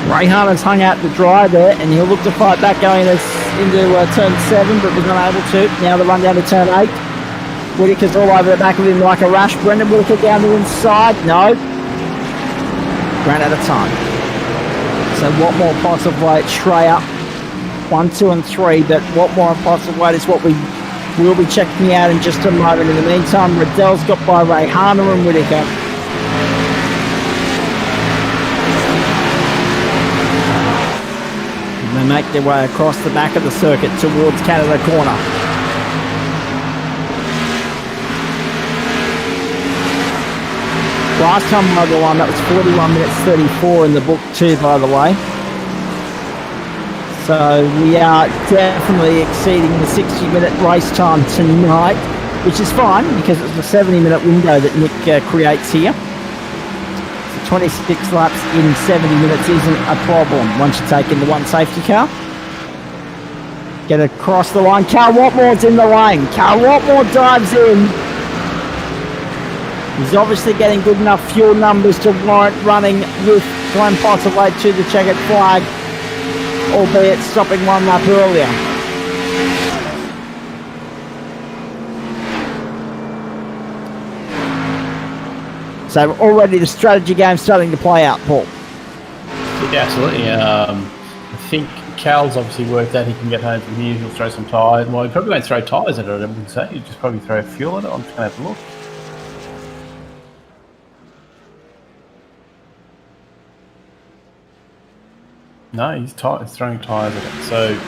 Rayhana's hung out to dry there, and he'll look to fight back going into turn 7, but was not able to. Now the run down to turn 8. Whitaker's all over the back of him like a rash. Brendan Whitaker down the inside. No. Ran out of time. So Watmore, Postlethwaite, Schreier. 1, 2, and 3. But Watmore and Postlethwaite is what we will be checking out in just a moment. In the meantime, Riddell's got by Rayhana and Whitaker. They make their way across the back of the circuit towards Canada Corner. Last time I won, that was 41 minutes 34 in the book too, by the way. So we are definitely exceeding the 60-minute race time tonight, which is fine because it's a 70-minute window that Nick creates here. 26 laps in 70 minutes isn't a problem once you take in the one safety car. Get across the line. Cal Watmore's in the lane. Cal Watmore dives in. He's obviously getting good enough fuel numbers to warrant running with Glenn Postlethwaite to the checkered flag, albeit stopping 1 lap earlier. So already the strategy game's starting to play out, Paul. Yeah, absolutely. I think Cal's obviously worked out he can get home from here. He'll throw some tyres. Well, he probably won't throw tyres at it, I wouldn't say. He'll just probably throw fuel at it. I'm just going to have a look. No, he's throwing tyres at it. So,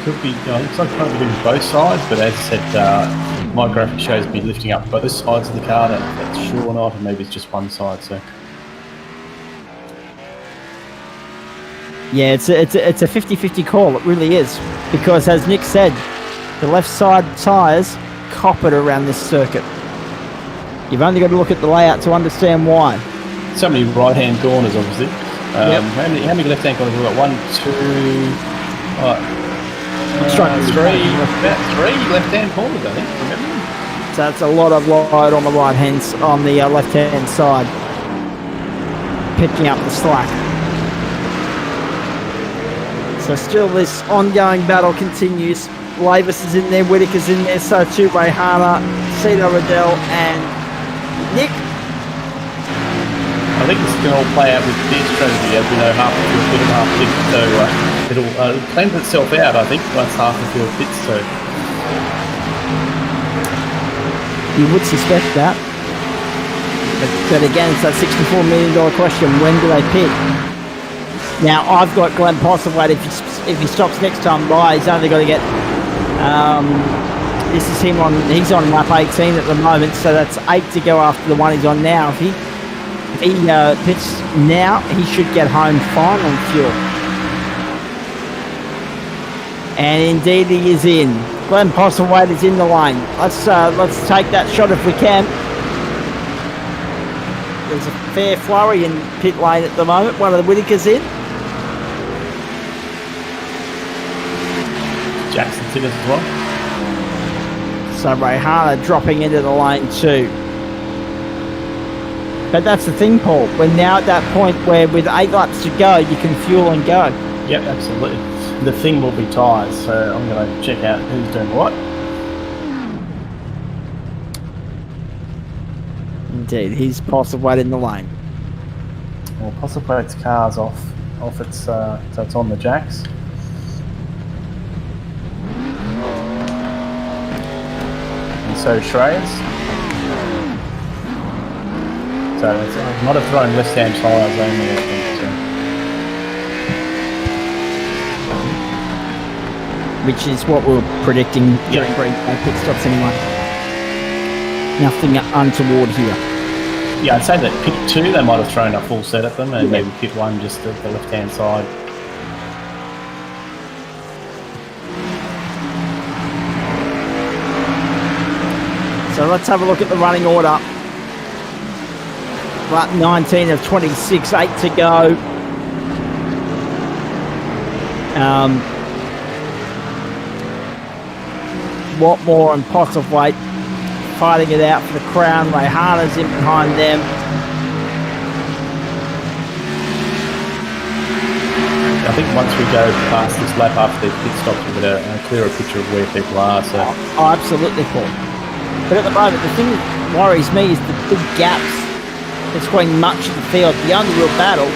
could be, looks like probably doing both sides, but as I said, my graphic shows me lifting up both sides of the car. That's sure or not, and maybe it's just one side. So, yeah, it's a 50-50 call. It really is, because as Nick said, the left side tyres cop it around this circuit. You've only got to look at the layout to understand why. So many right-hand corners, obviously. Yep. How many left-hand corners have we got? 1, 2, About 3 left-hand corners, I think, from memory. So that's a lot of load on the on the left-hand side, picking up the slack. So still this ongoing battle continues. Lavis is in there, Whitaker's in there, so too Rayhana, Cedar Riddell, and Nick. I think this can all play out with their strategy, as we know, half the field pit and half pit, so it'll cleanse itself out, I think, once half the field pits, so. You would suspect that. But again, it's that $64 million question, when do they pit? Now, I've got Glenn Postlethwaite, if he stops next time by, he's only got to get, this is him he's on lap 18 at the moment, so that's 8 to go after the one he's on now. If he pits now, he should get home fine on fuel. And indeed he is in. Glenn Postlethwaite is in the lane. Let's take that shot if we can. There's a fair flurry in pit lane at the moment. One of the Whitakers in. Jackson's in as well. So Rayhana dropping into the lane too. But that's the thing, Paul. We're now at that point where with 8 laps to go, you can fuel and go. Yep, absolutely. The thing will be tyres, so I'm going to check out who's doing what. Indeed, he's Postlethwaite in the lane. Well, Postlethwaite's car's off its, so it's on the jacks. And so Shreyas. So I might have thrown left-hand tyres only, I think. So. Which is what we were predicting during Green Bay pit stops anyway. Nothing untoward here. Yeah, I'd say that pit 2 they might have thrown a full set at them, and maybe pit 1 just at the left-hand side. So let's have a look at the running order. Lap 19 of 26, 8 to go. Watmore and Postlethwaite fighting it out for the crown. Rayhana's in behind them. I think once we go past this lap after the pit stops, we'll get a clearer picture of where people are. So. Oh, absolutely, Paul. But at the moment, the thing that worries me is the big gaps between much of the field. The only real battle,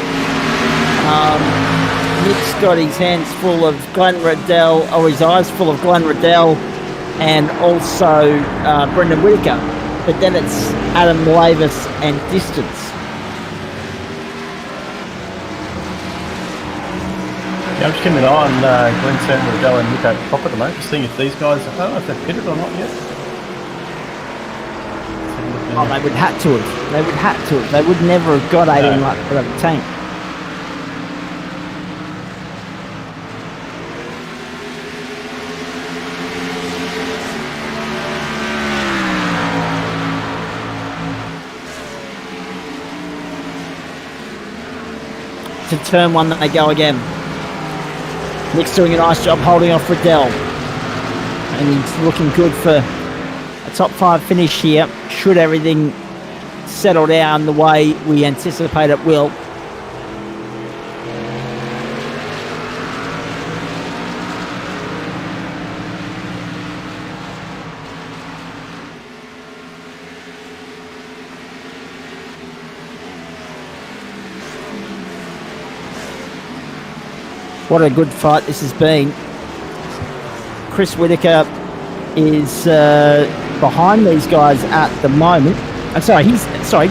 Nick's got his hands full of Glenn Riddell, or his eyes full of Glenn Riddell, and also Brendan Whitaker. But then it's Adam Lavis and distance. Yeah, I'm just keeping an eye on Glenn Riddell and Nico Pop at the moment, just seeing if these guys, I don't know if they've pitted or not yet. Oh, they would have to have. They would have to have. They would never have got 18 laps out of the tank. To turn 1 that they go again. Nick's doing a nice job holding off Riddell. And he's looking good for a top 5 finish here. Should everything settle down the way we anticipate it will. What a good fight this has been. Chris Whitaker is behind these guys at the moment.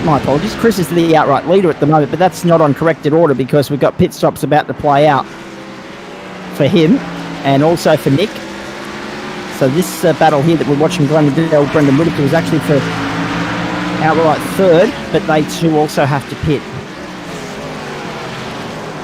My apologies. Chris is the outright leader at the moment, but that's not on corrected order because we've got pit stops about to play out for him and also for Nick. So this battle here that we're watching, Glenn Riddell, Brendan Whitaker, is actually for outright third, but they too also have to pit.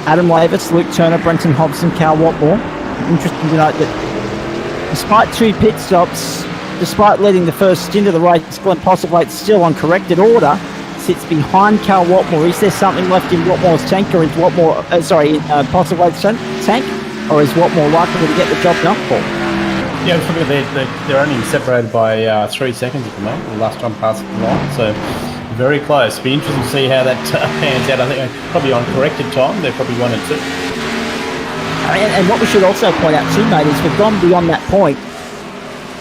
Adam Lavis, Luke Turner, Brenton Hobson, Cal Watmore. Interesting to note that despite 2 pit stops, despite leading the first stint of the race, Glenn Postlethwaite still on corrected order, sits behind Cal Watmore. Is there something left in Watmore's tank, or is Postlethwaite's tank, or is Watmore likely to get the job done for? Yeah, they're only separated by 3 seconds at the moment, the last time past the line, so very close. Be interesting to see how that pans out. I think probably on corrected time, they're probably 1 and 2. And what we should also point out too, mate, is we've gone beyond that point.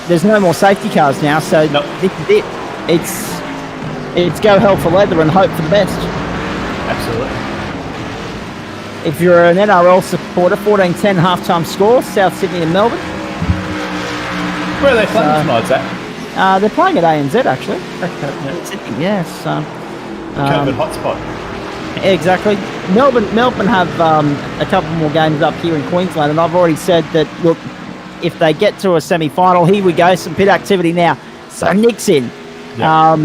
There's no more safety cars now, so this is it. It's go hell for leather and hope for the best. Absolutely. If you're an NRL supporter, 14-10 halftime score, South Sydney and Melbourne. Where are they playing tonight, Zach? They're playing at ANZ, actually. Yeah. Sydney, yes. COVID hotspot. Exactly. Melbourne have a couple more games up here in Queensland, and I've already said that, look, if they get to a semi-final, here we go, some pit activity now. So Nick's in. Yeah.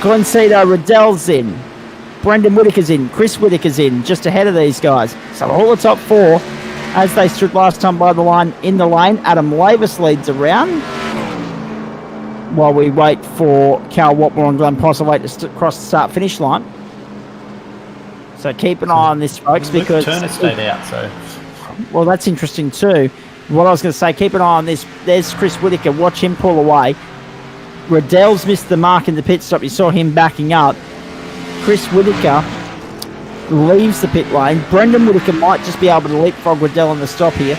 Glencedo Riddell's in. Brendan Whitaker's in. Chris Whitaker's in, just ahead of these guys. So all the top four, as they stood last time by the line in the lane. Adam Lavis leads around while we wait for Cal Watmore and Glenn Postlethwaite to cross the start-finish line. So keep an eye on this, folks, because Turner stayed out, so... Well, that's interesting too. What I was going to say, keep an eye on this. There's Chris Whitaker. Watch him pull away. Riddell's missed the mark in the pit stop. You saw him backing up. Chris Whitaker leaves the pit lane. Brendan Whitaker might just be able to leapfrog Riddell in the stop here.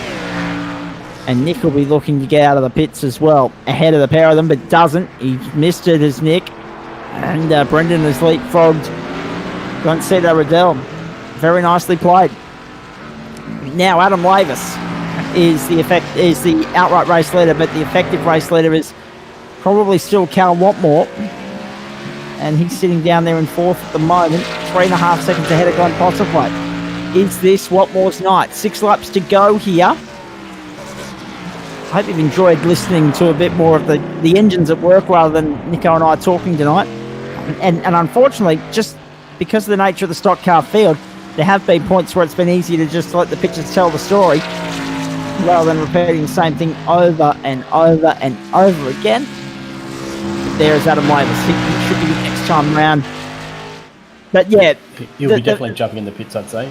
And Nick will be looking to get out of the pits as well, ahead of the pair of them, but doesn't. He's missed it as Nick. And Brendan has leapfrogged Glencedo Riddell. Very nicely played. Now Adam Lavis is the outright race leader, but the effective race leader is probably still Cal Watmore, and he's sitting down there in fourth at the moment, 3.5 seconds ahead of Glenn Postlethwaite. Is this Watmore's night? 6 laps to go here. I hope you've enjoyed listening to a bit more of the engines at work rather than Nico and I talking tonight. And unfortunately, just because of the nature of the stock car field, there have been points where it's been easier to just let the pictures tell the story rather than repeating the same thing over and over and over again. There is Adam Lavis. He should be next time round. But yeah, he'll be definitely jumping in the pits, I'd say.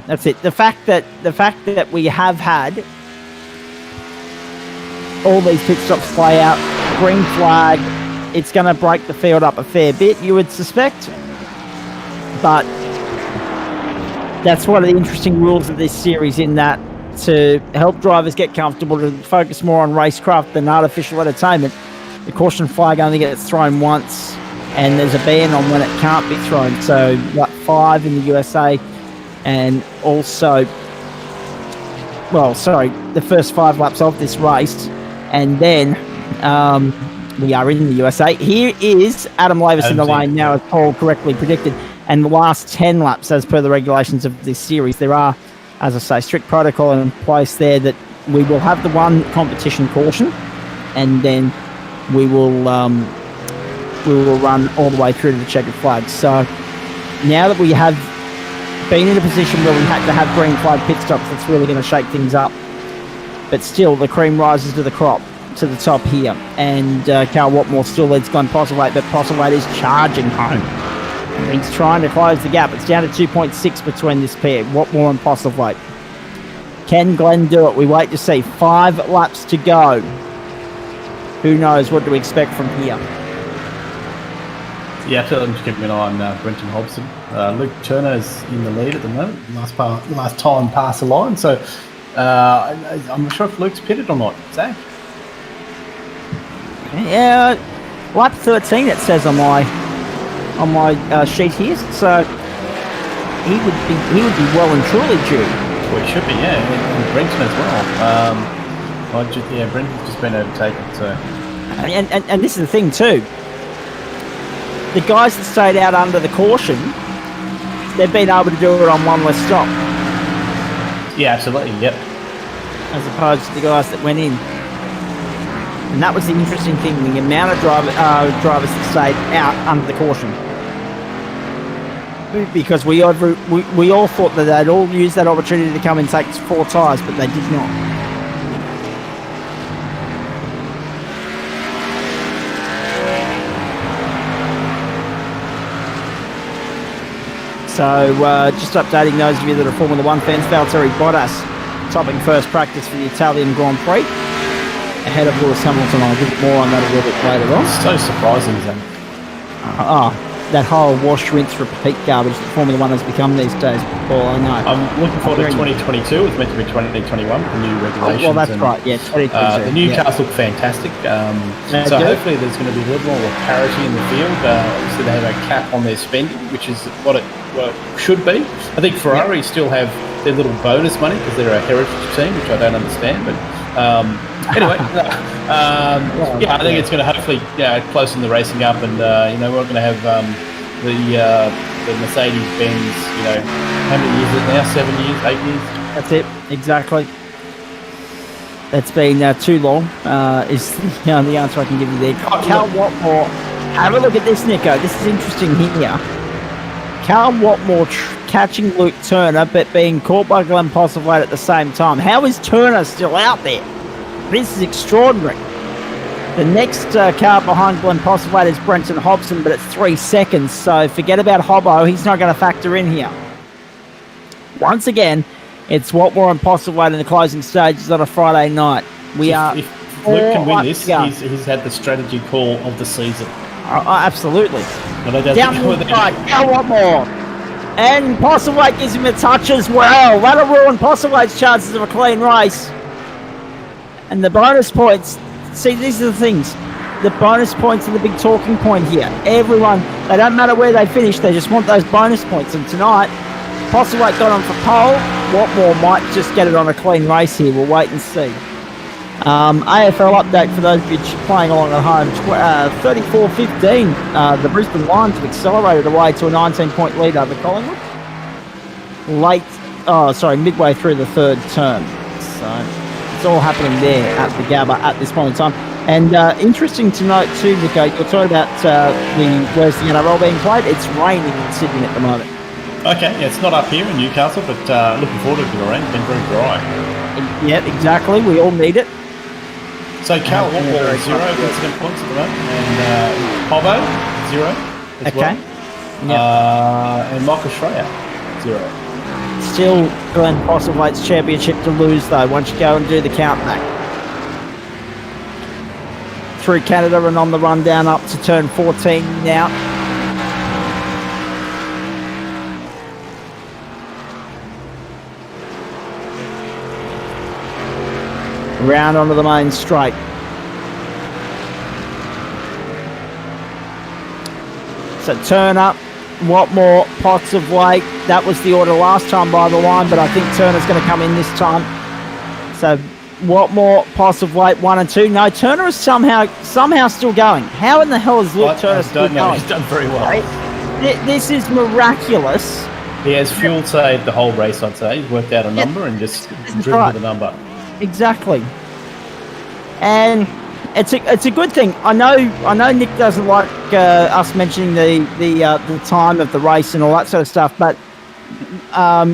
That's it. The fact that we have had all these pit stops play out, green flag, it's going to break the field up a fair bit, you would suspect. But that's one of the interesting rules of this series, in that to help drivers get comfortable, to focus more on racecraft than artificial entertainment, the caution flag only gets thrown once, and there's a ban on when it can't be thrown. So, like 5 in the USA, and also, the first 5 laps of this race, and then we are in the USA. Here is Adam Lavis in the lane now, as Paul correctly predicted. And the last 10 laps, as per the regulations of this series, there are, as I say, strict protocol in place there that we will have the one competition caution, and then we will run all the way through to the checkered flag. So now that we have been in a position where we had to have green flag pit stops, that's really going to shake things up. But still, the cream rises to the top here, and Cal Watmore still leads Glenn Postlethwaite, but Postlethwaite is charging home. He's trying to close the gap. It's down to 2.6 between this pair, Watmore and Postlethwaite. Can Glenn do it? We wait to see. 5 laps to go. Who knows what to expect from here? Yeah, I'm just keeping an eye on Brenton Hobson. Luke Turner's in the lead at the moment. Last time past the line, so I'm not sure if Luke's pitted or not. Zach? Yeah, lap 13 it says on my sheet here, so he would be well and truly due. Well, he should be, yeah, and Brenton as well. Brenton's just been overtaken, so. And this is the thing too. The guys that stayed out under the caution, they've been able to do it on one less stop. Yeah, absolutely, yep. As opposed to the guys that went in. And that was the interesting thing, the amount of drivers that stayed out under the caution. Because we all thought that they'd all use that opportunity to come and take 4 tyres, but they did not. So just updating those of you that are Formula 1 fans, Valtteri Bottas topping first practice for the Italian Grand Prix ahead of Lewis Hamilton. I'll give more on that a little bit later on. So surprising, Zach. That whole wash, rinse, repeat garbage that Formula One has become these days. Paul, I know. I'm looking forward to 2022. It's meant to be 2021 for new regulations. Well, that's right. Yeah, 2022. The new cars look fantastic. So hopefully there's going to be a little more parity in the field. Obviously they have a cap on their spending, which is what it should be. I think Ferrari still have their little bonus money because they're a heritage team, which I don't understand. But anyway, I think it's going to hopefully closen the racing up, and we're going to have the Mercedes-Benz. How many years is it now? 7 years, 8 years? That's it, exactly. It's been too long. Is the answer I can give you there. Cal Watmore. Have a look at this, Nico. This is interesting here. Cal Watmore catching Luke Turner, but being caught by Glenn Postlethwaite at the same time. How is Turner still out there? This is extraordinary. The next car behind Glenn Postlethwaite is Brenton Hobson, but it's 3 seconds, so forget about Hobbo. He's not going to factor in here. Once again, it's Watmore and Postlethwaite in the closing stages on a Friday night. If Luke can win this, he's had the strategy call of the season. Absolutely. Down the side, Cal Watmore. And Postlethwaite gives him a touch as well. That'll ruin Postlethwaite's chances of a clean race. And the bonus points, see, these are the things. The bonus points are the big talking point here. Everyone, they don't matter where they finish, they just want those bonus points. And tonight, Postlethwaite got on for pole. Watmore might just get it on a clean race here. We'll wait and see. AFL update for those of you playing along at home. 34-15. The Brisbane Lions have accelerated away to a 19-point lead over Collingwood. Midway through the third term. So it's all happening there at the Gabba at this point in time. And interesting to note too, Nico, you're talking about where's the NRL being played. It's raining in Sydney at the moment. Okay, it's not up here in Newcastle, but looking forward to the rain. It's been very dry. Yeah, exactly. We all need it. So Cal Watmore 0 incident points at the moment, and Hobbo 0 as well. Yep. And Michael Schreier 0. Still Glenn Postlethwaite's championship to lose though once you go and do the count back. Through Canada and on the run down up to turn 14 now. Round onto the main straight. So Turner, Watmore, Postlethwaite. That was the order last time by the line, but I think Turner's going to come in this time. So Watmore, Postlethwaite, 1 and 2. No, Turner is somehow still going. How in the hell is Luke Turner still going? He's done very well. This is miraculous. He has fuel saved the whole race, I'd say. He's worked out a number and just driven to the number. Exactly, and it's a good thing. I know Nick doesn't like us mentioning the time of the race and all that sort of stuff, but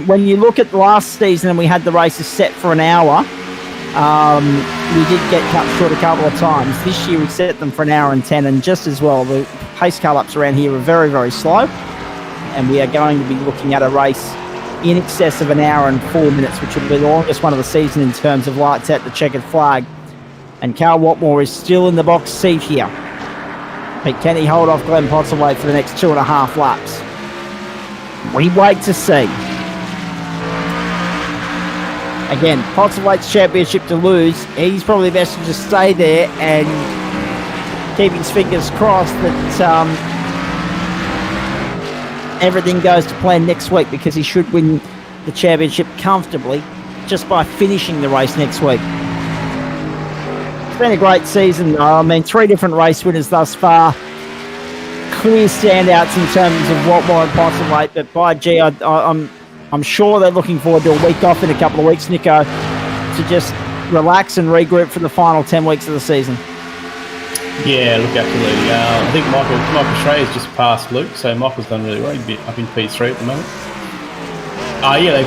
when you look at the last season and we had the races set for an hour, we did get cut short a couple of times. This year we set them for an hour and 10, and just as well, the pace cut-ups around here are very, very slow, and we are going to be looking at a race in excess of an hour and 4 minutes, which will be the longest one of the season in terms of lights out the checkered flag. And Cal Watmore is still in the box seat here. But can he hold off Glenn Postlethwaite for the next 2.5 laps? We wait to see. Again, Postlethwaite's championship to lose. He's probably best to just stay there and keep his fingers crossed that everything goes to plan next week, because he should win the championship comfortably just by finishing the race next week. It's been a great season though. I mean, 3 different race winners thus far. Clear standouts in terms of Watmore and Postlethwaite, but by gee, I'm sure they're looking forward to a week off in a couple of weeks, Nico, to just relax and regroup for the final 10 weeks of the season. Yeah, look, absolutely. I think Michael Schreier's just passed Luke, so Michael's done really well. He's up in P3 at the moment.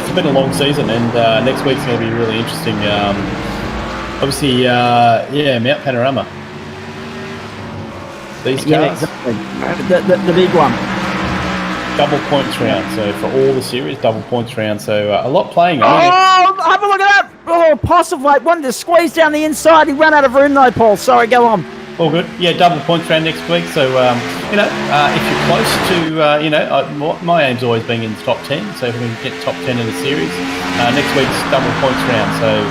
It's been a long season, and next week's going to be really interesting. Obviously, Mount Panorama. These cars. Yeah, exactly. The big one. double points round. So for all the series, double points round. So a lot playing. Oh, have a look at that! Oh, Possible wanted to squeeze down the inside. He ran out of room though, Paul. Sorry, go on. All good. Yeah, double points round next week. So, if you're close to, my aim's always being in the top 10. So if we can get top 10 in the series, next week's double points round. So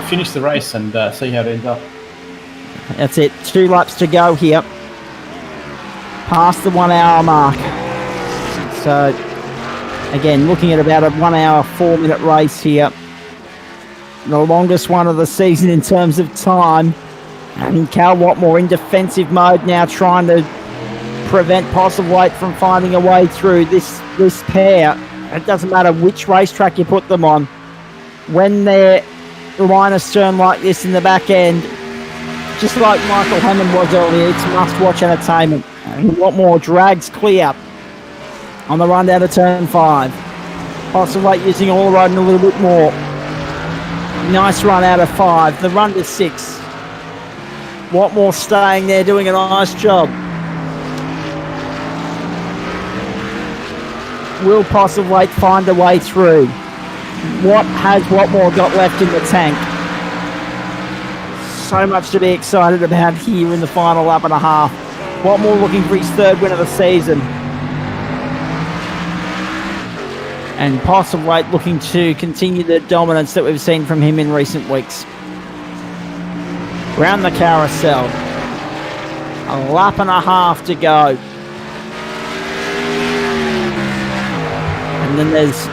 finish the race and see how it ends up. That's it. 2 laps to go here. Past the 1 hour mark. So, again, looking at about a 1 hour, 4 minute race here. The longest one of the season in terms of time. And Cal Watmore in defensive mode now, trying to prevent Possible from finding a way through this pair. It doesn't matter which racetrack you put them on. When they're line astern like this in the back end, just like Michael Hammond was earlier, it's must-watch entertainment. And Watmore drags clear on the run down to turn 5. Possible using all the road and a little bit more. Nice run out of 5. The run to 6. Watmore staying there, doing a nice job. Will Possible find a way through? What has Watmore got left in the tank? So much to be excited about here in the final lap and a half. Watmore looking for his 3rd win of the season. And Possible looking to continue the dominance that we've seen from him in recent weeks. Round the carousel. A lap and a half to go. And then there's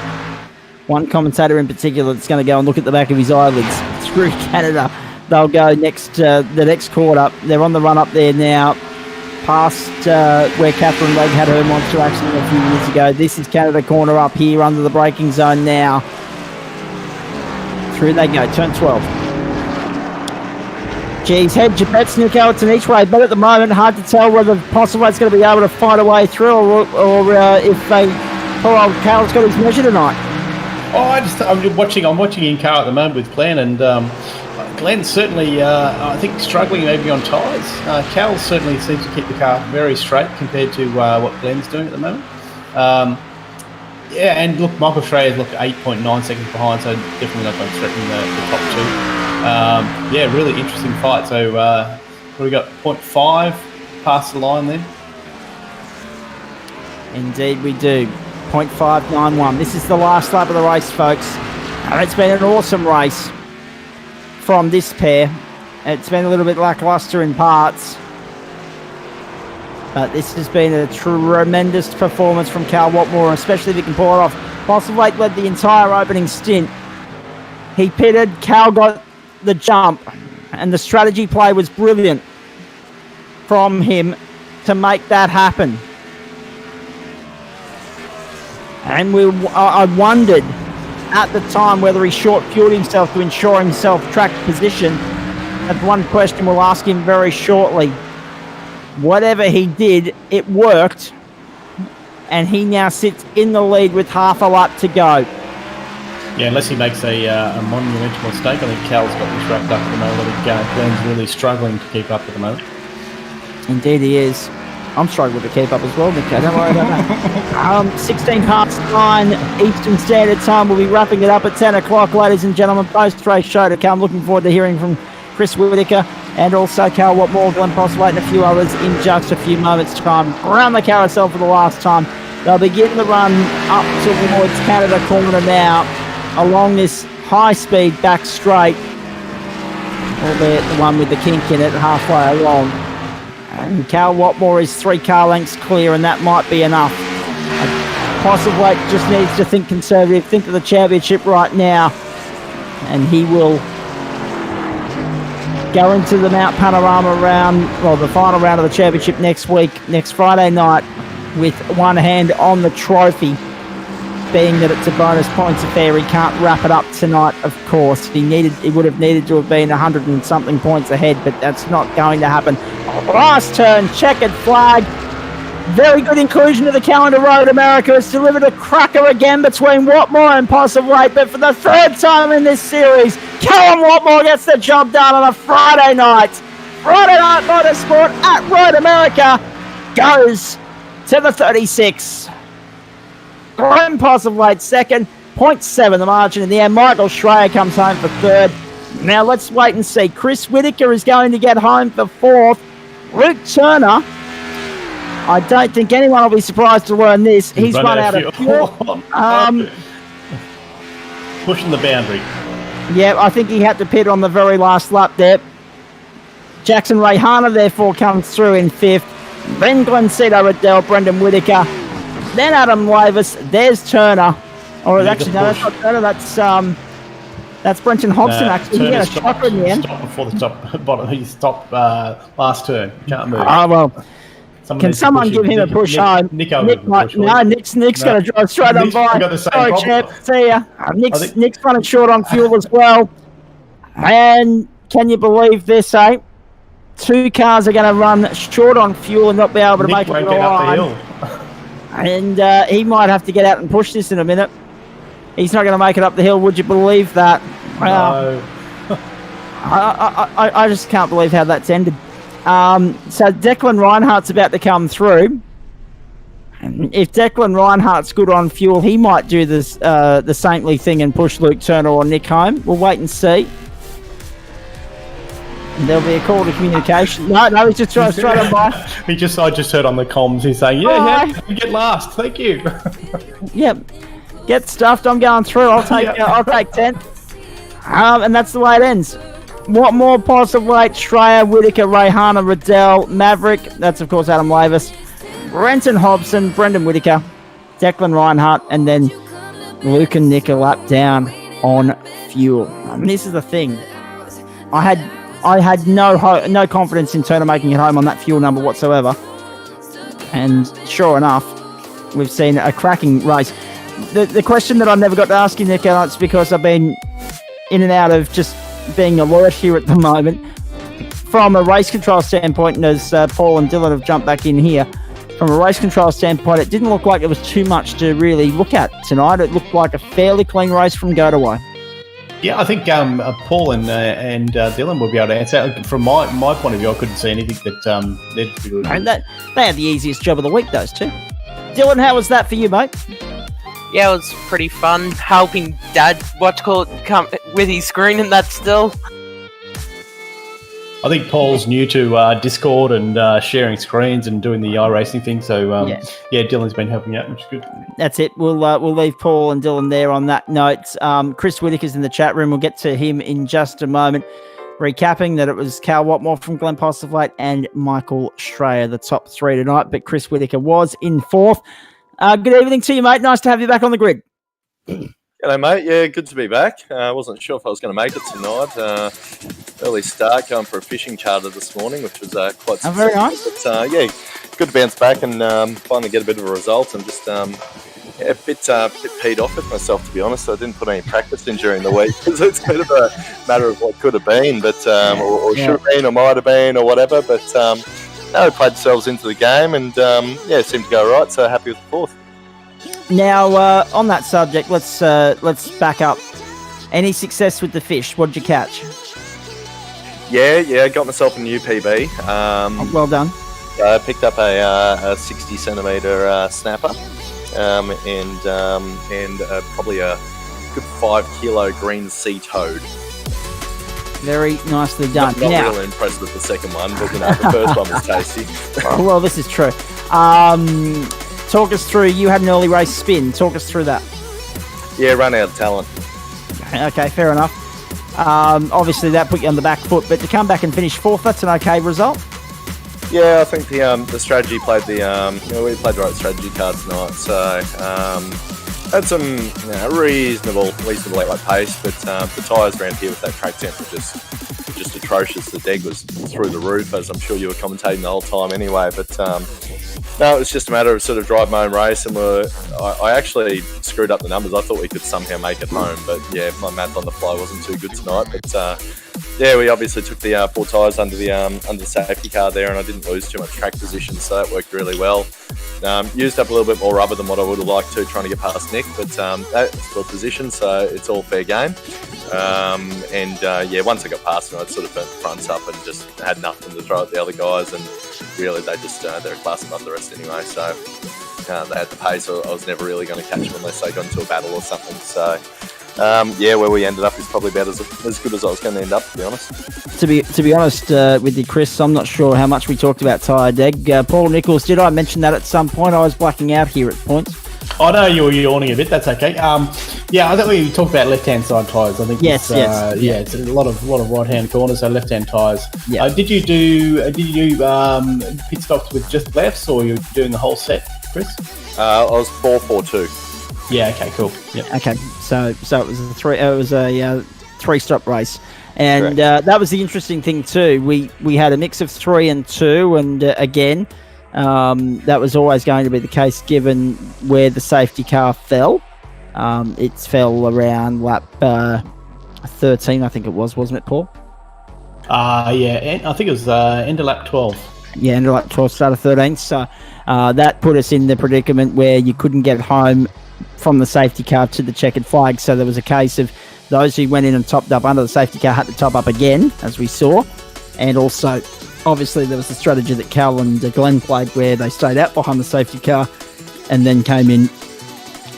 one commentator in particular that's going to go and look at the back of his eyelids. Screw Canada. They'll go next the next quarter. They're on the run up there now. Past where Catherine Legg had her monster accident a few years ago. This is Canada corner up here under the braking zone now. Through they go. Turn 12. Geez, hedge your bets, Nick Elton each way, but at the moment, hard to tell whether Possible's going to be able to fight a way through or if poor old Carl's got his measure tonight. I'm watching in car at the moment with Glenn, and Glenn's certainly, I think, struggling maybe on tyres. Cal certainly seems to keep the car very straight compared to what Glenn's doing at the moment. And look, Michael Schreier's 8.9 seconds behind, so definitely not going to threaten the top 2. Really interesting fight. So we got 0.5 past the line then. Indeed we do. 0.591. This is the last lap of the race, folks. And it's been an awesome race from this pair. It's been a little bit lackluster in parts. But this has been a tremendous performance from Cal Watmore, especially if he can pull it off. Possible led the entire opening stint. He pitted, Cal got the jump, and the strategy play was brilliant from him to make that happen. And I wondered at the time whether he short-fueled himself to ensure himself track position. That's one question we'll ask him very shortly. Whatever he did, it worked, and he now sits in the lead with half a lap to go. Yeah, unless he makes a monumental mistake, I think Cal's got this wrapped up at the moment. I think Glenn's really struggling to keep up at the moment. Indeed he is. I'm struggling to keep up as well, Nico. Don't worry about that. 9 Eastern Standard Time. We'll be wrapping it up at 10 o'clock, ladies and gentlemen. Post-race show to come. Looking forward to hearing from Chris Whittaker and also Cal Watmore, Glenn Possible and a few others in just a few moments' time. Around the carousel for the last time. They'll begin the run up towards Canada corner now, along this high-speed back straight, albeit the one with the kink in it halfway along. And Cal Watmore is 3 car lengths clear, and that might be enough. Possible just needs to think conservative, think of the championship right now, and he will go into the Mount Panorama round, the final round of the championship next week, next Friday night, with one hand on the trophy, being that it's a bonus points affair. He can't wrap it up tonight, of course. He would have needed to have been 100 and something points ahead, but that's not going to happen. Last turn, checkered flag. Very good inclusion of the calendar road. America has delivered a cracker again between Watmore and Possible, but for the 3rd time in this series, Callum Watmore gets the job done on a Friday night. Friday Night Motorsport at Road America goes to the 36. Glenn Postlethwaite second, 0.7 the margin in the end. Michael Schreier comes home for third. Now let's wait and see. Chris Whitaker is going to get home for fourth. Luke Turner, I don't think anyone will be surprised to learn this. He's run out of fuel. Pushing the boundary. Yeah, I think he had to pit on the very last lap there. Jackson Rayhana therefore comes through in fifth. Then Glencito Riddell, Brendan Whitaker. Then Adam Lavis. There's Turner. Or actually, no, that's not Turner. That's Brenton Hobson, actually. He had a shocker in the end. Stop before the bottom. He stopped last turn. Can't move. Oh, well. Can someone give him a push home? Nick's going to drive straight on by. Sorry, champ. See ya. Nick's running short on fuel as well. And can you believe this, eh? Two cars are going to run short on fuel and not be able to make it to the line. And he might have to get out and push this in a minute. He's not going to make it up the hill. Would you believe that? No. I just can't believe how that's ended. So Declan Reinhardt's about to come through. And if Declan Reinhardt's good on fuel, he might do this the saintly thing and push Luke Turner or Nick home. We'll wait and see. And there'll be a call to communication. No, he's just trying straight on by. I just heard on the comms, he's saying, yeah, you get last. Thank you. Yep. Get stuffed. I'm going through. I'll take 10th. And that's the way it ends. What more Postlethwaite, Schreier, Whitaker, Rayhana, Riddell, Maverick. That's, of course, Adam Lavis. Brenton Hobson, Brendan Whitaker, Declan Reinhardt, and then Luke and Nick a lap down on fuel. And this is the thing. I had no confidence in Turner making it home on that fuel number whatsoever. And sure enough, we've seen a cracking race. The question that I never got to ask you, Nick, and it's because I've been in and out of just being alert here at the moment. From a race control standpoint, and as Paul and Dylan have jumped back in here, from a race control standpoint, it didn't look like it was too much to really look at tonight. It looked like a fairly clean race from go to way. Yeah, I think Paul and Dylan will be able to answer. From my point of view, I couldn't see anything that they'd be good. And they had the easiest job of the week, those two. Dylan, how was that for you, mate? Yeah, it was pretty fun helping Dad, come with his screen and that still. I think Paul's new to Discord and sharing screens and doing the iRacing thing. So, Dylan's been helping out, which is good. That's it. We'll leave Paul and Dylan there on that note. Chris Whitaker's in the chat room. We'll get to him in just a moment. Recapping that it was Cal Watmore from Glenn Postlethwaite and Michael Schreier, the top three tonight. But Chris Whitaker was in fourth. Good evening to you, mate. Nice to have you back on the grid. Hello, mate. Yeah, good to be back. I wasn't sure if I was going to make it tonight. Early start going for a fishing charter this morning, which was quite successful. Very nice. But, good to bounce back and finally get a bit of a result. And just a bit peed off with myself, to be honest. I didn't put any practice in during the week because it's kind of a matter of what could have been, but or should have been, or might have been, or whatever. But we played ourselves into the game, and it seemed to go right. So happy with the fourth. Now, on that subject, let's back up. Any success with the fish? What did you catch? Yeah, got myself a new PB. Well done. I picked up a 60 centimetre snapper, and probably a good 5 kilo green sea toad. Very nicely done. Not really impressed with the second one, but the first one was tasty. Well, this is true. Talk us through, you had an early race spin. Talk us through that. Yeah, run out of talent. Okay, fair enough. Obviously, that put you on the back foot, but to come back and finish fourth, that's an okay result. Yeah, I think the strategy played we played the right strategy card tonight. So had some reasonable lightweight pace, but the tyres around here with that track temp were just atrocious. The deg was through the roof, as I'm sure you were commentating the whole time anyway. But no, it was just a matter of sort of drive my own race, and I actually screwed up the numbers. I thought we could somehow make it home, but yeah, my math on the fly wasn't too good tonight. But we obviously took the 4 tyres under the safety car there, and I didn't lose too much track position, so that worked really well. Used up a little bit more rubber than what I would have liked to, trying to get past Nick, but that's well positioned, so it's all fair game. Once I got past him, I'd sort of burnt the fronts up and just had nothing to throw at the other guys, and really they're a class above the rest anyway. So they had the pace. I was never really going to catch them unless they got into a battle or something. So, where we ended up is probably about as good as I was going to end up, to be honest. To be honest with you, Chris, I'm not sure how much we talked about Tired Egg. Paul Nichols, did I mention that at some point? I was blacking out here at points. I know you were yawning a bit. That's okay. I think we talked about left-hand side tyres. I think yes. It's a lot of right-hand corners, so left-hand tyres. Yeah. Did you do pit stops with just lefts, or you doing the whole set, Chris? I was 4-4-2. Yeah. Okay. Cool. Yep. Okay. So it was a three-stop race, and that was the interesting thing too. We had a mix of 3 and 2, and again. That was always going to be the case given where the safety car fell. It fell around lap 13, I think it was, wasn't it, Paul? Yeah, I think it was end of lap 12. Yeah, end of lap 12, start of 13. So that put us in the predicament where you couldn't get home from the safety car to the checkered flag. So there was a case of those who went in and topped up under the safety car had to top up again, as we saw. And also, obviously, there was the strategy that Cal and Glenn played where they stayed out behind the safety car and then came in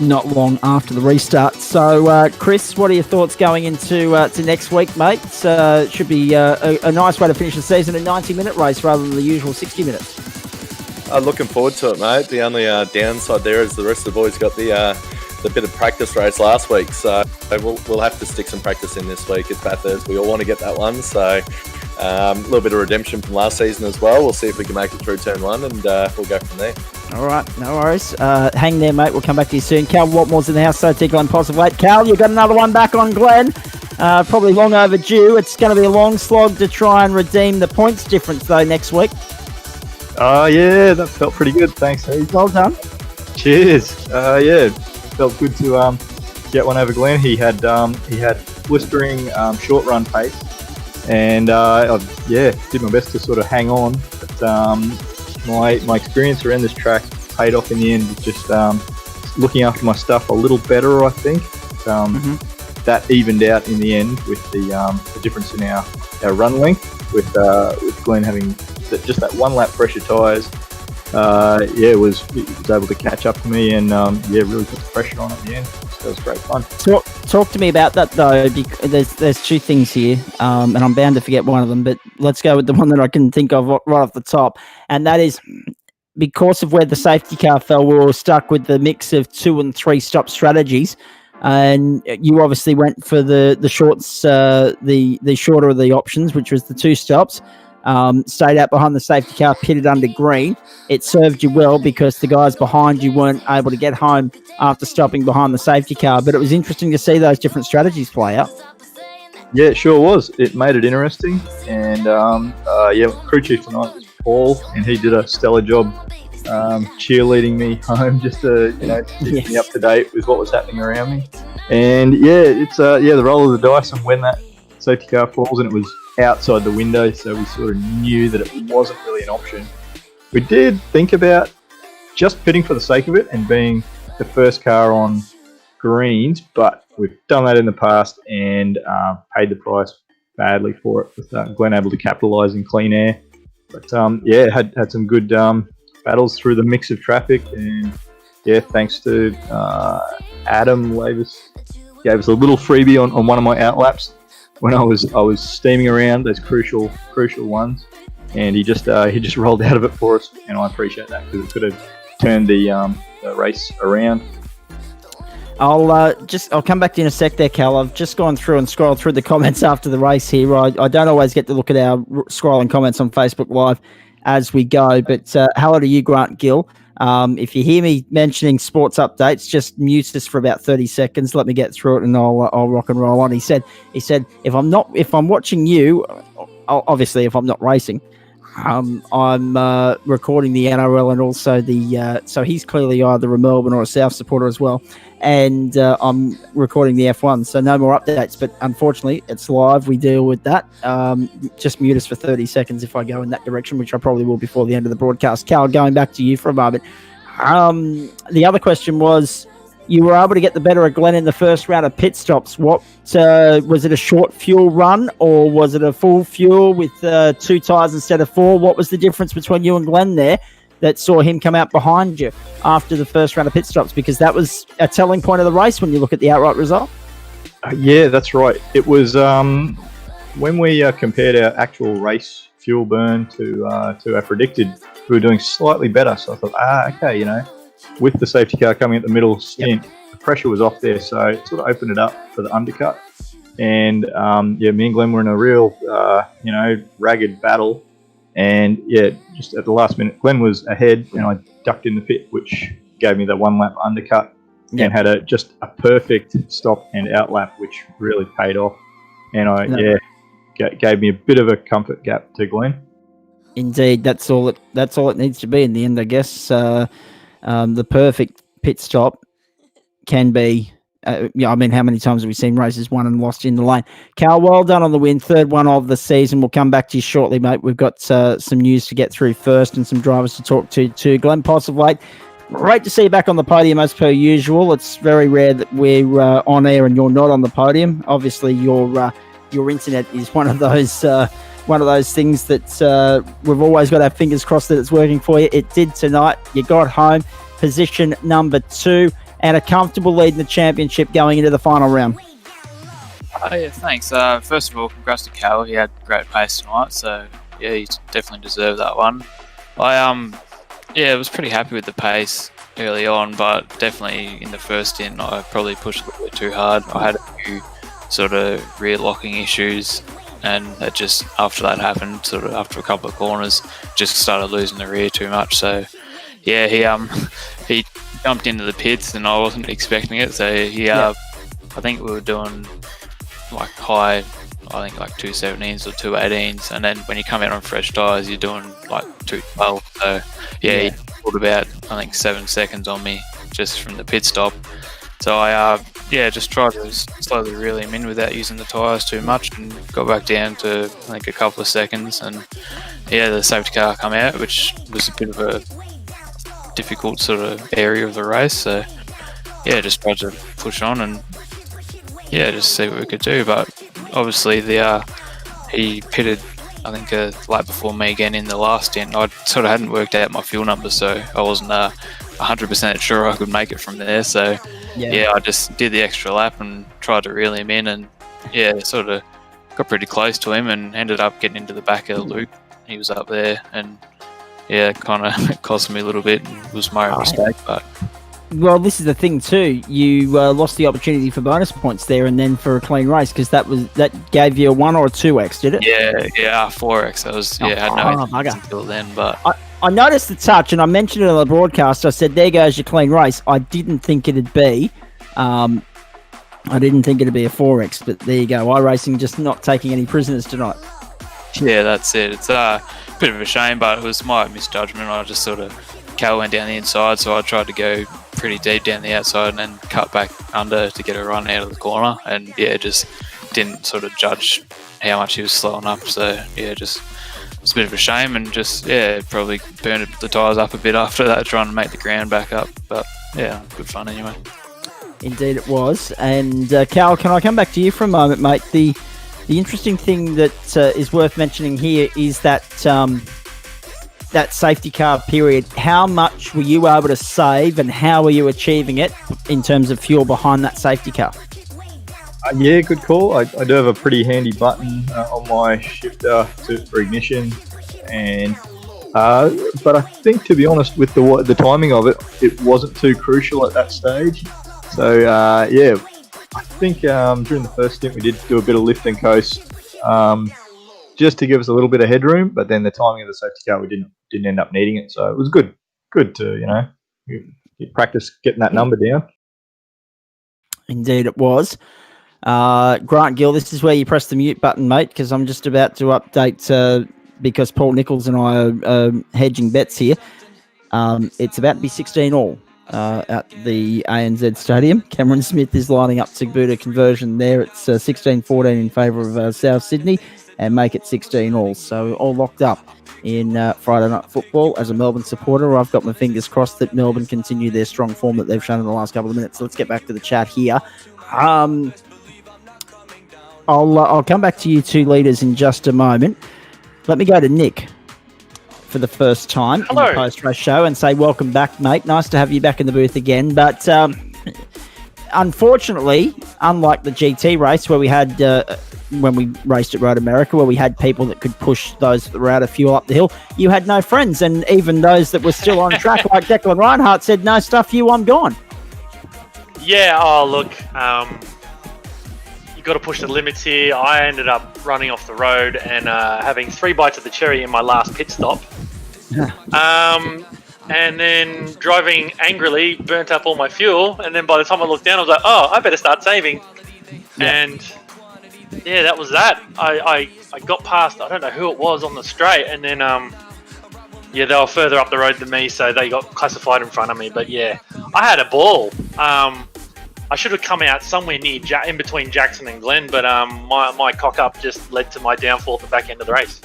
not long after the restart. So, Chris, what are your thoughts going into to next week, mate? Should be a nice way to finish the season, a 90-minute race rather than the usual 60 minutes. Looking forward to it, mate. The only downside there is the rest of the boys got the bit of practice race last week, so we'll have to stick some practice in this week. It's Bathurst. We all want to get that one, so a little bit of redemption from last season as well. We'll see if we can make it through turn 1, and we'll go from there. All right, no worries. Hang there, mate. We'll come back to you soon. Cal Watmore's in the house, so take Glenn Postlethwaite. Cal, you've got another one back on Glenn. Probably long overdue. It's going to be a long slog to try and redeem the points difference, though, next week. Yeah, that felt pretty good. Thanks, Heath. Well done. Cheers. Yeah, felt good to get one over Glenn. He had blistering short run pace, and did my best to sort of hang on. But my experience around this track paid off in the end. With just looking after my stuff a little better, I think. That evened out in the end with the difference in our run length, with Glenn having just that one lap fresher tyres. It was able to catch up to me and really put the pressure on at the end. So it was great fun. Talk to me about that though, because there's two things here, and I'm bound to forget one of them, but let's go with the one that I can think of right off the top, and that is because of where the safety car fell, we were stuck with the mix of 2 and 3 stop strategies. And you obviously went for the shorts, the shorter of the options, which was the 2 stops. Stayed out behind the safety car, pitted under green. It served you well because the guys behind you weren't able to get home after stopping behind the safety car. But it was interesting to see those different strategies play out. Yeah, it sure was. It made it interesting. And crew chief tonight was Paul, and he did a stellar job cheerleading me home, just to keep me up to date with what was happening around me. And it's the roll of the dice, and when that safety car falls, and it was outside the window, so we sort of knew that it wasn't really an option. We did think about just pitting for the sake of it and being the first car on greens, but we've done that in the past and paid the price badly for it, with Glenn able to capitalise in clean air. But had some good battles through the mix of traffic, and thanks to Adam gave us a little freebie on one of my outlaps when I was steaming around those crucial ones, and he just rolled out of it for us, and I appreciate that because it could have turned the race around. I'll come back to you in a sec there, Cal. I've just gone through and scrolled through the comments after the race here. I don't always get to look at our scrolling comments on Facebook Live as we go, but hello to you, Grant Gill. If you hear me mentioning sports updates, just mute this for about 30 seconds. Let me get through it, and I'll rock and roll on. He said, if I'm watching you, obviously if I'm not racing, I'm recording the NRL and also so he's clearly either a Melbourne or a South supporter as well, and I'm recording the F1, so no more updates, but unfortunately it's live. We deal with that. Just mute us for 30 seconds if I go in that direction, which I probably will before the end of the broadcast. Cal, going back to you for a moment. The other question was, you were able to get the better of Glenn in the first round of pit stops. What was it, a short fuel run, or was it a full fuel with 2 tyres instead of 4? What was the difference between you and Glenn there that saw him come out behind you after the first round of pit stops? Because that was a telling point of the race when you look at the outright result. Yeah, that's right. It was when we compared our actual race fuel burn to our predicted, we were doing slightly better. So I thought, okay, with the safety car coming at the middle stint, the pressure was off there, so it sort of opened it up for the undercut. And me and Glenn were in a real, ragged battle. And just at the last minute, Glenn was ahead, and I ducked in the pit, which gave me the 1 lap undercut, and had just a perfect stop and out lap, which really paid off. And gave me a bit of a comfort gap to Glenn. Indeed, that's all it needs to be in the end, I guess. The perfect pit stop can be. How many times have we seen races won and lost in the lane? Cal, well done on the win, third one of the season. We'll come back to you shortly, mate. We've got some news to get through first and some drivers to talk to too. Glenn Postlethwaite, great to see you back on the podium as per usual. It's very rare that we're on air and you're not on the podium. Obviously, your internet is one of those things that we've always got our fingers crossed that it's working for you. It did tonight. You got home, position number 2. And a comfortable lead in the championship going into the final round. Oh, yeah, thanks. First of all, congrats to Cal. He had great pace tonight, so yeah, he definitely deserved that one. I was pretty happy with the pace early on, but definitely in the first stint, I probably pushed a little bit too hard. I had a few sort of rear locking issues, and that just after that happened, sort of after a couple of corners, just started losing the rear too much. So yeah, he jumped into the pits and I wasn't expecting it. So I think we were doing like high, I think like 217s or 218s, and then when you come out on fresh tyres, you're doing like 212. So he pulled about I think 7 seconds on me just from the pit stop. So I just tried to slowly reel him in without using the tyres too much, and got back down to I think a couple of seconds, and the safety car come out, which was a bit of a difficult sort of area of the race. So just tried to push on and just see what we could do. But obviously he pitted I think a lap before me again in the last stint. I sort of hadn't worked out my fuel number, so I wasn't 100% sure I could make it from there. So I just did the extra lap and tried to reel him in, and sort of got pretty close to him and ended up getting into the back of the loop. He was up there, and kind of cost me a little bit. It was my own mistake, but well, this is the thing too. You lost the opportunity for bonus points there, and then for a clean race, because that gave you a 1 or a 2x, did it? Yeah, 4x. That was I had no intention until then, but I noticed the touch, and I mentioned it on the broadcast. I said, "There goes your clean race." I didn't think it'd be. I didn't think it'd be a 4x, but there you go. iRacing just not taking any prisoners tonight. Yeah, that's it. It's a bit of a shame, but it was my misjudgment. I just sort of Cal went down the inside, so I tried to go pretty deep down the outside and then cut back under to get a run out of the corner, and just didn't sort of judge how much he was slowing up. So just it's a bit of a shame, and just probably burned the tyres up a bit after that, trying to make the ground back up. But good fun anyway. Indeed it was. And Cal, can I come back to you for a moment, mate? The interesting thing that is worth mentioning here is that that safety car period. How much were you able to save, and how were you achieving it in terms of fuel behind that safety car? Good call. I do have a pretty handy button on my shifter for ignition, and but I think, to be honest, with the timing of it, it wasn't too crucial at that stage. So I think during the first stint we did do a bit of lift and coast, just to give us a little bit of headroom. But then the timing of the safety car, we didn't end up needing it, so it was good to practice getting that number down. Indeed, it was. Grant Gill, this is where you press the mute button, mate, because I'm just about to update because Paul Nichols and I are hedging bets here. It's about to be 16-all. At the ANZ Stadium. Cameron Smith is lining up to boot a conversion there. It's 16-14 in favour of South Sydney, and make it 16-all. So all locked up in Friday night football. As a Melbourne supporter, I've got my fingers crossed that Melbourne continue their strong form that they've shown in the last couple of minutes. So let's get back to the chat here. I'll come back to you two leaders in just a moment. Let me go to Nick. for the first time Hello. in the post-race show and say welcome back, mate. Nice to have you back in the booth again. But unfortunately, unlike the GT race where we had when we raced at Road America, where we had people that could push those that were out of fuel up the hill, you had no friends. And even those that were still on track, like Declan Reinhardt said, no stuff you, I'm gone. Yeah, oh, look, you got to push the limits here. I ended up running off the road and having 3 bites of the cherry in my last pit stop. And then driving angrily, burnt up all my fuel. And then by the time I looked down, I was like, oh, I better start saving. Yeah. And yeah, that was that. I got past, I don't know who it was on the straight. And then, yeah, they were further up the road than me, so they got classified in front of me. But yeah, I had a ball. I should have come out somewhere near in between Jackson and Glenn, but my cock up just led to my downfall at the back end of the race.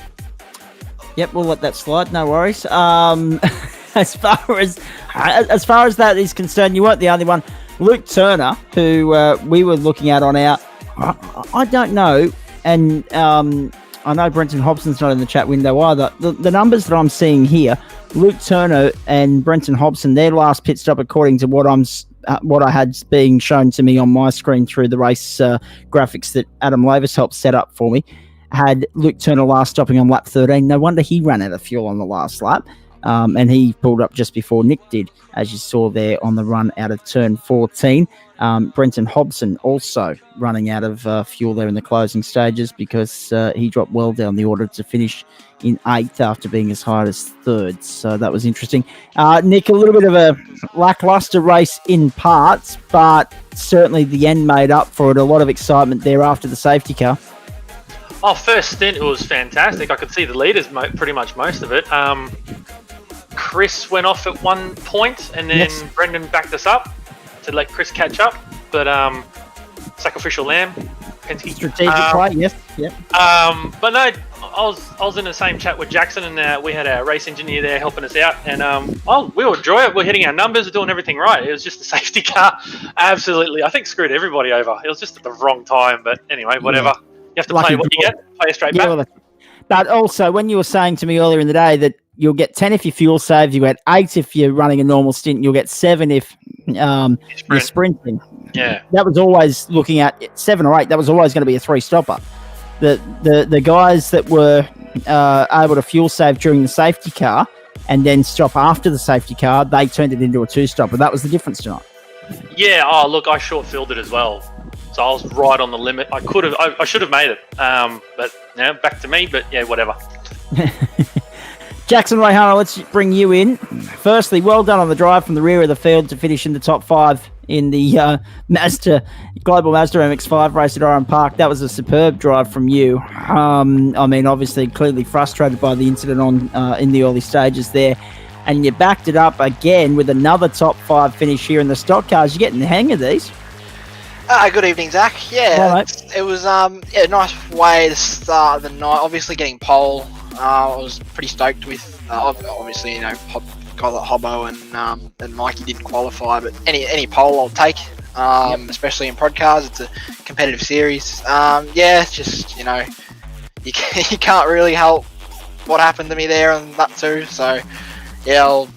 Yep, we'll let that slide. No worries. As far as that is concerned, you weren't the only one. Luke Turner, who we were looking at on our, I don't know, and I know Brenton Hobson's not in the chat window either. The numbers that I'm seeing here, Luke Turner and Brenton Hobson, their last pit stop, according to what I had being shown to me on my screen through the race graphics that Adam Lavis helped set up for me, had Luke Turner last stopping on lap 13. No wonder he ran out of fuel on the last lap. And he pulled up just before Nick did, as you saw there on the run out of turn 14. Brenton Hobson also running out of fuel there in the closing stages because he dropped well down the order to finish in 8th after being as high as 3rd. So that was interesting. Nick, a little bit of a lackluster race in parts, but certainly the end made up for it. A lot of excitement there after the safety car. Oh, first stint, it was fantastic. I could see the leaders pretty much most of it. Chris went off at one point, and then yes, Brendan backed us up to let Chris catch up. But sacrificial lamb, Penske. Strategic play, yes, yep. But no, I was in the same chat with Jackson, and we had our race engineer there helping us out, and we'll enjoy it. We're hitting our numbers, we're doing everything right. It was just the safety car, absolutely, I think screwed everybody over. It was just at the wrong time, but anyway, whatever. Yeah. You have to play what you get, play straight back. Well, but also, when you were saying to me earlier in the day that you'll get 10 if you fuel save, you get 8 if you're running a normal stint, you'll get 7 if you're sprinting. Yeah. That was always looking at 7 or 8. That was always going to be a 3-stopper. The guys that were able to fuel save during the safety car and then stop after the safety car, they turned it into a 2-stopper. That was the difference tonight. Yeah. Oh, look, I short-fielded as well. So I was right on the limit. I should have made it. But yeah, back to me. But yeah, whatever. Jackson Rayhana, let's bring you in. Firstly, well done on the drive from the rear of the field to finish in the top 5 in the Global Mazda MX-5 race at Oran Park. That was a superb drive from you. I mean, obviously, clearly frustrated by the incident in the early stages there. And you backed it up again with another top 5 finish here in the stock cars. You're getting the hang of these. Good evening, Zach. Yeah, it was a nice way to start the night. Obviously, getting pole, I was pretty stoked with. Obviously, you know, Hobbo and Mikey didn't qualify, but any pole I'll take. Especially in prod cars, it's a competitive series. Yeah, it's just, you know, you can't really help what happened to me there on that too. So yeah, I'll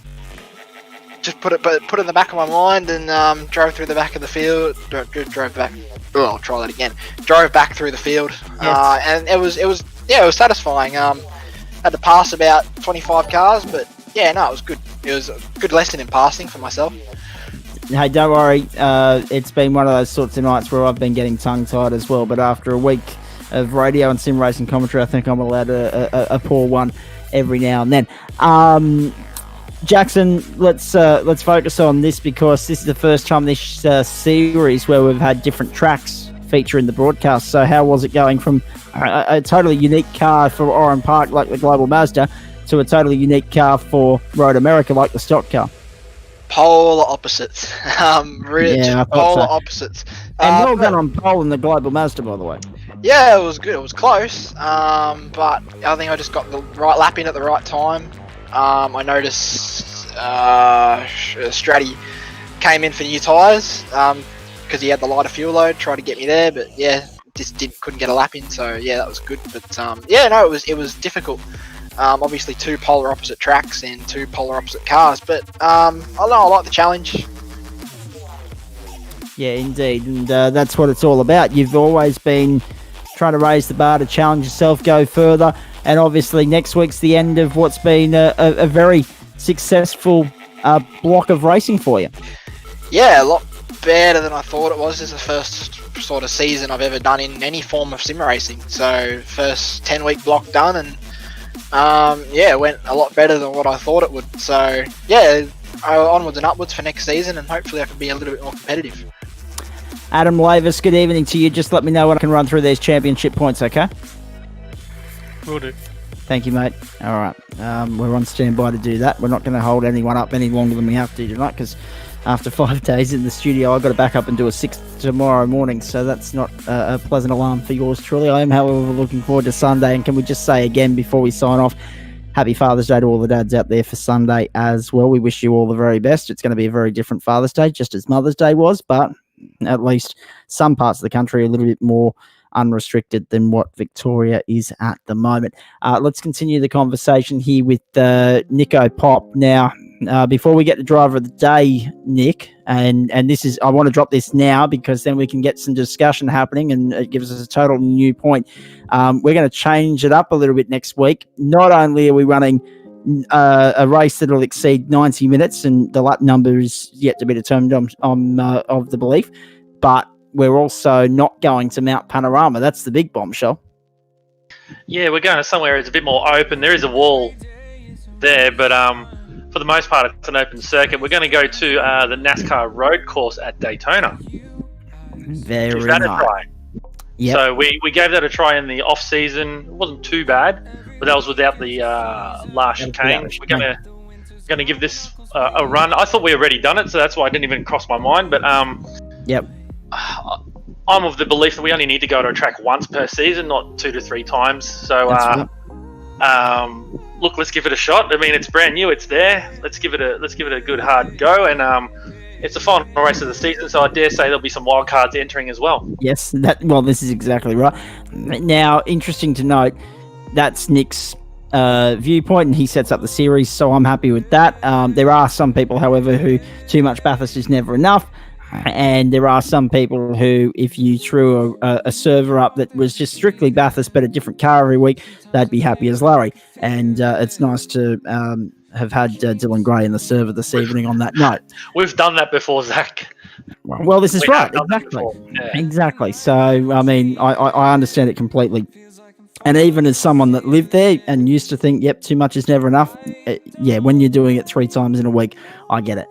just put it in the back of my mind and drove through the back of the field. Drove back. Oh, I'll try that again. Drove back through the field, and it was satisfying. Had to pass about 25 cars, but yeah, no, it was good. It was a good lesson in passing for myself. Hey, don't worry. It's been one of those sorts of nights where I've been getting tongue-tied as well. But after a week of radio and sim racing commentary, I think I'm allowed a poor one every now and then. Jackson, let's focus on this because this is the first time this series where we've had different tracks feature in the broadcast. So how was it going from a totally unique car for Oran Park like the Global Mazda to a totally unique car for Road America like the stock car? Polar opposites. Polar opposites. And well done on pole in the Global Mazda, by the way. Yeah, it was good. It was close. But I think I just got the right lap in at the right time. I noticed Stratty came in for new tyres because he had the lighter fuel load, tried to get me there, but yeah, just couldn't get a lap in. So yeah, that was good. But it was difficult. Obviously, two polar opposite tracks and two polar opposite cars, but I don't know, I like the challenge. Yeah, indeed, and that's what it's all about. You've always been trying to raise the bar to challenge yourself, go further, and obviously next week's the end of what's been a very successful block of racing for you. Yeah, a lot better than I thought it was. This is the first sort of season I've ever done in any form of sim racing. So first 10-week block done, and it went a lot better than what I thought it would. So yeah, onwards and upwards for next season, and hopefully I can be a little bit more competitive. Adam Lavis, good evening to you. Just let me know when I can run through these championship points, okay? Will do. Thank you, mate. All right, we're on standby to do that. We're not going to hold anyone up any longer than we have to tonight, because after 5 days in the studio, I've got to back up and do a 6th tomorrow morning, so that's not a pleasant alarm for yours truly. I am, however, looking forward to Sunday, and can we just say again before we sign off, happy Father's Day to all the dads out there for Sunday as well. We wish you all the very best. It's going to be a very different Father's Day, just as Mother's Day was, but at least some parts of the country are a little bit more unrestricted than what Victoria is at the moment. Let's continue the conversation here with Nico Pop. Now, before we get to driver of the day, Nick, and this is, I want to drop this now because then we can get some discussion happening and it gives us a total new point. We're going to change it up a little bit next week. Not only are we running a race that will exceed 90 minutes, and the lap number is yet to be determined, I'm of the belief, but we're also not going to Mount Panorama. That's the big bombshell. Yeah, we're going to somewhere it's a bit more open. There is a wall there, but for the most part, it's an open circuit. We're going to go to the NASCAR road course at Daytona. Very Give that nice. a try. Yep. So we gave that a try in the off season. It wasn't too bad, but that was without the last chicane. We're gonna give this a run. I thought we already done it, so that's why I didn't even cross my mind. But yep. I'm of the belief that we only need to go to a track once per season, not 2 to 3 times. So look, let's give it a shot. I mean, it's brand new, it's there. Let's give it a good hard go, and it's the final race of the season, so I dare say there'll be some wild cards entering as well. Yes, this is exactly right. Now, interesting to note, that's Nick's viewpoint, and he sets up the series, so I'm happy with that. There are some people, however, who too much Bathurst is never enough, and there are some people who, if you threw a server up that was just strictly Bathurst but a different car every week, they'd be happy as Larry. And it's nice to have had Dylan Gray in the server this evening on that note. We've done that before, Zach. Well, this is right. Exactly. Yeah. Exactly. So, I mean, I understand it completely. And even as someone that lived there and used to think, yep, too much is never enough. When you're doing it 3 times in a week, I get it.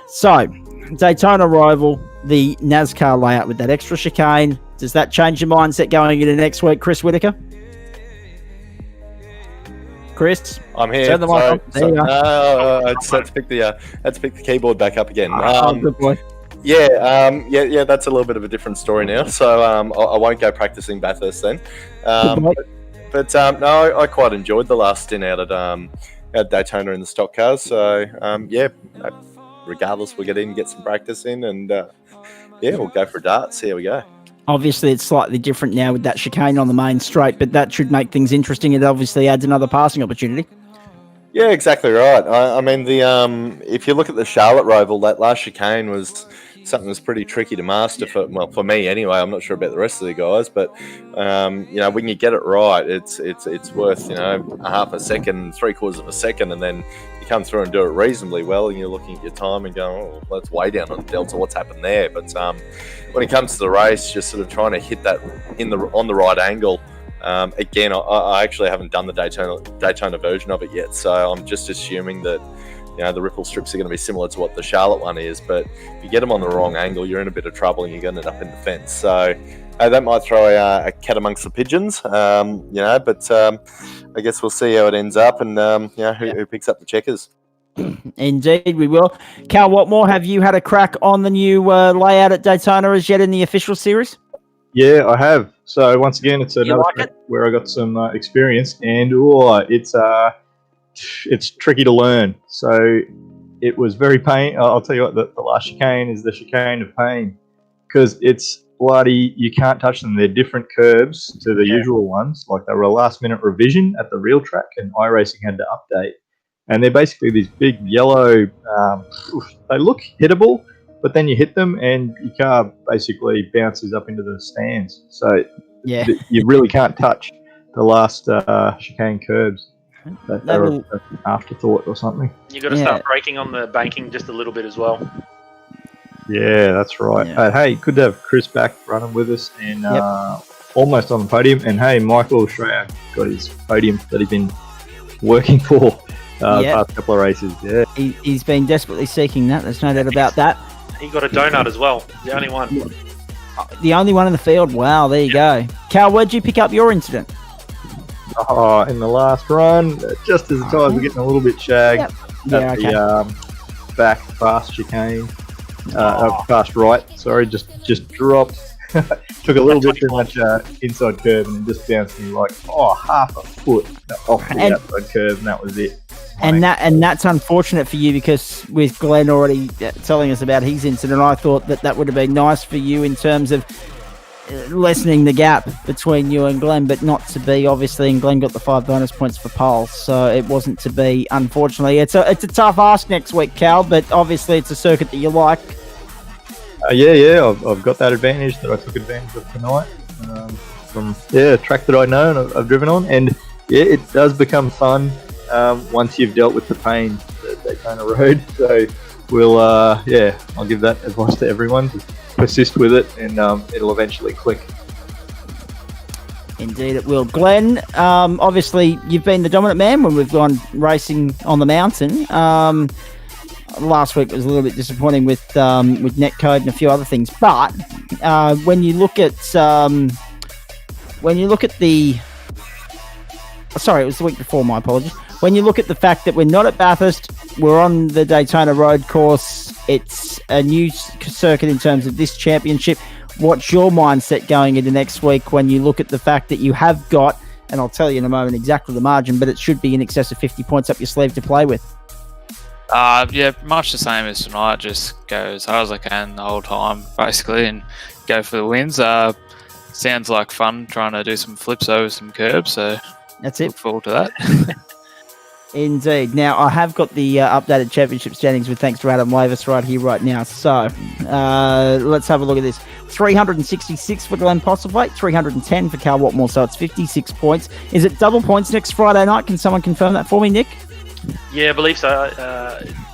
So, Daytona rival, the NASCAR layout with that extra chicane. Does that change your mindset going into next week, Chris Whitaker? Chris, I'm here. turn the mic on. There you are. I just had to pick the keyboard back up again. Good boy. Yeah, that's a little bit of a different story now. So I won't go practicing Bathurst then. But no, I quite enjoyed the last stint out at Daytona in the stock cars. So regardless, we'll get in, get some practice in, and we'll go for a dart. See how we go. Obviously, it's slightly different now with that chicane on the main straight, but that should make things interesting. It obviously adds another passing opportunity. Yeah, exactly right. I mean, if you look at the Charlotte Roval, that last chicane was something that's pretty tricky to master for me anyway. I'm not sure about the rest of the guys, but when you get it right, it's worth a half a second, 3/4 of a second, and then you come through and do it reasonably well, and you're looking at your time and going, oh, that's way down on the delta. What's happened there? But when it comes to the race, just sort of trying to hit that on the right angle. Again, I actually haven't done the Daytona version of it yet, so I'm just assuming that the ripple strips are going to be similar to what the Charlotte one is. But if you get them on the wrong angle, you're in a bit of trouble and you're going to end up in the fence. So that might throw a cat amongst the pigeons, but I guess we'll see how it ends up and who picks up the checkers. Indeed, we will. Cal Watmore, have you had a crack on the new layout at Daytona as yet in the official series? Yeah, I have. So once again, it's another track where I got some experience, and it's tricky to learn. So it was very pain. I'll tell you what, the last chicane is the chicane of pain because it's bloody, you can't touch them. They're different curbs to the usual ones. Like they were a last minute revision at the real track, and iRacing had to update. And they're basically these big yellow, they look hittable, but then you hit them and your car basically bounces up into the stands. So you really can't touch the last chicane curbs. They're an afterthought or something. You got to start braking on the banking just a little bit as well. Yeah, that's right. Hey, good to have Chris back running with us and almost on the podium. And hey, Michael Schreier got his podium that he's been working for the past couple of races. Yeah, he's been desperately seeking that. There's no doubt about that. He got a donut as well. The only one. The only one in the field. Wow, there you go. Cal, where'd you pick up your incident? In the last run, just as the tyres were getting a little bit shagged at the back fast chicane. Fast right, sorry, just dropped. Took a little bit too much inside curve and just bounced me like half a foot off the outside curve, and that was it. And that's unfortunate for you, because with Glenn already telling us about his incident, I thought that would have been nice for you in terms of lessening the gap between you and Glenn, but not to be, obviously, and Glenn got the 5 bonus points for pole, so it wasn't to be, unfortunately. It's a tough ask next week, Cal, but obviously it's a circuit that you like. I've got that advantage that I took advantage of tonight from a track that I know and I've driven on, and it does become fun once you've dealt with the pain that Daytona Road. So we'll I'll give that advice to everyone: just persist with it, and it'll eventually click. Indeed it will. Glenn, obviously you've been the dominant man when we've gone racing on the mountain. Last week was a little bit disappointing with netcode and a few other things, but when you look at the it was the week before, my apologies. When you look at the fact that we're not at Bathurst, we're on the Daytona Road course, it's a new circuit in terms of this championship. What's your mindset going into next week when you look at the fact that you have got, and I'll tell you in a moment exactly the margin, but it should be in excess of 50 points up your sleeve to play with? Much the same as tonight. Just go as hard as I can the whole time, basically, and go for the wins. Sounds like fun trying to do some flips over some curbs, so that's it. Look forward to that. Indeed. Now, I have got the updated championship standings with thanks to Adam Lavis right here, right now. So, let's have a look at this. 366 for Glenn Postlethwaite, 310 for Cal Watmore, so it's 56 points. Is it double points next Friday night? Can someone confirm that for me, Nick? Yeah, I believe so.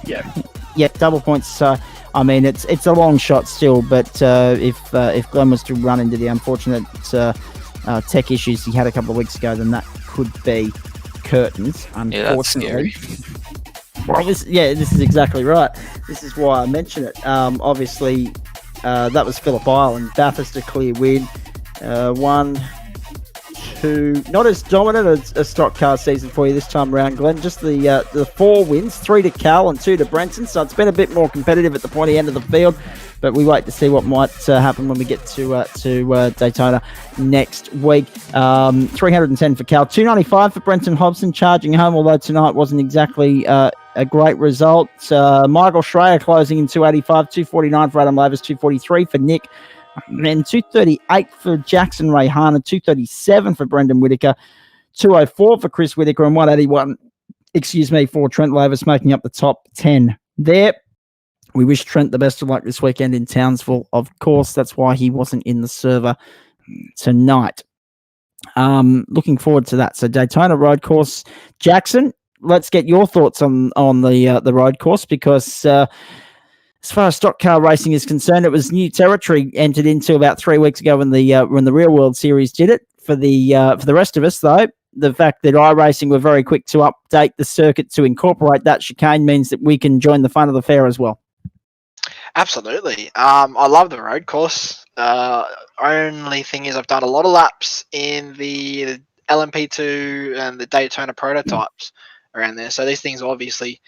Yeah, double points. So, I mean, it's a long shot still, but if Glenn was to run into the unfortunate tech issues he had a couple of weeks ago, then that could be curtains, unfortunately. Yeah, that's scary. Well, this is exactly right. This is why I mention it. Obviously, that was Phillip Island. Bathurst a clear win. 1, 2, not as dominant as a stock car season for you this time around, Glenn. Just the 4 wins, 3 to Cal and 2 to Brenton. So it's been a bit more competitive at the pointy end of the field. But we wait to see what might happen when we get to Daytona next week. 310 for Cal, 295 for Brenton Hobson charging home, although tonight wasn't exactly a great result. Michael Schreier closing in 285, 249 for Adam Lavis, 243 for Nick, and 238 for Jackson Rayhana, 237 for Brendan Whitaker, 204 for Chris Whitaker, and 181, for Trent Lavis, making up the top 10 there. We wish Trent the best of luck this weekend in Townsville, of course. That's why he wasn't in the server tonight. Looking forward to that. So Daytona Road Course. Jackson, let's get your thoughts on the road course, because as far as stock car racing is concerned, it was new territory entered into about 3 weeks ago when the Real World Series did it. For the rest of us, though, the fact that iRacing were very quick to update the circuit to incorporate that chicane means that we can join the fun of the fair as well. Absolutely. I love the road course. Only thing is I've done a lot of laps in the LMP2 and the Daytona prototypes around there. So these things will obviously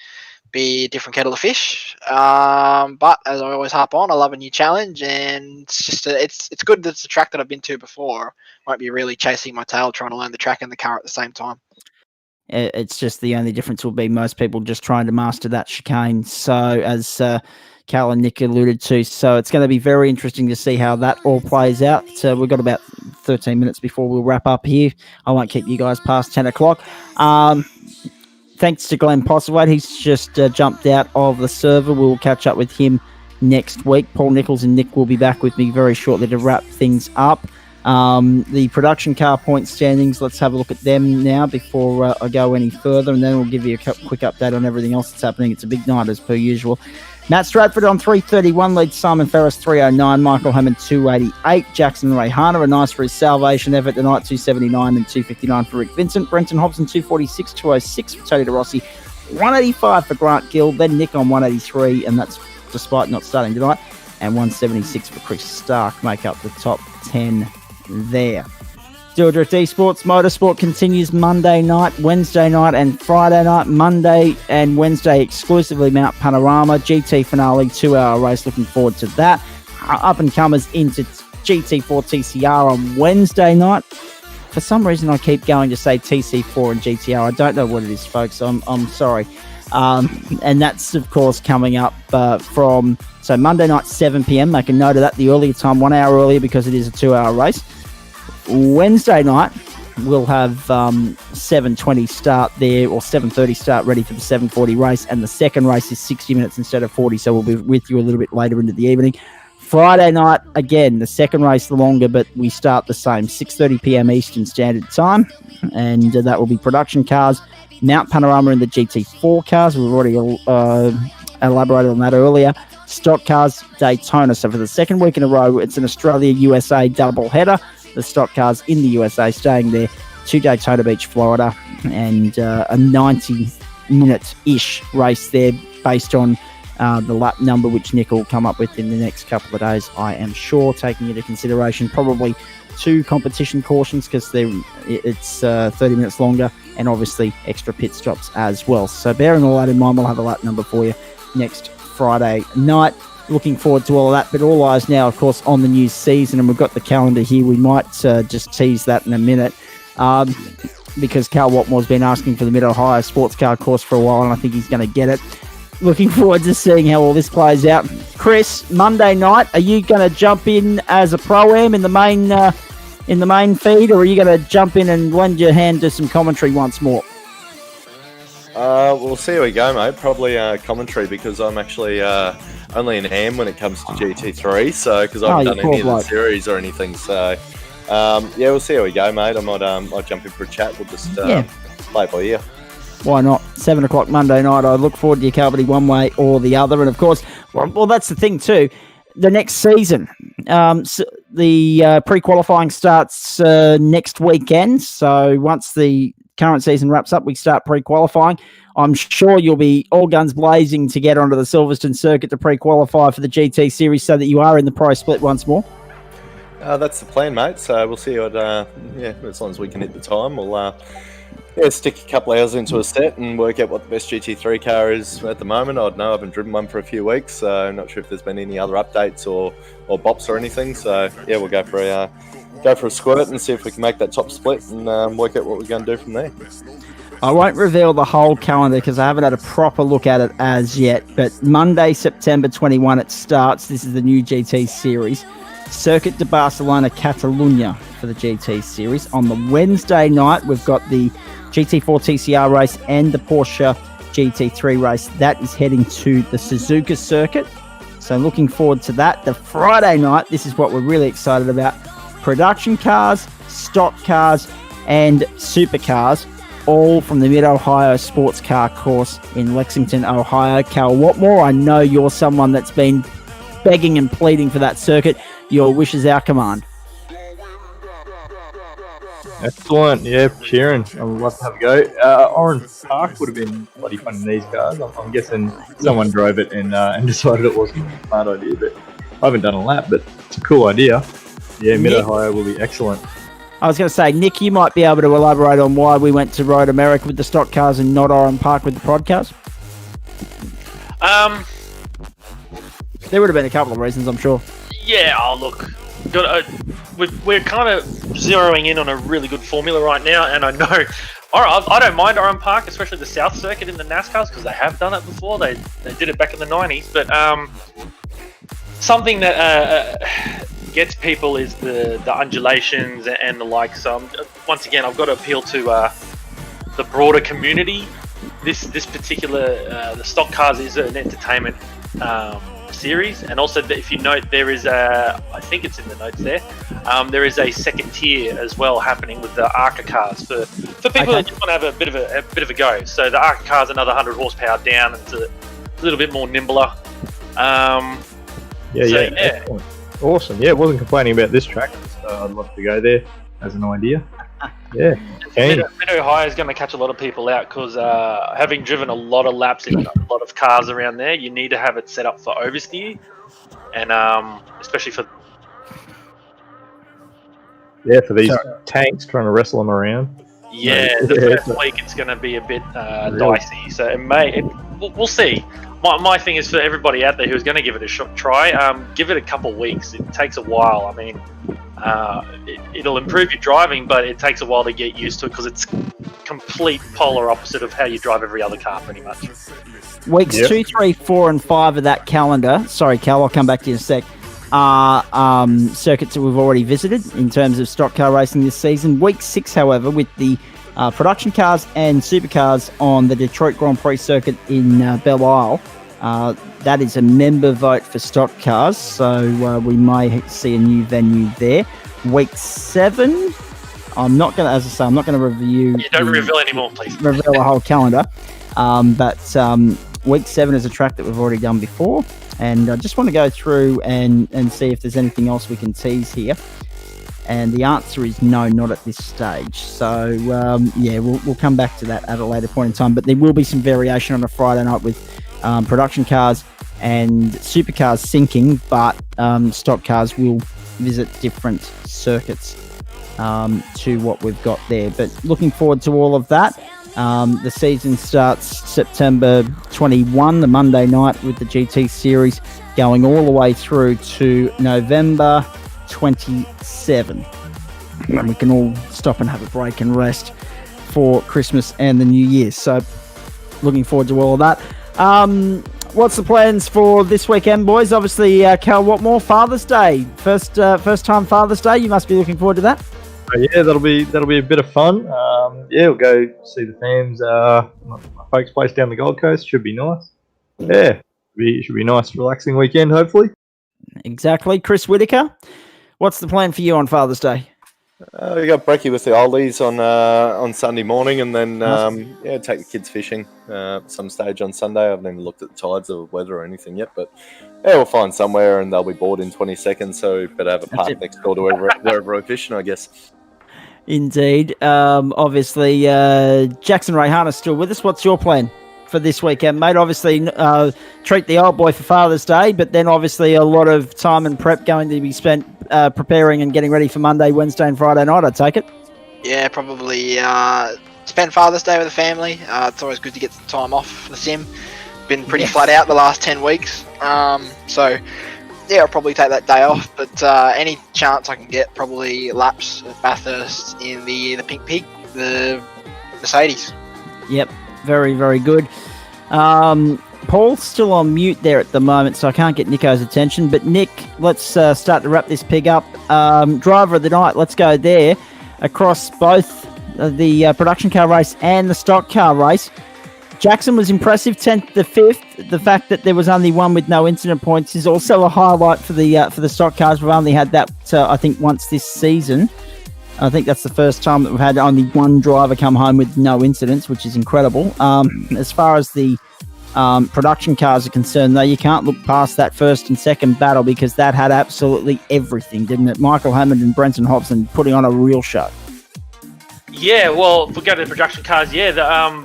be a different kettle of fish. But as I always harp on, I love a new challenge, and it's just it's good that it's a track that I've been to before. Won't be really chasing my tail trying to learn the track and the car at the same time. It's just the only difference will be most people just trying to master that chicane. So as Cal and Nick alluded to, so it's going to be very interesting to see how that all plays out. We've got about 13 minutes before we'll wrap up here. I won't keep you guys past 10 o'clock. Thanks to Glenn Postlethwaite. He's just jumped out of the server. We'll catch up with him next week. Paul Nichols and Nick will be back with me very shortly to wrap things up. The production car point standings, let's have a look at them now before I go any further, and then we'll give you a quick update on everything else that's happening. It's a big night as per usual. Matt Stratford on 331 leads Simon Ferris 309, Michael Hammond 288, Jackson Rayhana a nice for his salvation effort tonight 279 and 259 for Rick Vincent, Brenton Hobson 246, 206 for Tony DeRossi, 185 for Grant Gill, then Nick on 183, and that's despite not starting tonight, and 176 for Chris Stark make up the top 10 there. Steel Drift Esports Motorsport continues Monday night, Wednesday night and Friday night. Monday and Wednesday exclusively Mount Panorama. GT finale, 2-hour race. Looking forward to that. Up and comers into GT4 TCR on Wednesday night. For some reason I keep going to say TC4 and GTR. I don't know what it is, folks. I'm sorry. And that's, of course, coming up from Monday night, 7 p.m. Make a note of that. The earlier time, 1 hour earlier because it is a 2-hour race. Wednesday night, we'll have 7:20 start there, or 7:30 start ready for the 7:40 race, and the second race is 60 minutes instead of 40, so we'll be with you a little bit later into the evening. Friday night, again, the second race longer, but we start the same, 6:30 p.m. Eastern Standard Time, and that will be production cars, Mount Panorama and the GT4 cars. We've already elaborated on that earlier. Stock cars, Daytona. So for the second week in a row, it's an Australia-USA double header. The stock cars in the USA staying there to Daytona Beach, Florida, and a 90-minute-ish race there based on the lap number, which Nick will come up with in the next couple of days, I am sure, taking into consideration probably 2 competition cautions because it's 30 minutes longer, and obviously extra pit stops as well. So bearing all that in mind, we'll have a lap number for you next Friday night. Looking forward to all of that, but all eyes now, of course, on the new season, and we've got the calendar here. We might just tease that in a minute because Cal Watmore's been asking for the Mid-Ohio Sports Car course for a while, and I think he's going to get it. Looking forward to seeing how all this plays out. Chris, Monday night, are you going to jump in as a pro-am in the main feed, or are you going to jump in and lend your hand to some commentary once more? We'll see how we go, mate. Probably commentary, because I'm actually only in ham when it comes to GT3, so because I haven't done any of the series or anything. So we'll see how we go, mate. I might jump in for a chat. We'll just play it by ear. Why not? 7 o'clock Monday night. I look forward to your company one way or the other. And of course, well, that's the thing too. The next season, the pre-qualifying starts next weekend. So once the current season wraps up, we start pre-qualifying. I'm sure you'll be all guns blazing to get onto the Silverstone circuit to pre-qualify for the GT series so that you are in the pro split once more. That's the plan, mate. So we'll see what, as long as we can hit the time, we'll stick a couple hours into a set and work out what the best GT3 car is at the moment. I don't know, I haven't driven one for a few weeks, so I'm not sure if there's been any other updates or bops or anything. So we'll go for a squirt and see if we can make that top split and work out what we're going to do from there. I won't reveal the whole calendar because I haven't had a proper look at it as yet, but Monday, September 21, it starts. This is the new GT series. Circuit de Barcelona, Catalunya for the GT series. On the Wednesday night, we've got the GT4 TCR race and the Porsche GT3 race. That is heading to the Suzuka circuit. So looking forward to that. The Friday night, this is what we're really excited about. Production cars, stock cars, and supercars, all from the Mid-Ohio Sports Car course in Lexington, Ohio. Cal Watmore, I know you're someone that's been begging and pleading for that circuit. Your wish is our command. Excellent. Yeah, cheering. I would love to have a go. Oran Park would have been bloody fun in these cars. I'm guessing someone drove it and decided it wasn't a smart idea, but I haven't done a lap, but it's a cool idea. Yeah, Mid-Ohio will be excellent. I was going to say, Nick, you might be able to elaborate on why we went to Road America with the stock cars and not Oran Park with the prod cars. There would have been a couple of reasons, I'm sure. Yeah, look, we're kind of zeroing in on a really good formula right now, and I know I don't mind Oran Park, especially the South Circuit in the NASCARs, because they have done it before. They did it back in the 90s. But something that gets people is the undulations and the like. So once again, I've got to appeal to the broader community. This particular the stock cars is an entertainment series, and also if you note, there is I think it's in the notes there is a second tier as well happening with the ARCA cars for people that just want to have a bit of a go. So the ARCA cars another 100 horsepower down, and it's a little bit more nimbler. Excellent. Awesome. Yeah, wasn't complaining about this track, so I'd love to go there as an idea. Yeah. Mid-Ohio is going to catch a lot of people out because having driven a lot of laps in a lot of cars around there, you need to have it set up for oversteer, and especially for these tanks trying to wrestle them around. Yeah, the first week it's going to be a bit dicey, so we'll see. My thing is for everybody out there who's going to give it a try, give it a couple of weeks. It takes a while. I mean, it'll improve your driving, but it takes a while to get used to it because it's complete polar opposite of how you drive every other car, pretty much. Weeks 2, 3, 4, and 5 of that calendar. Sorry, Cal, I'll come back to you in a sec. Are circuits that we've already visited in terms of stock car racing this season. Week 6, however, with the production cars and supercars on the Detroit Grand Prix circuit in Belle Isle. That is a member vote for stock cars, so we may see a new venue there. Week 7, I'm not going to, as I say, I'm not going to review. Yeah, don't reveal anymore, please. Reveal the whole calendar. But week 7 is a track that we've already done before, and I just want to go through and see if there's anything else we can tease here. And the answer is no, not at this stage. So, we'll come back to that at a later point in time. But there will be some variation on a Friday night with production cars and supercars sinking, but stock cars will visit different circuits to what we've got there. But looking forward to all of that. The season starts September 21, the Monday night, with the GT Series, going all the way through to November 27. And we can all stop and have a break and rest for Christmas and the New Year. So looking forward to all of that. What's the plans for this weekend, boys? Obviously, Cal Watmore, Father's Day. First time Father's Day. You must be looking forward to that. Yeah, that'll be a bit of fun. We'll go see the fams. My folks' place down the Gold Coast should be nice. Yeah, should be a nice, relaxing weekend, hopefully. Exactly, Chris Whitaker. What's the plan for you on Father's Day? We got brekkie with the oldies on Sunday morning, and then take the kids fishing some stage on Sunday. I haven't even looked at the tides or weather or anything yet, but we'll find somewhere, and they'll be bored in 20 seconds. So we better have a park next door to wherever we're fishing, I guess. Indeed. Obviously, Jackson Rayhan is still with us. What's your plan for this weekend, mate? Obviously, treat the old boy for Father's Day, but then obviously a lot of time and prep going to be spent preparing and getting ready for Monday, Wednesday, and Friday night, I take it. Yeah, probably spend Father's Day with the family. It's always good to get some time off the sim. Been pretty flat out the last 10 weeks. So, yeah, I'll probably take that day off. But any chance I can get, probably laps at Bathurst in the Pink Pig, the Mercedes. Yep, very, very good. Paul's still on mute there at the moment, so I can't get Nico's attention. But Nick, let's start to wrap this pig up. Driver of the night, let's go there. Across both the production car race and the stock car race, Jackson was impressive, 10th to 5th. The fact that there was only one with no incident points is also a highlight for the stock cars. We've only had that, I think, once this season. I think that's the first time that we've had only one driver come home with no incidents, which is incredible. As far as the production cars are concerned, though, you can't look past that first and second battle because that had absolutely everything, didn't it? Michael Hammond and Brenton Hobson putting on a real show. Yeah, well, if we go to the production cars,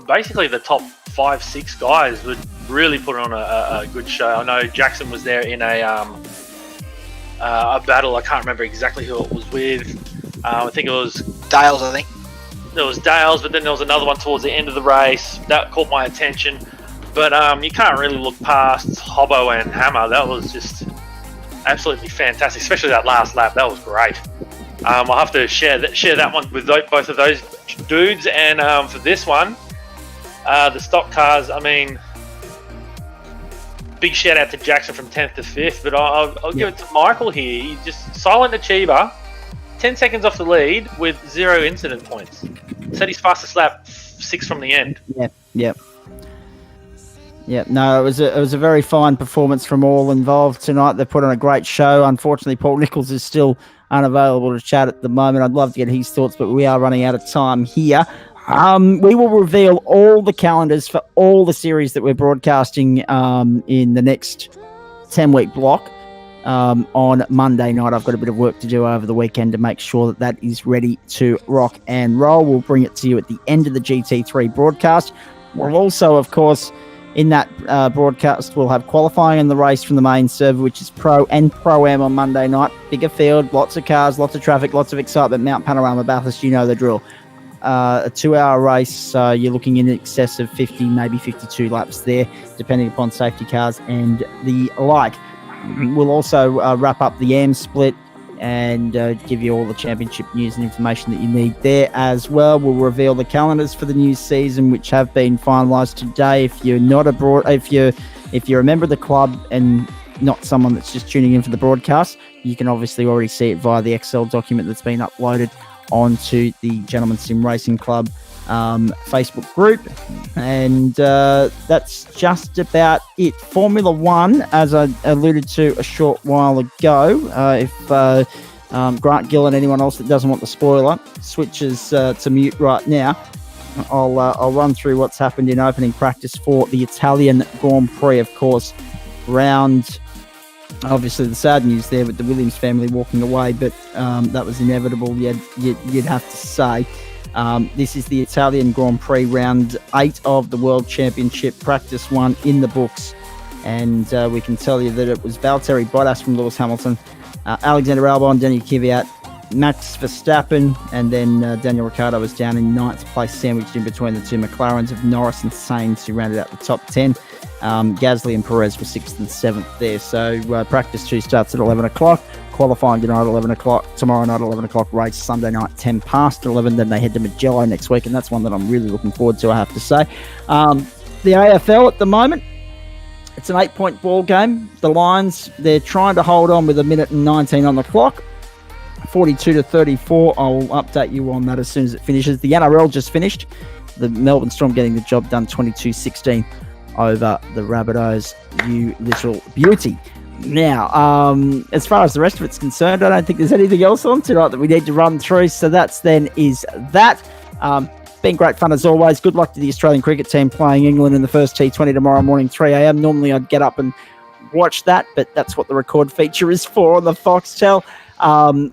basically the top 5-6 guys would really put on a good show. I know Jackson was there in a battle. I can't remember exactly who it was with. I think it was Dales, I think. There was Dales, but then there was another one towards the end of the race. That caught my attention. But you can't really look past Hobbo and Hammer. That was just absolutely fantastic, especially that last lap. That was great. I'll have to share that one with both of those dudes. And for this one, the stock cars, I mean, big shout out to Jackson from 10th to 5th, but I'll give it to Michael here. He just silent achiever, 10 seconds off the lead with 0 incident points. Said his fastest lap, 6 from the end. Yeah, no, it was a very fine performance from all involved tonight. They put on a great show. Unfortunately, Paul Nichols is still unavailable to chat at the moment. I'd love to get his thoughts, but we are running out of time here. We will reveal all the calendars for all the series that we're broadcasting in the next 10-week block on Monday night. I've got a bit of work to do over the weekend to make sure that is ready to rock and roll. We'll bring it to you at the end of the GT3 broadcast. We'll also, of course, in that broadcast, we'll have qualifying in the race from the main server, which is Pro and Pro-Am on Monday night. Bigger field, lots of cars, lots of traffic, lots of excitement. Mount Panorama, Bathurst, you know the drill. A 2-hour race, you're looking in excess of 50, maybe 52 laps there, depending upon safety cars and the like. We'll also wrap up the AM split and give you all the championship news and information that you need there as well. We'll reveal the calendars for the new season, which have been finalised today. If you're not if you're a member of the club and not someone that's just tuning in for the broadcast, you can obviously already see it via the Excel document that's been uploaded onto the Gentleman Sim Racing Club Facebook group. And that's just about it. Formula One, as I alluded to a short while ago, if Grant Gill and anyone else that doesn't want the spoiler switches to mute right now, I'll run through what's happened in opening practice for the Italian Grand Prix. Of course, obviously the sad news there with the Williams family walking away, but that was inevitable, you'd have to say. This is the Italian Grand Prix, round 8 of the World Championship, practice 1 in the books. And we can tell you that it was Valtteri Bottas from Lewis Hamilton, Alexander Albon, Daniel Kvyat, Max Verstappen, and then Daniel Ricciardo was down in 9th place, sandwiched in between the two McLarens of Norris and Sainz, who rounded out the top 10. Gasly and Perez were 6th and 7th there. So practice 2 starts at 11 o'clock. Qualifying tonight at 11 o'clock. Tomorrow night at 11 o'clock. Race Sunday night 10 past 11. Then they head to Magello next week, and that's one that I'm really looking forward to, I have to say. The AFL at the moment, it's an 8-point ball game. The Lions, they're trying to hold on with 1:19 on the clock. 42-34. I'll update you on that as soon as it finishes. The NRL just finished. The Melbourne Storm getting the job done 22-16 over the Rabbitohs. You little beauty. Now, as far as the rest of it's concerned, I don't think there's anything else on tonight that we need to run through. So that's then is that. Been great fun as always. Good luck to the Australian cricket team playing England in the first T20 tomorrow morning, 3 a.m. Normally I'd get up and watch that, but that's what the record feature is for on the Foxtel.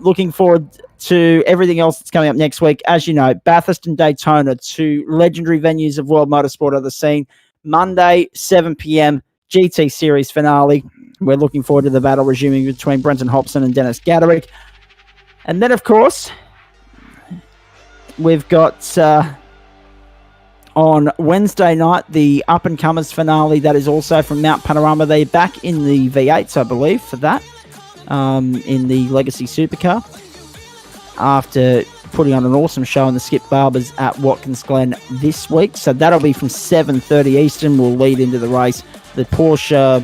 Looking forward to everything else that's coming up next week. As you know, Bathurst and Daytona, 2 legendary venues of world motorsport, are the scene. Monday, 7 p.m, GT Series finale. We're looking forward to the battle resuming between Brenton Hobson and Dennis Gatterick. And then, of course, we've got on Wednesday night the up-and-comers finale. That is also from Mount Panorama. They're back in the V8s, I believe, for that, in the Legacy Supercar, after putting on an awesome show in the Skip Barbers at Watkins Glen this week. So that'll be from 7:30 Eastern. We'll lead into the race. The Porsche,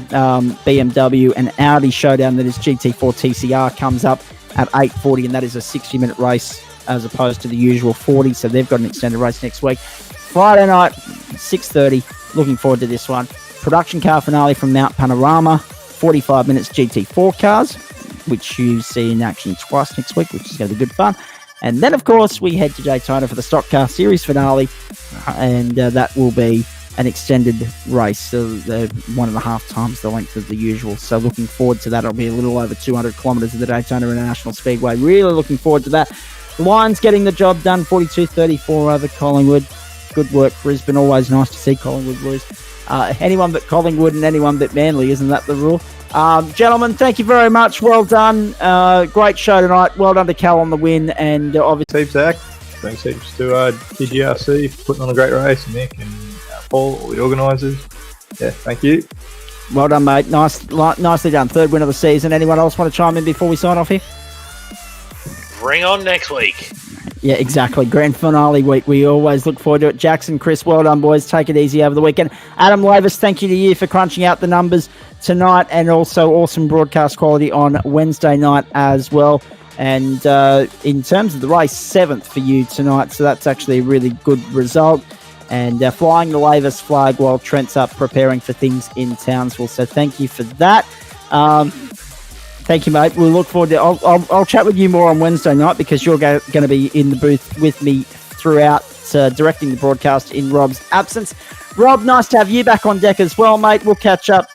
BMW and Audi showdown, that is GT4 TCR, comes up at 8:40, and that is a 60-minute race as opposed to the usual 40. So they've got an extended race next week. Friday night, 6:30. Looking forward to this one. Production car finale from Mount Panorama. 45 minutes GT4 cars, which you see in action twice next week, which is going to be good fun. And then, of course, we head to Daytona for the Stock Car Series finale, and that will be an extended race, so 1.5 times the length of the usual. So looking forward to that. It'll be a little over 200 kilometres of the Daytona International Speedway. Really looking forward to that. Lions getting the job done, 42-34 over Collingwood. Good work, Brisbane. Always nice to see Collingwood lose. Anyone but Collingwood and anyone but Manly, isn't that the rule? Gentlemen, thank you very much. Well done. Great show tonight. Well done to Cal on the win, and obviously Heaps, Zach. Thanks heaps to TGRC for putting on a great race, Nick and Paul, all the organisers. Yeah, thank you. Well done, mate. Nicely done. 3rd win of the season. Anyone else want to chime in before we sign off here? bring on next week. Yeah, exactly. Grand finale week. We always look forward to it. Jackson, Chris, well done, boys. Take it easy over the weekend. Adam Lavis, thank you to you for crunching out the numbers tonight, and also awesome broadcast quality on Wednesday night as well. And in terms of the race, 7th for you tonight, so that's actually a really good result. And flying the Lavis flag while Trent's up preparing for things in Townsville. So thank you for that. Thank you, mate. We'll look forward to it. I'll chat with you more on Wednesday night because you're going to be in the booth with me throughout, directing the broadcast in Rob's absence. Rob, nice to have you back on deck as well, mate. We'll catch up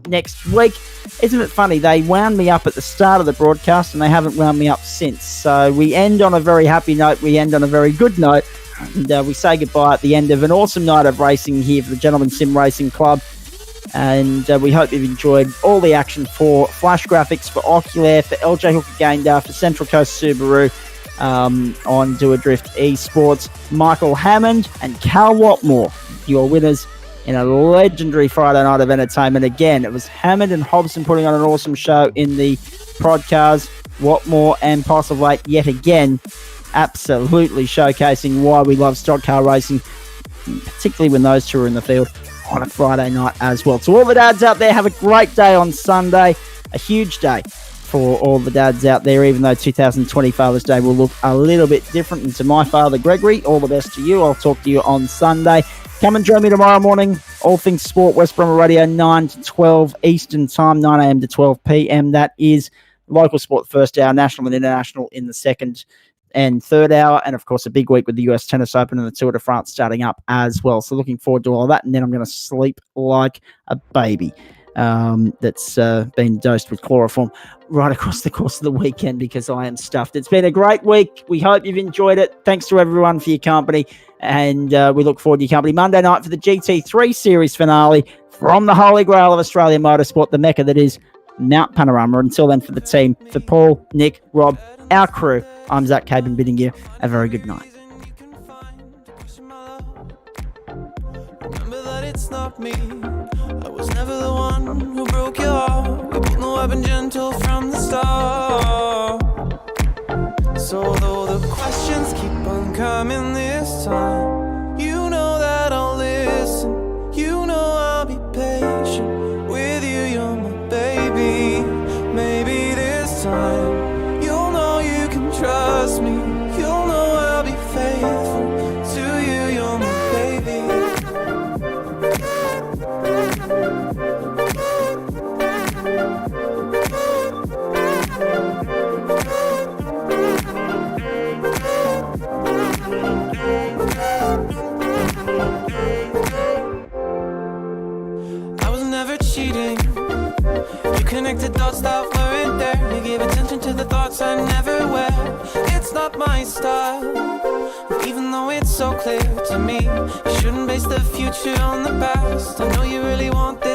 next week. Isn't it funny? They wound me up at the start of the broadcast and they haven't wound me up since. So we end on a very happy note. We end on a very good note. And we say goodbye at the end of an awesome night of racing here for the Gentleman Sim Racing Club. And we hope you've enjoyed all the action for Flash Graphics, for Oculair, for LJ Hooker Gaindar, for Central Coast Subaru, on Do a Drift Esports. Michael Hammond and Cal Watmore, your winners in a legendary Friday night of entertainment. Again, it was Hammond and Hobson putting on an awesome show in the prod cars. Watmore and Postlethwaite yet again absolutely showcasing why we love stock car racing, particularly when those two are in the field on a Friday night as well. So all the dads out there, have a great day on Sunday. A huge day for all the dads out there, even though 2020 Father's Day will look a little bit different. And to my father, Gregory, all the best to you. I'll talk to you on Sunday. Come and join me tomorrow morning. All Things Sport, West Bromwich Radio, 9 to 12 Eastern Time, 9 a.m. to 12 p.m. That is local sport first hour, national and international in the second and third hour, and of course a big week with the US Tennis Open and the Tour de France starting up as well. So looking forward to all of that, and then I'm going to sleep like a baby that's been dosed with chloroform right across the course of the weekend because I am stuffed. It's been a great week. We hope you've enjoyed it. Thanks to everyone for your company, and we look forward to your company Monday night for the GT3 Series finale from the Holy Grail of Australian motorsport, the mecca that is Mount Panorama. Until then, for the team, for Paul, Nick, Rob, our crew, I'm Zach Caban bidding you a very good night. Remember that it's not me. I was never the one who broke your heart. We both know I've been gentle from the start. So though the questions keep on coming this time, you know that I'll listen. You know I'll be patient with you. You're my baby. Maybe this time trust me, you'll know I'll be faithful to you, you're my baby. I was never cheating. You connected dots that weren't there. You gave attention to the thoughts I never wear. It's not my style, even though it's so clear to me. You shouldn't base the future on the past. I know you really want this.